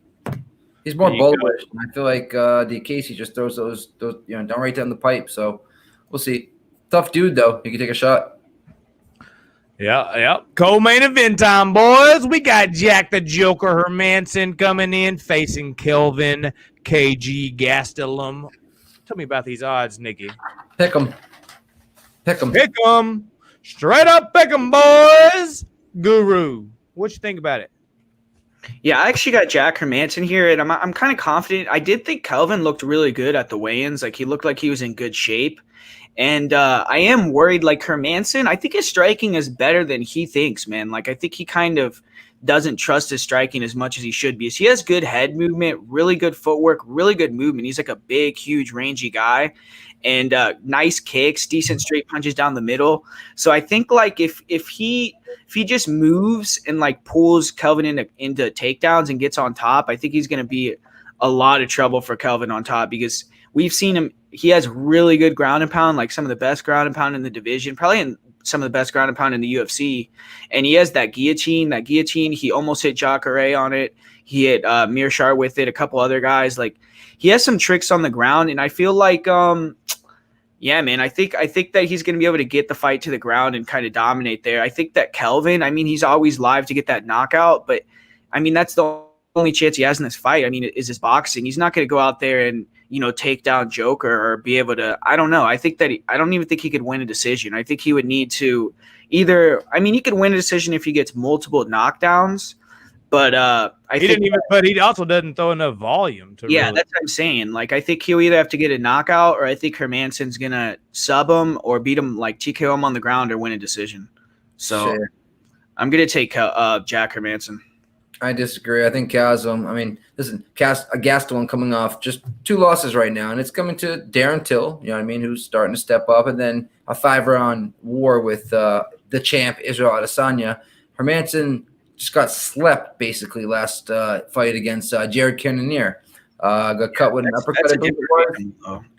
He's more bullish. I feel like Diakase just throws those down right down the pipe. So we'll see. Tough dude though. He can take a shot. Yeah. Co-main event time, boys. We got Jack the Joker Hermansson coming in, facing Kelvin KG Gastelum. Tell me about these odds, Nikki. Pick 'em. Straight up pick 'em, boys. Guru, what you think about it? yeah, I actually got Jack Hermansson here, and I'm kind of confident. I did think Kelvin looked really good at the weigh-ins. Like he looked like he was in good shape. And I am worried, like Hermansson, I think his striking is better than he thinks, man. Like I think he kind of doesn't trust his striking as much as he should be. He has good head movement, really good footwork, really good movement. He's like a big, huge, rangy guy, and nice kicks, decent straight punches down the middle. So I think like if he just moves and like pulls Kelvin into takedowns and gets on top, I think he's going to be a lot of trouble for Kelvin on top because we've seen him. He has really good ground and pound, like some of the best ground and pound in the division, probably in some of the best ground and pound in the UFC. And he has that guillotine. He almost hit Jacare on it. He hit Mearshart with it, a couple other guys. Like he has some tricks on the ground. And I feel like, yeah, man, I think that he's going to be able to get the fight to the ground and kind of dominate there. I think that Kelvin, I mean, he's always live to get that knockout, but I mean, that's the only chance he has in this fight. I mean, is his boxing. He's not going to go out there and, take down Joker or be able to, I don't know. I think that I don't even think he could win a decision. I think he would need to he could win a decision if he gets multiple knockdowns, but but he also doesn't throw enough volume to that's what I'm saying. Like, I think he'll either have to get a knockout or I think Hermansson's going to sub him or beat him, like TKO him on the ground or win a decision. So I'm going to take Jack Hermansson. I disagree. I think listen, Gastelum coming off just 2 losses right now, and it's coming to Darren Till, you know what I mean, who's starting to step up, and then a 5-round war with the champ, Israel Adesanya. Hermansson just got slept, basically, last fight against Jared Cannonier. Got cut with an uppercut.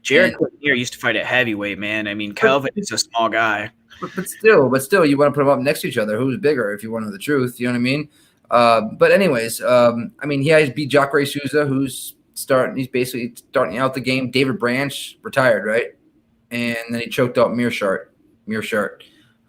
Jared Cannonier used to fight at heavyweight, man. I mean, Kelvin is a small guy. But still, you want to put them up next to each other. Who's bigger, if you want to know the truth, you know what I mean? But anyways, he has beat Jacare Souza, he's basically starting out the game. David Branch retired, right? And then he choked out Mearshart.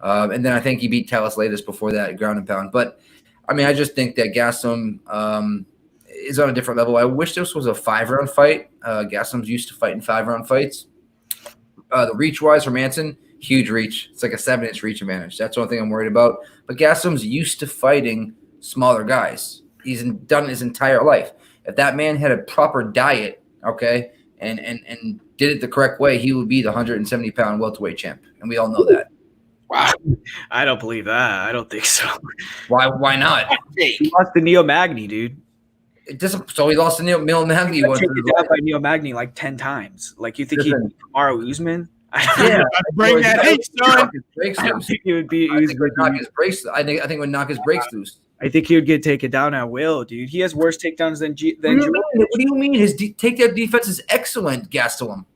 And then I think he beat Talis Latis before that, ground and pound. But, I just think that Gastelum is on a different level. I wish this was a 5-round fight. Gastelum's used to fighting 5-round fights. The reach-wise, Hermansson, huge reach. It's like a 7-inch reach advantage. That's the only thing I'm worried about. But Gastelum's used to fighting smaller guys. He's done his entire life. If that man had a proper diet, okay, and did it the correct way, he would be the 170-pound welterweight champ, and we all know that. Wow, I don't believe that. I don't think so. Why not? He lost to Neil Magny, dude. So he lost to Neil Magny. By Neil Magny like 10 times. Like you think he'd beat Kamaru Usman? Yeah, bring that heat, son. I think he would be. I think would knock his brakes. I think would knock his brakes loose. I think he would get taken down at will, dude. He has worse takedowns than What do you mean? His takedown defense is excellent, Gastelum.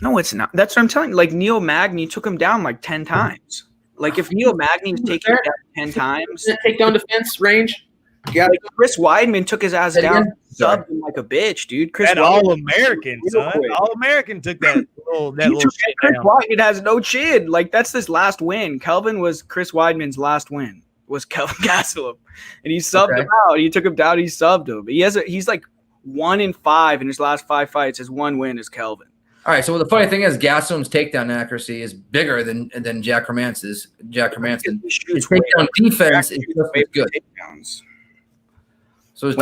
No, it's not. That's what I'm telling you. Like Neil Magny took him down like 10 times. Like if Neil Magny's taken him down 10 times, takedown defense range. Yeah, like Chris Weidman took his ass down, subbed him like a bitch, dude. That All-American, son. All-American took that little shit Chris down. Weidman has no chin. Like that's his last win. Kelvin was Chris Weidman's last win. Was Kelvin Gastelum, and he subbed him out. He took him down. He subbed him. He's like 1-5 in his last 5 fights. His one win is Kelvin. All right. So the funny thing is, Gastelum's takedown accuracy is bigger than Jack Hermansson's. His takedown defense is just as good. So I'm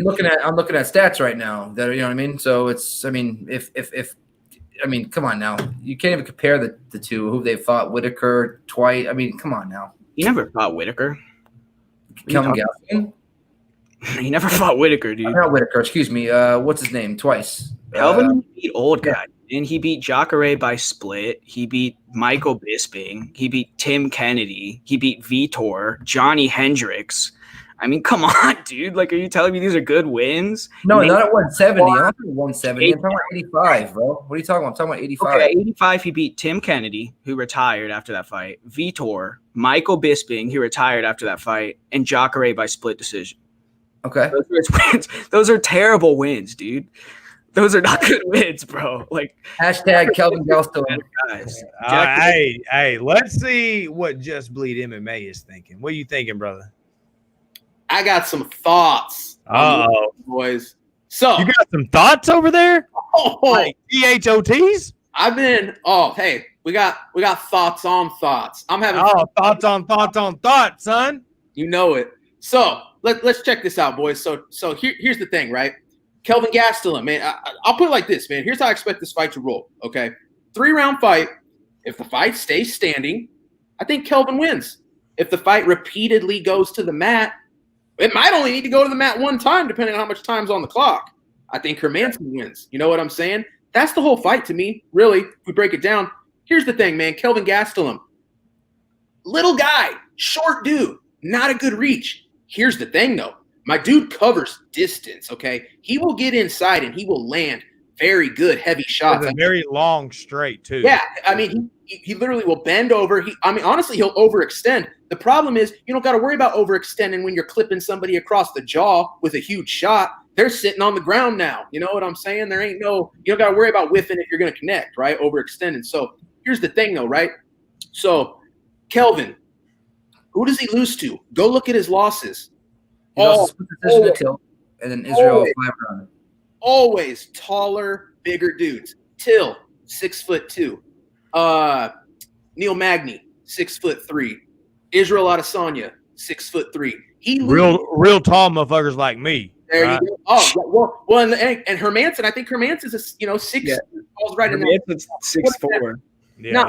looking at stats right now. That, you know what I mean. So it's, I mean, if come on now, you can't even compare the two who they fought. Whitaker twice. I mean, come on now. You never fought Whitaker. Kelvin Gastelum. He never fought Whitaker, dude. Not Whitaker. Excuse me. What's his name? Twice. Kelvin beat old guy. And he beat Jacare by split. He beat Michael Bisping. He beat Tim Kennedy. He beat Vitor, Johnny Hendricks. I mean, come on, dude. Like, are you telling me these are good wins? No, not at 170. I'm not 170. I'm talking about 85, bro. What are you talking about? I'm talking about 85. Okay, 85, he beat Tim Kennedy, who retired after that fight. Vitor, Michael Bisping, who retired after that fight, and Jacare by split decision. Okay. Those are his wins. Those are terrible wins, dude. Those are not good wins, bro. Like hashtag Kelvin Gastelum. Guys. Hey, let's see what Just Bleed MMA is thinking. What are you thinking, brother? I got some thoughts. Boys. So you got some thoughts over there? Like THOTs? Hey, we got thoughts on thoughts. I'm having thoughts on thoughts, son. You know it. So let's check this out, boys. So here's the thing, right? Kelvin Gastelum, man. I'll put it like this, man. Here's how I expect this fight to roll. Okay, 3-round fight. If the fight stays standing, I think Kelvin wins. If the fight repeatedly goes to the mat, it might only need to go to the mat one time, depending on how much time's on the clock. I think Hermansson wins. You know what I'm saying? That's the whole fight to me, really, if we break it down. Here's the thing, man. Kelvin Gastelum, little guy, short dude, not a good reach. Here's the thing, though. My dude covers distance, okay? He will get inside and he will land very good, heavy shots. It's a very long straight, too. Yeah, I mean, he literally will bend over. Honestly, he'll overextend. The problem is you don't got to worry about overextending when you're clipping somebody across the jaw with a huge shot. They're sitting on the ground now. You know what I'm saying? You don't got to worry about whiffing if you're going to connect, right? Overextending. So here's the thing, though, right? So Kelvin, who does he lose to? Go look at his losses. And then Israel 5-round. Always taller, bigger dudes. Till 6'2". Neil Magny 6'3". Israel Adesanya 6'3". Real tall motherfuckers like me. There you go. Oh well, and Hermansson. I think Hermansson is 6. Yeah. Right in there. 6'4". Yeah,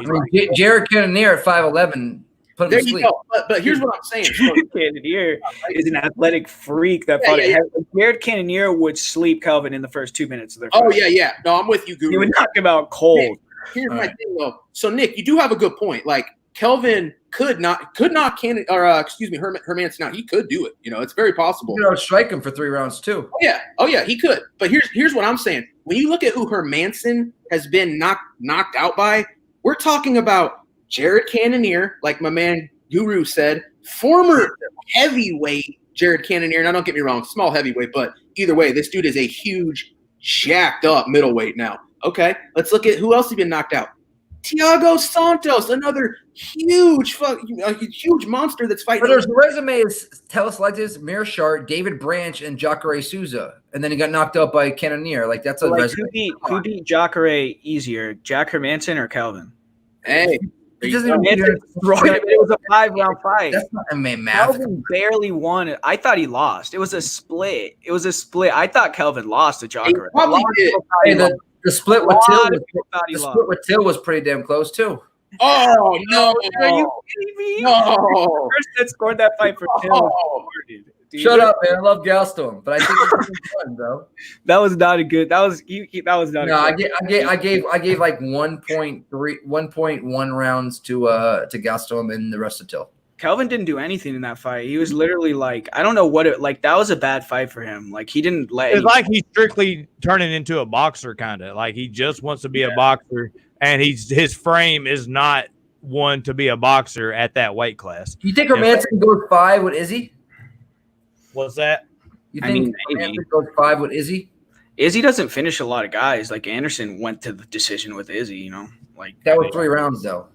Jared Cannonier at 5'11". Put him there to you sleep. go. But here's what I'm saying. Cannonier is an athletic freak that fought it. Jared Cannonier would sleep Kelvin in the first 2 minutes of their fight. Oh, yeah. No, I'm with you, Guru. He would knock him out cold. Here's my thing, though. So, Nick, you do have a good point. Like, Kelvin could knock Hermansson out. He could do it. It's very possible. Strike him for 3 rounds, too. Oh, yeah, he could. But here's what I'm saying. When you look at who Hermansson has been knocked out by, we're talking about Jared Cannonier, like my man Guru said, former heavyweight Jared Cannonier. Now, don't get me wrong, small heavyweight, but either way, this dude is a huge, jacked up middleweight now. Okay, let's look at who else has been knocked out. Thiago Santos, another huge monster that's fighting. But his resume tell us like this: Mearshart, David Branch, and Jacare Souza, and then he got knocked out by Cannonier. Like that's a resume. Who beat Jacare easier, Jack Hermansson or Kelvin? Hey. It was a 5-round fight. That's not MMA math. Kelvin barely won it. I thought he lost. It was a split. I thought Kelvin lost to Jacare. Probably did. Hey, the split with Till was pretty damn close too. Oh no! Are you kidding me? No. The person that scored that fight for Till. Shut up, man. I love Gastelum, but I think it's fun, bro. That was not a good. That was not. No, I gave like 1.1 rounds to Gastelum and the rest of Till. Kelvin didn't do anything in that fight. He was literally like, I don't know what it like. That was a bad fight for him. Like he didn't let. It's like he's strictly turning into a boxer, kind of like he just wants to be a boxer, and his frame is not one to be a boxer at that weight class. You think Hermansson goes 5 with Izzy? What's that? You think Hermansson goes 5 with Izzy? Izzy doesn't finish a lot of guys. Like Anderson went to the decision with Izzy. Like that was 3 rounds though.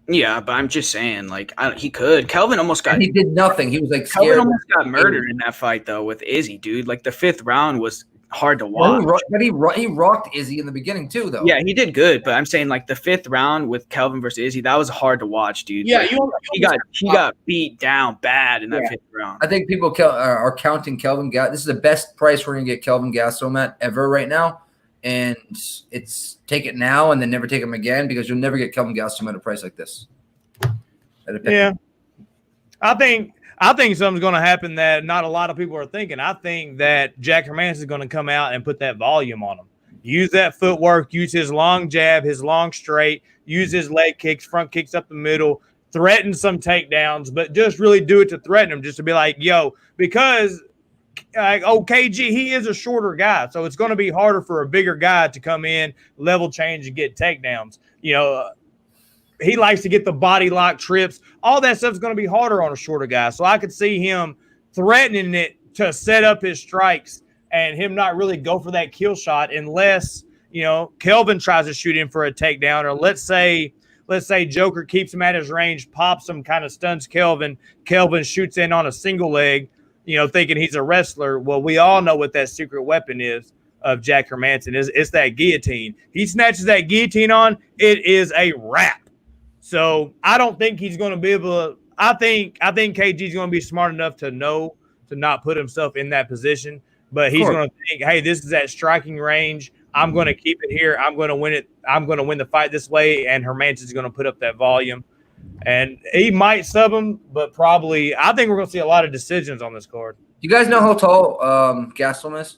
Yeah, but I'm just saying, like, he could. Kelvin almost got. And he did nothing. He was like scared. Kelvin almost got murdered in that fight, though, with Izzy, dude. Like, the 5th round was hard to watch. But he rocked Izzy in the beginning too, though. Yeah, he did good, but I'm saying like the 5th round with Kelvin versus Izzy, that was hard to watch, dude. Yeah, he got beat down bad in that 5th round. I think people are counting Kelvin Gastelum. This is the best price we're gonna get Kelvin Gastelum at ever right now, and it's take it now and then never take him again because you'll never get Kelvin Gastelum at a price like this. Yeah, I think something's going to happen that not a lot of people are thinking. I think that Jack Hermansson is going to come out and put that volume on him. Use that footwork, use his long jab, his long straight, use his leg kicks, front kicks up the middle, threaten some takedowns, but just really do it to threaten him, just to be like, yo, because KG, he is a shorter guy, so it's going to be harder for a bigger guy to come in, level change, and get takedowns. He likes to get the body lock trips. All that stuff is going to be harder on a shorter guy. So I could see him threatening it to set up his strikes and him not really go for that kill shot unless, Kelvin tries to shoot him for a takedown. Or let's say Joker keeps him at his range, pops him, kind of stuns Kelvin. Kelvin shoots in on a single leg, thinking he's a wrestler. Well, we all know what that secret weapon is of Jack Hermansson. It's that guillotine. He snatches that guillotine on, it is a wrap. So I don't think he's going to be able to. I think KG is going to be smart enough to know to not put himself in that position. But he's going to think, hey, this is at striking range. I'm going to keep it here. I'm going to win it. I'm going to win the fight this way. And Hermansson's going to put up that volume. And he might sub him, but probably I think we're going to see a lot of decisions on this card. You guys know how tall Gastelum is?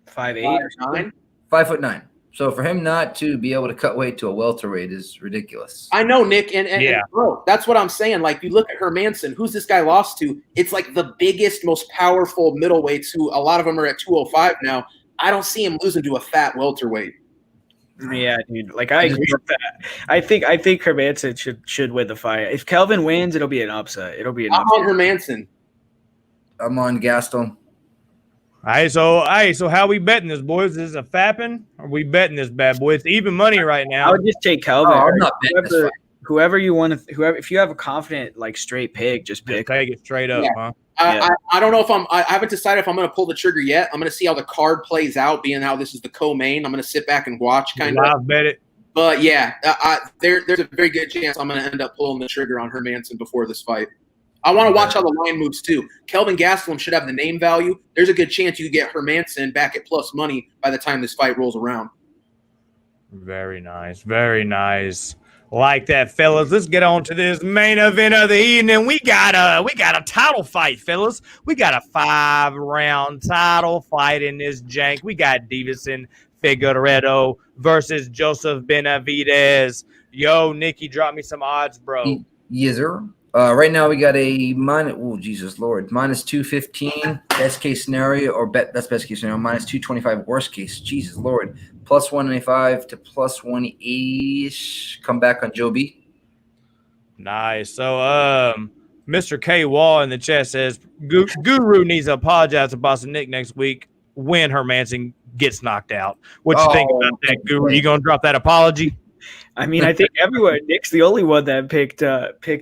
5'8" or 9. 5'9". So for him not to be able to cut weight to a welterweight is ridiculous. I know, Nick, and bro, that's what I'm saying. Like, you look at Hermansson, who's this guy lost to? It's like the biggest, most powerful middleweights who a lot of them are at 205 now. I don't see him losing to a fat welterweight. Yeah, dude. Like, I agree with that. I think Hermansson should win the fight. If Kelvin wins, it'll be an upset. I'm on Hermansson. I'm on Gastelum. All right, so how we betting this, boys? Is this a fapping? Or are we betting this bad boy? It's even money right now. I would just take Kelvin. I'm not betting this fight. Whoever you want to, if you have a confident, like, straight pick, just pick. Just take it straight up, huh? I don't know if I haven't decided if I'm going to pull the trigger yet. I'm going to see how the card plays out, being how this is the co-main. I'm going to sit back and watch, kind of. I'll bet it. But yeah, there's a very good chance I'm going to end up pulling the trigger on Hermansson before this fight. I want to watch how the line moves too. Kelvin Gastelum should have the name value. There's a good chance you could get Hermansson back at plus money by the time this fight rolls around. Very nice. Very nice. Like that, fellas. Let's get on to this main event of the evening. We got a title fight, fellas. We got a 5-round title fight in this jank. We got Dawson Figueredo versus Joseph Benavidez. Yo, Nicky, drop me some odds, bro. Yes, sir. Right now we got a minus. Oh, Jesus Lord, minus 215 best case scenario, or that's best case scenario. Minus 225 worst case. Jesus Lord, plus 195 to plus 180. Come back on Joe B. Nice. So, Mr. K Wall in the chat says Guru needs to apologize to Boston Nick next week when Hermansson gets knocked out. What you think about that, Guru? You gonna drop that apology? I mean, I think everyone. Nick's the only one that picked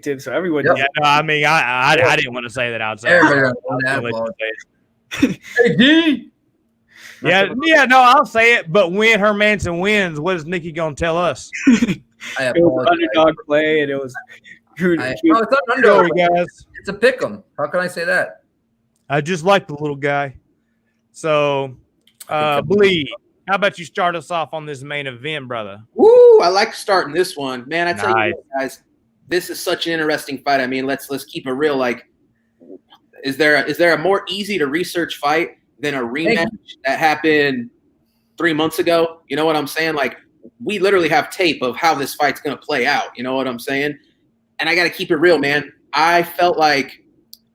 him, so everyone. Yep. Yeah, no, I mean, I didn't want to say that outside. Hey, D. Yeah, no, I'll say it. But when Hermansson wins, what is Nicky gonna tell us? It was underdog play, and it was. It's not underdog, guys. It's a pick'em. How can I say that? I just like the little guy. So, Bleed. How about you start us off on this main event, brother? Woo! I like starting this one, man. I tell you what, guys, this is such an interesting fight. I mean, let's keep it real. Like, is there a more easy to research fight than a rematch that happened 3 months ago? You know what I'm saying? Like, we literally have tape of how this fight's gonna play out. You know what I'm saying? And I got to keep it real, man. I felt like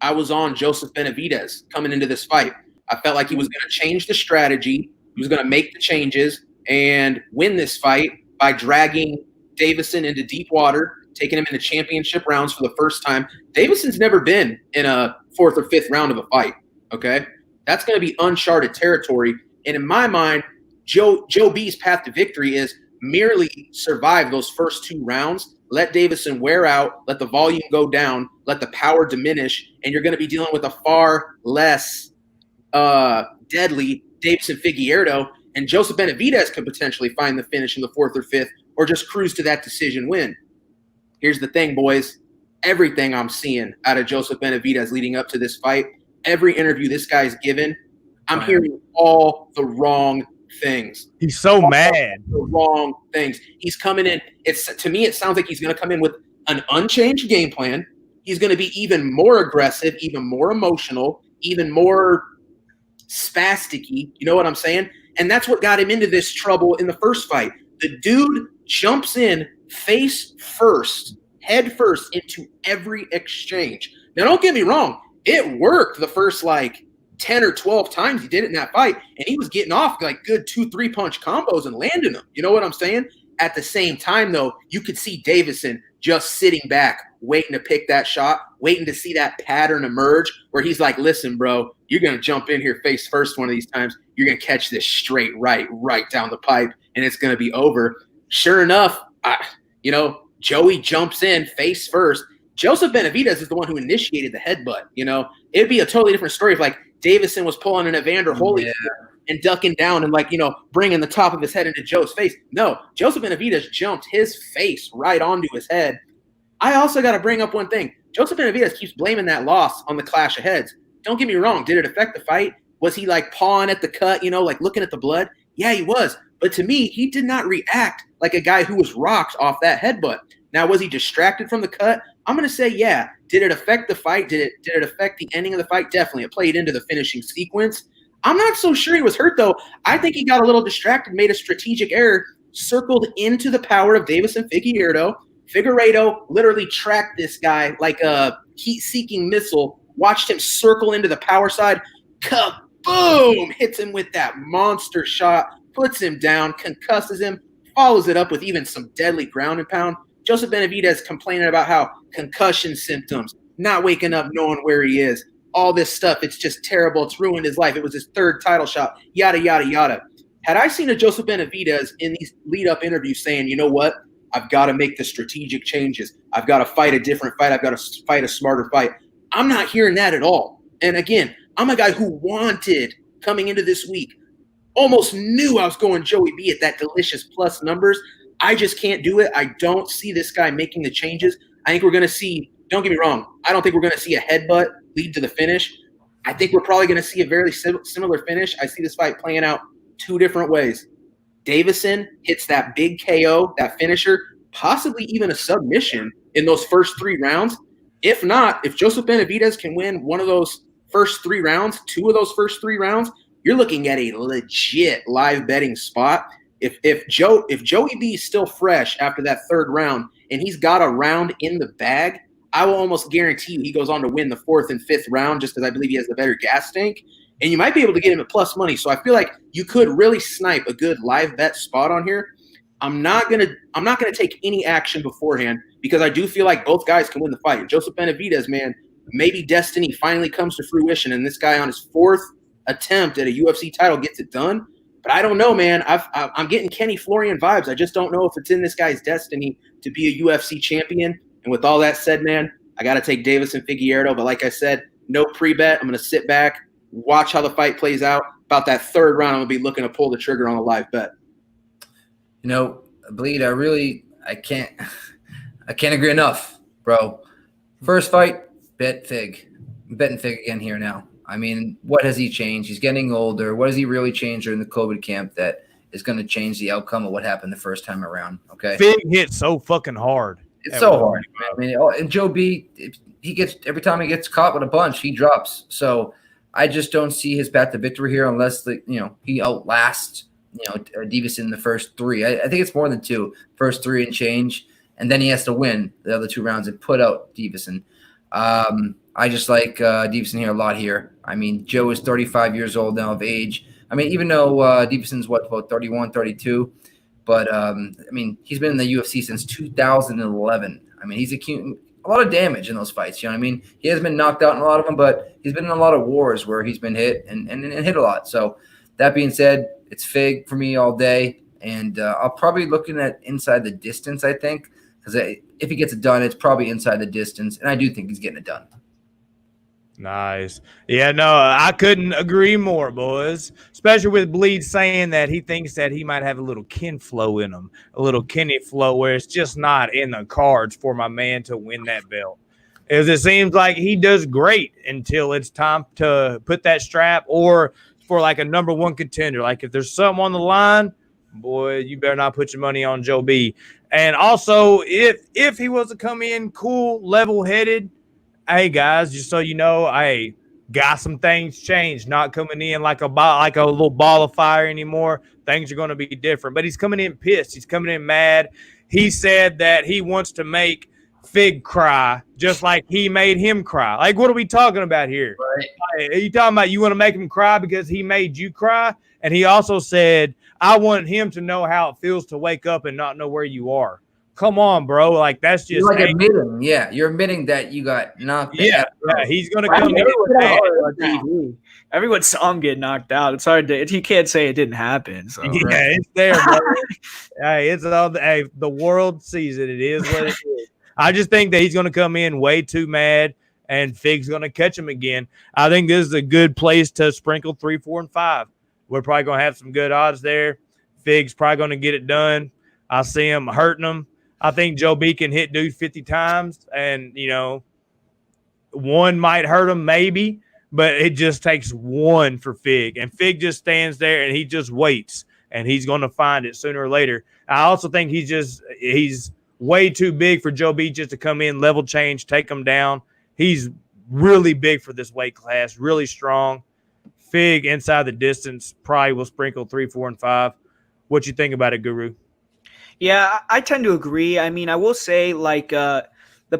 I was on Joseph Benavidez coming into this fight. I felt like he was gonna change the strategy. He was going to make the changes and win this fight by dragging Dawson into deep water, taking him into championship rounds for the first time. Davidson's never been in a 4th or 5th round of a fight, okay? That's going to be uncharted territory. And in my mind, Joe B's path to victory is merely survive those first 2 rounds, let Dawson wear out, let the volume go down, let the power diminish, and you're going to be dealing with a far less deadly Davison Figueiredo, and Joseph Benavidez could potentially find the finish in the 4th or 5th or just cruise to that decision win. Here's the thing, boys. Everything I'm seeing out of Joseph Benavidez leading up to this fight, every interview this guy's given, I'm hearing all the wrong things. He's so mad. The wrong things. He's coming in. To me, it sounds like he's going to come in with an unchanged game plan. He's going to be even more aggressive, even more emotional, even more spastic-y. You know what I'm saying? And that's what got him into this trouble in the first fight. The dude jumps in face first, head first into every exchange. Now, don't get me wrong. It worked the first, 10 or 12 times he did it in that fight, and he was getting off good 2-3 punch combos and landing them. You know what I'm saying? At the same time, though, you could see Davison just sitting back, waiting to pick that shot, waiting to see that pattern emerge where he's like, listen, bro, you're going to jump in here face first one of these times. You're going to catch this straight right down the pipe, and it's going to be over. Sure enough, Joey jumps in face first. Joseph Benavidez is the one who initiated the headbutt. It'd be a totally different story if Davison was pulling an Evander Holyfield and ducking down and bringing the top of his head into Joe's face. No, Joseph Benavidez jumped his face right onto his head. I also got to bring up one thing. Joseph Benavidez keeps blaming that loss on the clash of heads. Don't get me wrong. Did it affect the fight? Was he pawing at the cut, looking at the blood? Yeah, he was. But to me, he did not react like a guy who was rocked off that headbutt. Now, was he distracted from the cut? I'm going to say, yeah. Did it affect the fight? Did it affect the ending of the fight? Definitely. It played into the finishing sequence. I'm not so sure he was hurt, though. I think he got a little distracted, made a strategic error, circled into the power of Davison Figueiredo. Figueiredo literally tracked this guy like a heat-seeking missile, watched him circle into the power side, kaboom, hits him with that monster shot, puts him down, concusses him, follows it up with even some deadly ground and pound. Joseph Benavidez complaining about how concussion symptoms, not waking up knowing where he is, all this stuff, it's just terrible. It's ruined his life. It was his 3rd title shot, yada, yada, yada. Had I seen a Joseph Benavidez in these lead-up interviews saying, you know what, I've got to make the strategic changes. I've got to fight a different fight. I've got to fight a smarter fight. I'm not hearing that at all. And again, I'm a guy who wanted, coming into this week, almost knew I was going Joey B at that delicious plus numbers. I just can't do it. I don't see this guy making the changes. I think we're going to see, don't get me wrong, I don't think we're going to see a headbutt lead to the finish. I think we're probably going to see a very similar finish. I see this fight playing out 2 different ways. Davison hits that big KO, that finisher, possibly even a submission in those first 3 rounds. If not, if Joseph Benavidez can win one of those first 3 rounds, 2 of those first 3 rounds, you're looking at a legit live betting spot. If Joey B is still fresh after that 3rd round and he's got a round in the bag, I will almost guarantee you he goes on to win the 4th and 5th round just because I believe he has the better gas tank. And you might be able to get him at plus money. So I feel like you could really snipe a good live bet spot on here. I'm not gonna take any action beforehand because I do feel like both guys can win the fight. And Joseph Benavidez, man, maybe destiny finally comes to fruition and this guy on his 4th attempt at a UFC title gets it done. But I don't know, man. I'm getting Kenny Florian vibes. I just don't know if it's in this guy's destiny to be a UFC champion. And with all that said, man, I got to take Davison Figueiredo. But like I said, no pre-bet. I'm going to sit back, watch how the fight plays out. About that 3rd round, I'm going to be looking to pull the trigger on a live bet. Bleed, I can't agree enough, bro. First fight, bet Fig. I'm betting Fig again here now. I mean, what has he changed? He's getting older. What has he really changed during the COVID camp that is going to change the outcome of what happened the first time around? Okay. Fig hit so fucking hard. It's so hard, man. I mean, and Joe B, every time he gets caught with a punch, he drops. So I just don't see his path to victory here unless he outlasts Davison in the first 3. I think it's more than 2. First 3 and change, and then he has to win the other 2 rounds and put out Davison. I just like Davison here a lot here. I mean, Joe is 35 years old now of age. I mean, even though Davison's about 31, 32, but he's been in the UFC since 2011. I mean, he's accumulated a lot of damage in those fights. You know what I mean? He has been knocked out in a lot of them, but he's been in a lot of wars where he's been hit and hit a lot. So that being said, it's Fig for me all day, and I'll probably looking at inside the distance, I think, because if he gets it done, it's probably inside the distance, and I do think he's getting it done. Nice. Yeah, no, I couldn't agree more, boys. Especially with Bleed saying that he thinks that he might have a little kin flow in him, a little Kenny flow where it's just not in the cards for my man to win that belt. As it seems like he does great until it's time to put that strap or for like a number one contender. Like if there's something on the line, boy, you better not put your money on Joe B. And also, if he was to come in cool, level-headed, hey guys, just so you know, hey, got some things changed. Not coming in like a little ball of fire anymore. Things are going to be different. But he's coming in pissed. He's coming in mad. He said that he wants to make Fig cry just like he made him cry. Like, what are we talking about here? Right. Are you talking about you want to make him cry because he made you cry? And he also said, I want him to know how it feels to wake up and not know where you are. Come on, bro. Like, that's just you're like admitting, yeah. You're admitting that you got knocked out. Yeah, he's gonna come in. Everyone saw him get knocked out. It's hard to. You can't say it didn't happen. So. Yeah, it's there, bro. Hey, it's all. Hey, the world sees it. It is what it is. I just think that he's gonna come in way too mad, and Fig's gonna catch him again. I think this is a good place to sprinkle 3, 4, and 5. We're probably gonna have some good odds there. Fig's probably gonna get it done. I see him hurting him. I think Joe B can hit dude 50 times, and, you know, one might hurt him maybe, but it just takes one for Fig. And Fig just stands there, and he just waits, and he's going to find it sooner or later. I also think he's way too big for Joe B just to come in, level change, take him down. He's really big for this weight class, really strong. Fig inside the distance probably will sprinkle 3, 4, and 5. What you think about it, Guru? Yeah, I tend to agree. I mean, I will say, like, the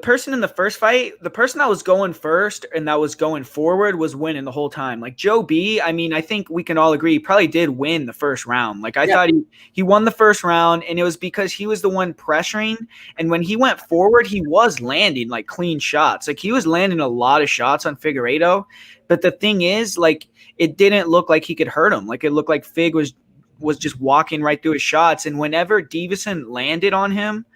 person in the first fight, the person that was going first and that was going forward was winning the whole time. Like, Joe B, I mean, I think we can all agree, he probably did win the first round. Like, I thought he won the first round, and it was because he was the one pressuring. And when he went forward, he was landing, like, clean shots. Like, he was landing a lot of shots on Figueiredo. But the thing is, like, it didn't look like he could hurt him. Like, it looked like Fig was just walking right through his shots. And whenever Dawson landed on him,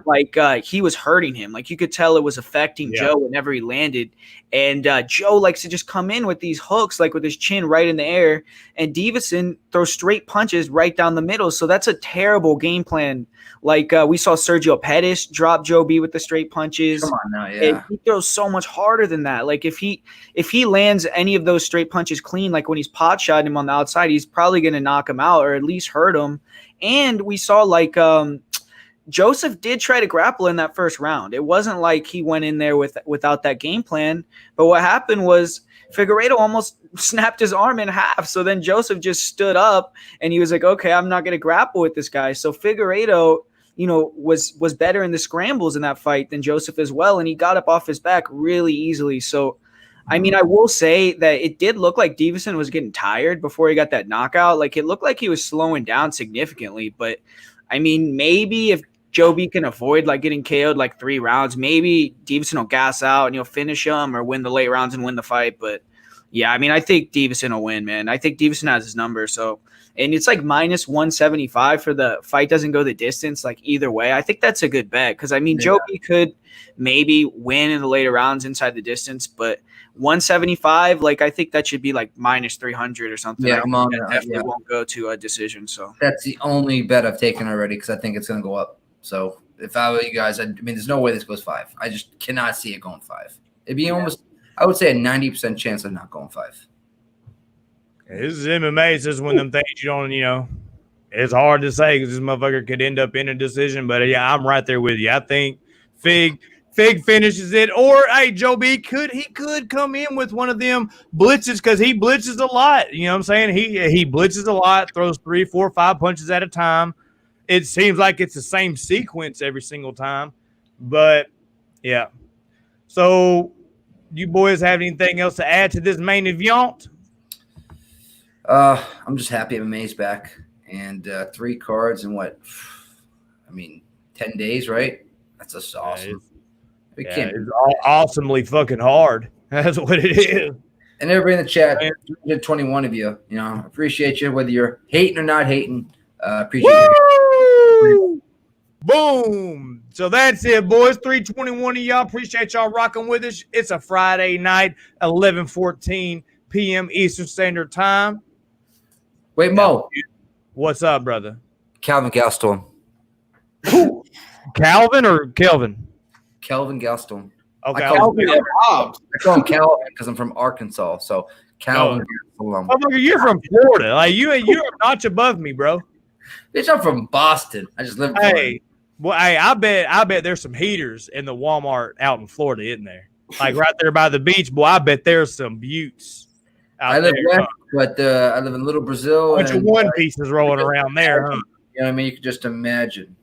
like he was hurting him. Like you could tell it was affecting Joe whenever he landed. And Joe likes to just come in with these hooks, like with his chin right in the air. And Dawson throws straight punches right down the middle. So that's a terrible game plan. Like we saw Sergio Pettis drop Joe B with the straight punches. Come on now, yeah. He throws so much harder than that. Like if he lands any of those straight punches clean, like when he's pot shotting him on the outside, he's probably going to knock him out or at least hurt him. And we saw like Joseph did try to grapple in that first round. It wasn't like he went in there without that game plan. But what happened was Figueredo almost snapped his arm in half. So then Joseph just stood up and he was like, okay, I'm not going to grapple with this guy. So Figueredo, you know, was better in the scrambles in that fight than Joseph as well. And he got up off his back really easily. So, I mean, I will say that it did look like Dawson was getting tired before he got that knockout. Like it looked like he was slowing down significantly. But I mean, maybe if Joe B can avoid like getting KO'd like 3 rounds, maybe Dawson will gas out and he'll finish him or win the late rounds and win the fight. But yeah, I mean, I think Dawson will win, man. I think Dawson has his number. So, and it's like minus 175 for the fight doesn't go the distance. Like either way, I think that's a good bet. Cause I mean, Joe B could maybe win in the later rounds inside the distance, but 175, like I think that should be like minus 300 or something. Yeah, come on. Definitely won't go to a decision. So that's the only bet I've taken already because I think it's going to go up. So if I were you guys, I mean, there's no way this goes 5. I just cannot see it going 5. It'd be almost, I would say, a 90% chance of not going 5. This is MMA. It's just one of them things you don't, you know, it's hard to say because this motherfucker could end up in a decision. But yeah, I'm right there with you. I think Fig finishes it, or hey, Joe B could come in with one of them blitzes because he blitzes a lot. You know what I'm saying? He blitzes a lot, throws 3, 4, 5 punches at a time. It seems like it's the same sequence every single time, but yeah. So, you boys have anything else to add to this main event? I'm just happy MMA's back and 3 cards in what? I mean, 10 days, right? That's just awesome. It's awesomely fucking hard. That's what it is. And everybody in the chat, 21 of you, you know, appreciate you whether you're hating or not hating. Appreciate you. Boom. So that's it, boys. 321 of y'all. Appreciate y'all rocking with us. It's a Friday night, 11:14 p.m. Eastern Standard Time. Wait, Mo. What's up, brother? Calvin Gastelum. Calvin or Kelvin? Kelvin Gastelum. Okay. I call him Calvin because I'm from Arkansas. So Calvin Gastelum. Motherfucker, you're from Florida. Like you're a notch above me, bro. Bitch, I'm from Boston. I just live in Florida. Well, hey, I bet there's some heaters in the Walmart out in Florida, isn't there? Like right there by the beach, boy. I bet there's some buttes. I live west, but I live in Little Brazil. A bunch of one pieces rolling around there, huh? You know what I mean? You can just imagine.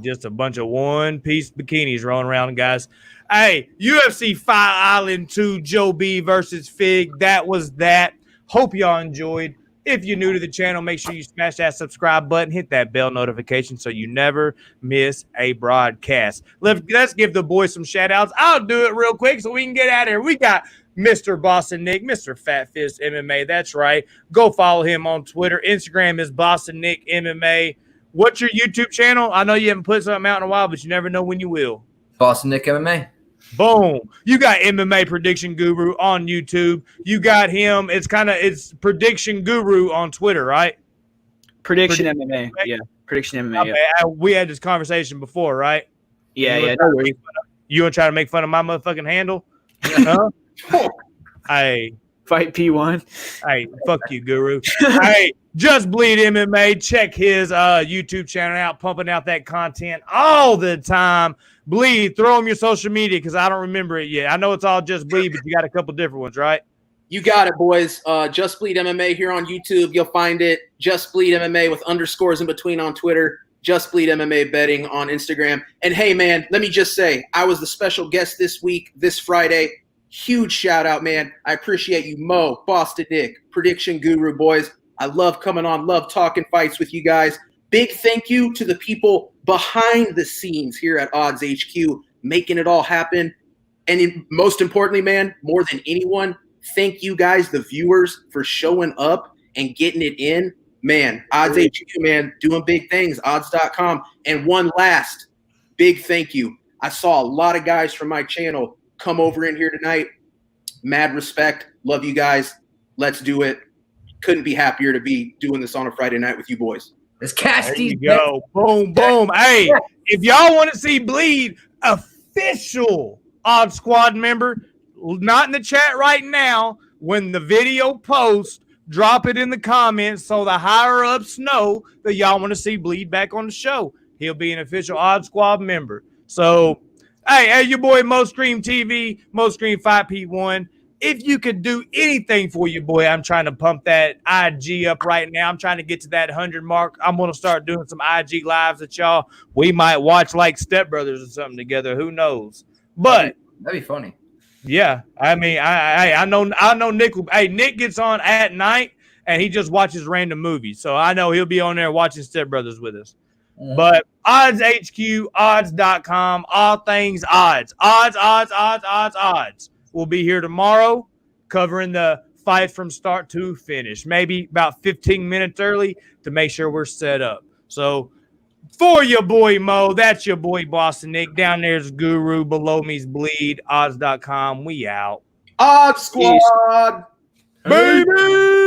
Just a bunch of one-piece bikinis rolling around, guys. Hey, UFC Fight Island 2, Joe B versus Fig. That was that. Hope y'all enjoyed. If you're new to the channel, make sure you smash that subscribe button, hit that bell notification so you never miss a broadcast. Let's give the boys some shout-outs. I'll do it real quick so we can get out of here. We got Mr. Boston Nick, Mr. Fat Fist MMA. That's right. Go follow him on Twitter. Instagram is Boston Nick MMA. What's your YouTube channel? I know you haven't put something out in a while, but you never know when you will. Boston Nick MMA. Boom. You got MMA Prediction Guru on YouTube. You got him. It's Prediction Guru on Twitter, right? Prediction MMA. Yeah. Prediction MMA. Okay. We had this conversation before, right? Yeah. You want to try to make fun of my motherfucking handle? Huh? Hey. Fight P1. Hey, fuck you, Guru. Hey, Just Bleed MMA. Check his YouTube channel out, pumping out that content all the time. Bleed, throw him your social media because I don't remember it yet. I know it's all Just Bleed, but you got a couple different ones, right? You got it, boys. Just Bleed MMA here on YouTube. You'll find it. Just Bleed MMA with underscores in between on Twitter. Just Bleed MMA betting on Instagram. And hey, man, let me just say, I was the special guest this week, this Friday. Huge shout out, man. I appreciate you, Mo, Boston Nick, Prediction Guru, boys. I love coming on, love talking fights with you guys. Big thank you to the people behind the scenes here at Odds HQ, making it all happen. And most importantly, man, more than anyone, thank you guys, the viewers, for showing up and getting it in. Man, Odds HQ, man, doing big things, odds.com. And one last big thank you. I saw a lot of guys from my channel come over in here tonight. Mad respect. Love you guys. Let's do it. Couldn't be happier to be doing this on a Friday night with you boys. Let's catch There these. you go. Boom, boom. Hey, if y'all want to see Bleed, official Odd Squad member, not in the chat right now. When the video posts, drop it in the comments so the higher-ups know that y'all want to see Bleed back on the show. He'll be an official Odd Squad member. So, hey, your boy Mo Scream TV, Mo Scream 5P1. If you could do anything for your boy, I'm trying to pump that IG up right now. I'm trying to get to that 100 mark. I'm going to start doing some IG lives at y'all. We might watch like Step Brothers or something together. Who knows? But that'd be funny. Yeah, I mean, I know Nick. Hey, Nick gets on at night and he just watches random movies, so I know he'll be on there watching Step Brothers with us. Mm-hmm. But Odds HQ, odds.com, all things odds. Odds. We'll be here tomorrow covering the fight from start to finish, maybe about 15 minutes early to make sure we're set up. So for your boy Mo, that's your boy Boston Nick. Down there's Guru, below me's Bleed, odds.com. We out. Odds Squad, baby.